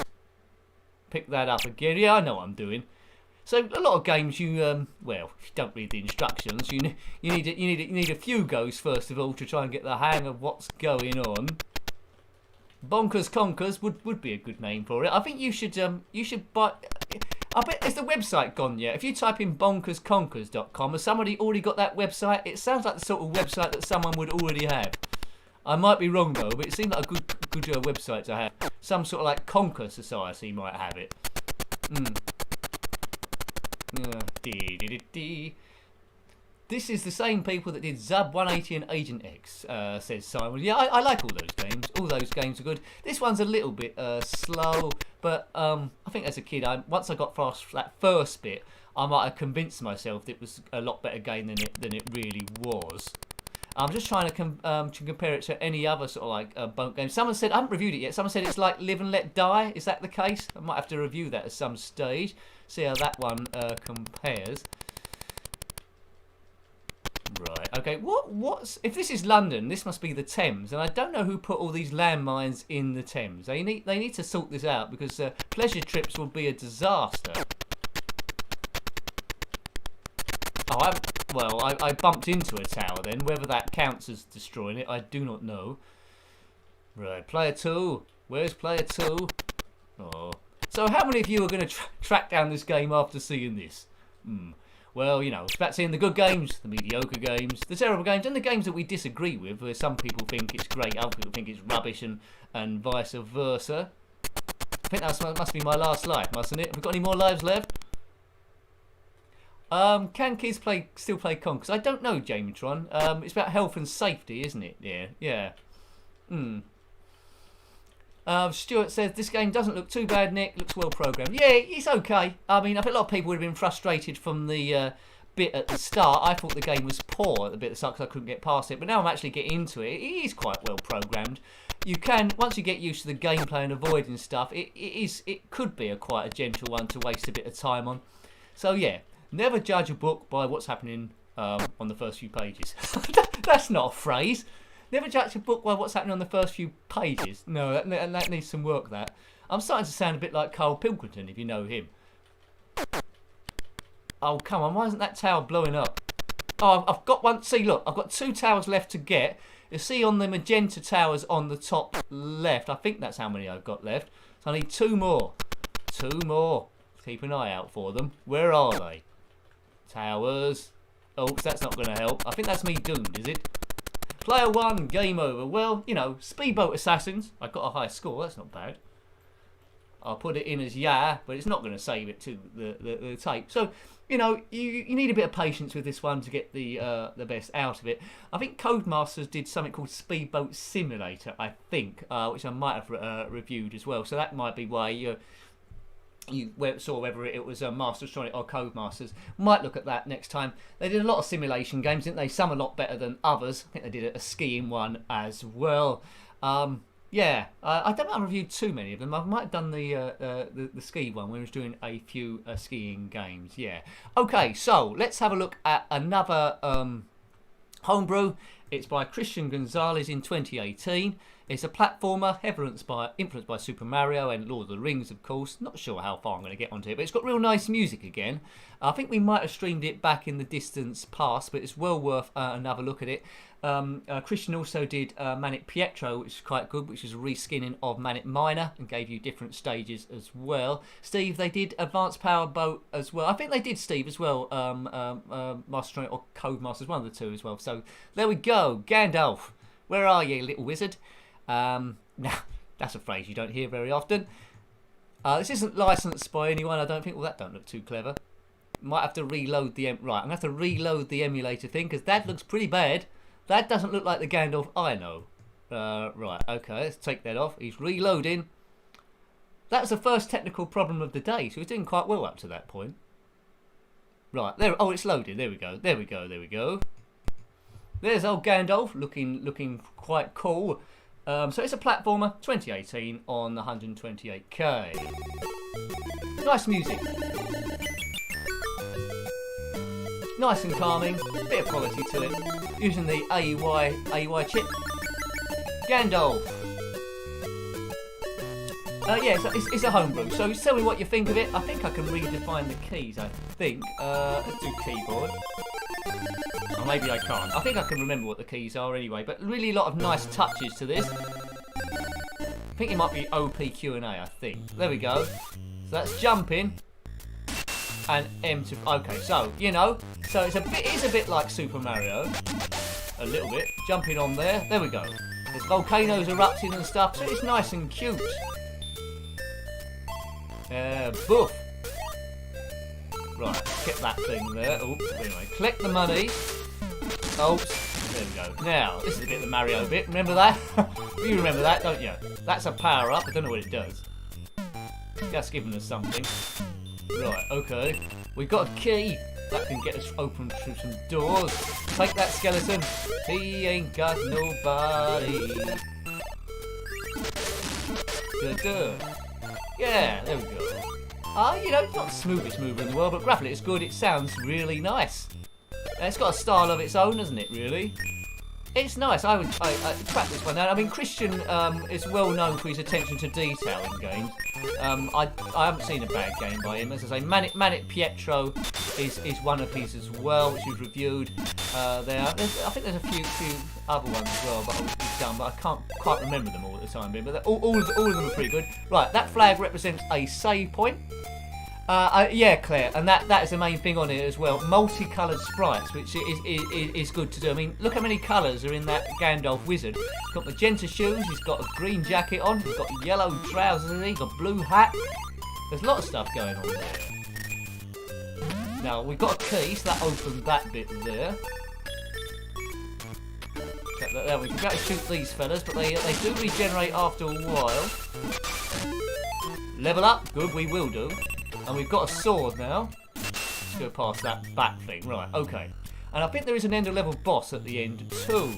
Pick that up again. Yeah, I know what I'm doing. So a lot of games you well, if you don't read the instructions, you need a few goes first of all to try and get the hang of what's going on. Bonkers Conkers would be a good name for it. I think you should buy. I bet, is the website gone yet? If you type in bonkersconkers.com, has somebody already got that website? It sounds like the sort of website that someone would already have. I might be wrong though, but it seems like a good website to have. Some sort of like Conquer Society might have it. This is the same people that did Zub 180 and Agent X, says Simon. Yeah, I like all those games. All those games are good. This one's a little bit slow, but I think as a kid, once I got past that first bit, I might have convinced myself that it was a lot better game than it really was. I'm just trying to compare it to any other sort of like boat game. Someone said, I haven't reviewed it yet, someone said it's like Live and Let Die. Is that the case? I might have to review that at some stage. See how that one compares. Right, okay, what's... If this is London, this must be the Thames, and I don't know who put all these landmines in the Thames. They need to sort this out, because pleasure trips will be a disaster. Oh, I bumped into a tower then. Whether that counts as destroying it, I do not know. Right, player 2. Where's player 2? Oh. So how many of you are going to track down this game after seeing this? Well, you know, it's about seeing the good games, the mediocre games, the terrible games, and the games that we disagree with, where some people think it's great, other people think it's rubbish, and vice versa. I think that must be my last life, mustn't it? Have we got any more lives left? Can kids still play Con? Because I don't know, Jamitron. It's about health and safety, isn't it? Yeah. Stuart says, this game doesn't look too bad, Nick. Looks well programmed. Yeah, it's okay. I mean, I think a lot of people would have been frustrated from the bit at the start. I thought the game was poor at the bit at the start because I couldn't get past it. But now I'm actually getting into it. It is quite well programmed. You can, once you get used to the gameplay and avoiding stuff, it could be quite a gentle one to waste a bit of time on. So yeah, never judge a book by what's happening on the first few pages. That's not a phrase. Never judge a book by what's happening on the first few pages. No, that needs some work, that. I'm starting to sound a bit like Carl Pilkington, if you know him. Oh, come on, why isn't that tower blowing up? Oh, I've got one. See, look, I've got 2 towers left to get. You see on the magenta towers on the top left, I think that's how many I've got left. So I need 2 more. 2 more. Keep an eye out for them. Where are they? Towers. Oh, that's not going to help. I think that's me doomed, is it? Player 1, game over. Well, you know, Speedboat Assassins. I got a high score, that's not bad. I'll put it in as yeah, but it's not going to save it to the tape. So, you know, you need a bit of patience with this one to get the best out of it. I think Codemasters did something called Speedboat Simulator, I think, which I might have reviewed as well. So that might be why you saw whether it was Masterstronic or Codemasters. Might look at that next time. They did a lot of simulation games, didn't they? Some a lot better than others. I think they did a skiing one as well. Yeah, I don't know I reviewed too many of them. I might have done the ski one when I was doing a few skiing games. Yeah. Okay, so let's have a look at another homebrew. It's by Christian Gonzalez in 2018. It's a platformer, influenced by Super Mario and Lord of the Rings, of course. Not sure how far I'm going to get onto it, but it's got real nice music again. I think we might have streamed it back in the distance past, but it's well worth another look at it. Christian also did Manic Pietro, which is quite good, which is a reskinning of Manic Miner and gave you different stages as well. Steve, they did Advanced Power Boat as well. I think they did Steve as well, Masterstronic or Codemasters, one of the 2 as well. So there we go. Gandalf, where are you, little wizard? Now, that's a phrase you don't hear very often. This isn't licensed by anyone, I don't think. Well, that don't look too clever. Might have to reload the... Right, I'm going to have to reload the emulator thing, because that looks pretty bad. That doesn't look like the Gandalf I know. Right, okay, let's take that off. He's reloading. That was the first technical problem of the day, so he's doing quite well up to that point. Right, there. Oh, it's loaded. There we go. There we go. There we go. There's old Gandalf, looking quite cool. So it's a platformer, 2018 on 128k. Nice music. Nice and calming, bit of quality to it. Using the AEY chip. Gandalf. Yeah, it's a homebrew, so tell me what you think of it. I think I can redefine the keys, I think. Let's do keyboard. Or maybe I can't. I think I can remember what the keys are anyway, but really a lot of nice touches to this. I think it might be OPQ&A, I think. There we go. So that's jumping. And M to... Okay, so, you know, so it is a bit like Super Mario. A little bit. Jumping on there. There we go. There's volcanoes erupting and stuff, so it's nice and cute. Boof. Right, get that thing there. Oops, anyway, collect the money. Oops, there we go. Now, this is a bit of the Mario bit. Remember that? You remember that, don't you? That's a power-up. I don't know what it does. Just giving us something. Right, okay. We've got a key. That can get us open through some doors. Take that, skeleton. He ain't got nobody. Good. Yeah, there we go. You know, it's not the smoothest mover in the world, but graphically it's good. It sounds really nice. It's got a style of its own, hasn't it, really? It's nice. I track this one down. I mean, Christian is well known for his attention to detail in games. I haven't seen a bad game by him. As I say, Manic Pietro is one of his as well, which we've reviewed. I think there's a few other ones as well that he's done, but I can't quite remember them all at the time being. But all of them are pretty good. Right, that flag represents a save point. Yeah, Claire, and that is the main thing on it as well. Multicoloured sprites, which is good to do. I mean, look how many colours are in that Gandalf wizard. He's got magenta shoes, he's got a green jacket on, he's got yellow trousers, he's got a blue hat. There's a lot of stuff going on there. Now, we've got a key, so that opens that bit there. Check that there. We can go to shoot these fellas, but they do regenerate after a while. Level up, good, we will do. And we've got a sword now. Let's go past that back thing. Right, okay. And I think there is an end of level boss at the end too.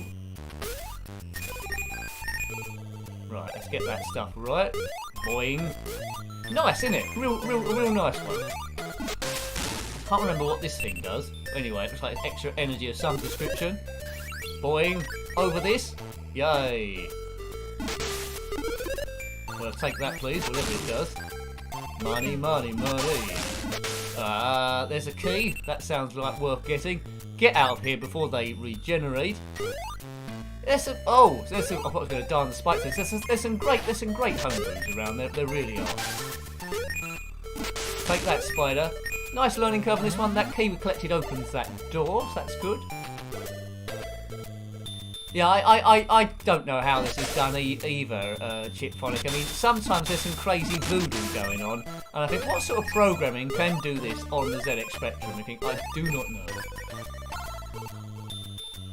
Right, let's get that stuff right. Boing. Nice, isn't it? Real nice one. Can't remember what this thing does. Anyway, it looks like it's extra energy of some description. Boing. Over this. Yay. Well, take that please, whatever it does. Money. There's a key. That sounds like worth getting. Get out of here before they regenerate. I thought I was going to die on the spikes. There's some great homebrewers around there. There really are. Take that, spider. Nice learning curve on this one. That key we collected opens that door, so that's good. Yeah, I don't know how this is done either, Chipphonic. I mean, sometimes there's some crazy voodoo going on, and I think, what sort of programming can do this on the ZX Spectrum? I think, I do not know.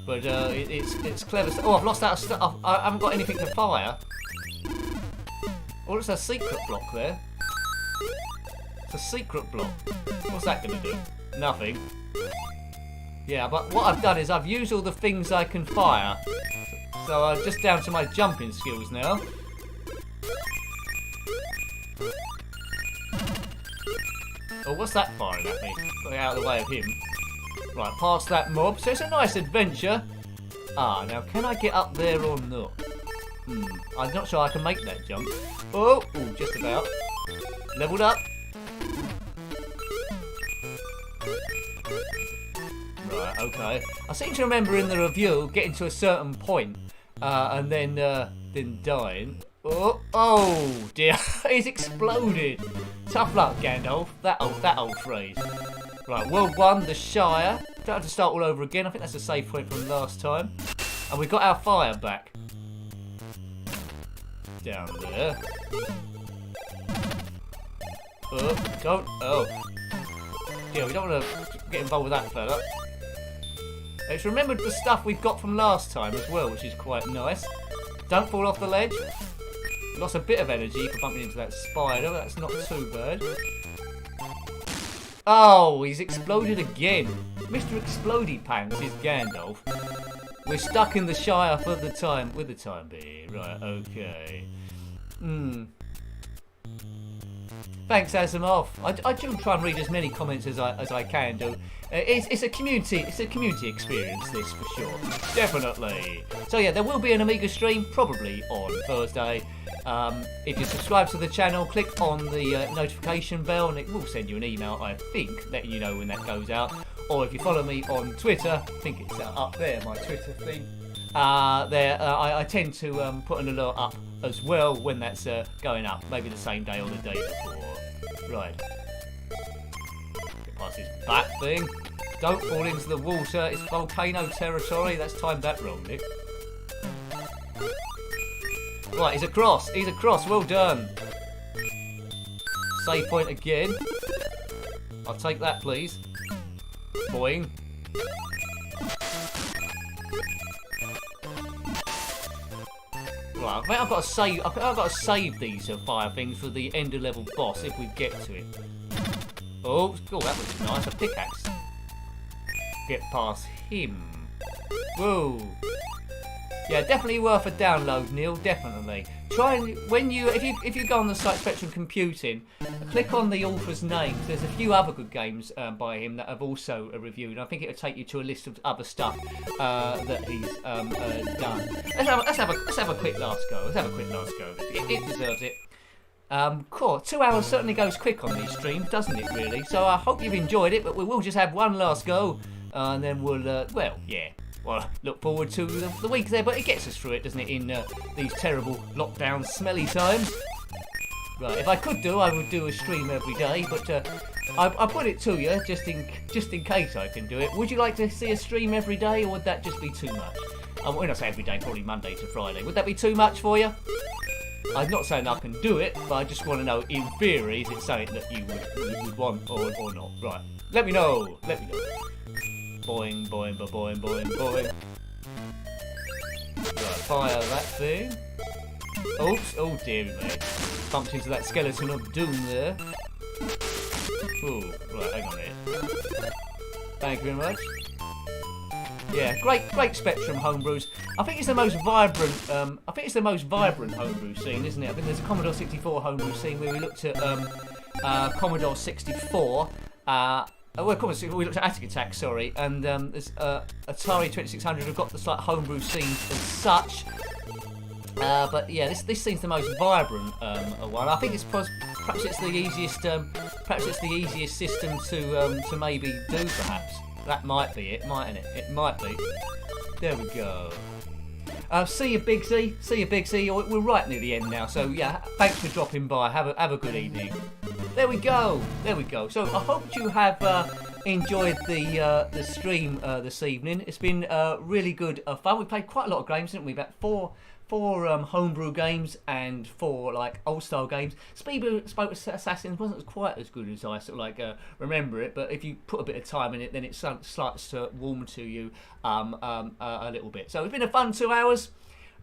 But it's clever stuff. Oh, I've lost out of stuff. I haven't got anything to fire. Oh, it's a secret block there. It's a secret block. What's that going to do? Nothing. Yeah, but what I've done is I've used all the things I can fire. So I'm just down to my jumping skills now. Oh, what's that firing at me? Got out of the way of him. Right, past that mob. So it's a nice adventure. Now can I get up there or not? I'm not sure I can make that jump. Oh, just about. Leveled up. Right, okay. I seem to remember in the review getting to a certain point and then dying. Oh dear, he's exploded. Tough luck, Gandalf. That old phrase. Right, World 1, the Shire. Don't have to start all over again. I think that's a save point from last time. And we've got our fire back. Down there. Yeah, we don't want to get involved with that fella. It's remembered the stuff we've got from last time as well, which is quite nice. Don't fall off the ledge. Lost a bit of energy for bumping into that spider, but that's not too bad. Oh, he's exploded again. Mr. Explodey Pants is Gandalf. We're stuck in the Shire for the time being. Right, okay. Thanks, Asimov. I do try and read as many comments as I can do. It's a community experience, this, for sure. Definitely. So yeah, there will be an Amiga stream, probably on Thursday. If you subscribe to the channel, click on the notification bell and it will send you an email, I think, letting you know when that goes out. Or if you follow me on Twitter, I think it's up there, my Twitter thing. I tend to put an alert up as well when that's going up, maybe the same day or the day before. Right. Get past this bat thing. Don't fall into the water. It's volcano territory. That's timed that wrong, Nick. Right, he's across. Well done. Save point again. I'll take that, please. Boing. Right, I think I've got to save. I think I've got to save these fire things for the end of level boss if we get to it. Oh, that looks nice. A pickaxe. Get past him. Whoa. Yeah, definitely worth a download, Neil. Definitely. Try and if you go on the site Spectrum Computing, click on the author's names. There's a few other good games by him that I've also reviewed. I think it'll take you to a list of other stuff that he's done. Let's have a quick last go. It deserves it. Cool. 2 hours certainly goes quick on these streams, doesn't it? Really. So I hope you've enjoyed it. But we will just have one last go, and then we'll Well, look forward to the week there, but it gets us through it, doesn't it, in these terrible lockdown, smelly times. Right, if I could I would do a stream every day, but I put it to you just in case I can do it. Would you like to see a stream every day, or would that just be too much? When I say every day, probably Monday to Friday. Would that be too much for you? I'm not saying I can do it, but I just want to know, in theory, is it something that you would want or not? Right, let me know. Boing, boing, boing, boing, boing. Right, fire that thing. Oops, oh dear me. Bumped into that skeleton of doom there. Ooh, right, hang on here. Thank you very much. Yeah, great Spectrum homebrews. I think it's the most vibrant. Homebrew scene, isn't it? I think there's a Commodore 64 homebrew scene where we looked at Commodore 64. We looked at Attic Attack, sorry, and there's Atari 2600 have got the slight homebrew scenes as such. But yeah, this seems the most vibrant one. I think it's perhaps it's the easiest system to maybe do. Perhaps that might be it, mightn't it? It might be. There we go. See you, Big Z. We're right near the end now, so yeah, thanks for dropping by. Have a good evening. There we go. So I hope you have enjoyed the stream this evening. It's been really good fun. We played quite a lot of games, didn't we? About four homebrew games and 4 like old-style games. Speedboat Assassins wasn't quite as good as I sort of like remember it, but if you put a bit of time in it, then it starts to warm to you a little bit. So it's been a fun 2 hours.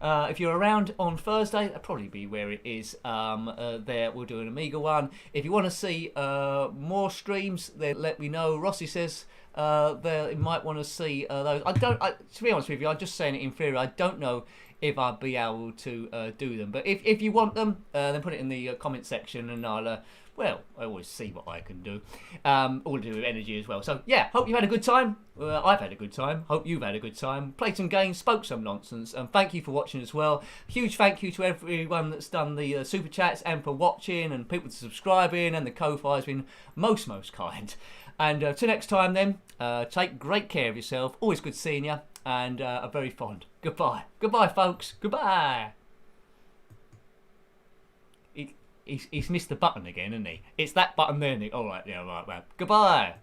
If you're around on Thursday, that'll probably be where it is. There, we'll do an Amiga one. If you want to see more streams, then let me know. Rossi says you might want to see those. To be honest with you, I'm just saying it in theory. I don't know if I'll be able to do them. But if you want them, then put it in the comment section, and I'll I always see what I can do. All to do with energy as well. So yeah, hope you've had a good time. I've had a good time. Hope you've had a good time. Played some games, spoke some nonsense, and thank you for watching as well. Huge thank you to everyone that's done the super chats and for watching, and people subscribing, and the Ko-Fi has been most kind. And till next time then, take great care of yourself. Always good seeing you, and very fond. Goodbye, folks. Goodbye. He's missed the button again, isn't he? It's that button there, Nick. All right, yeah, right, well. Goodbye.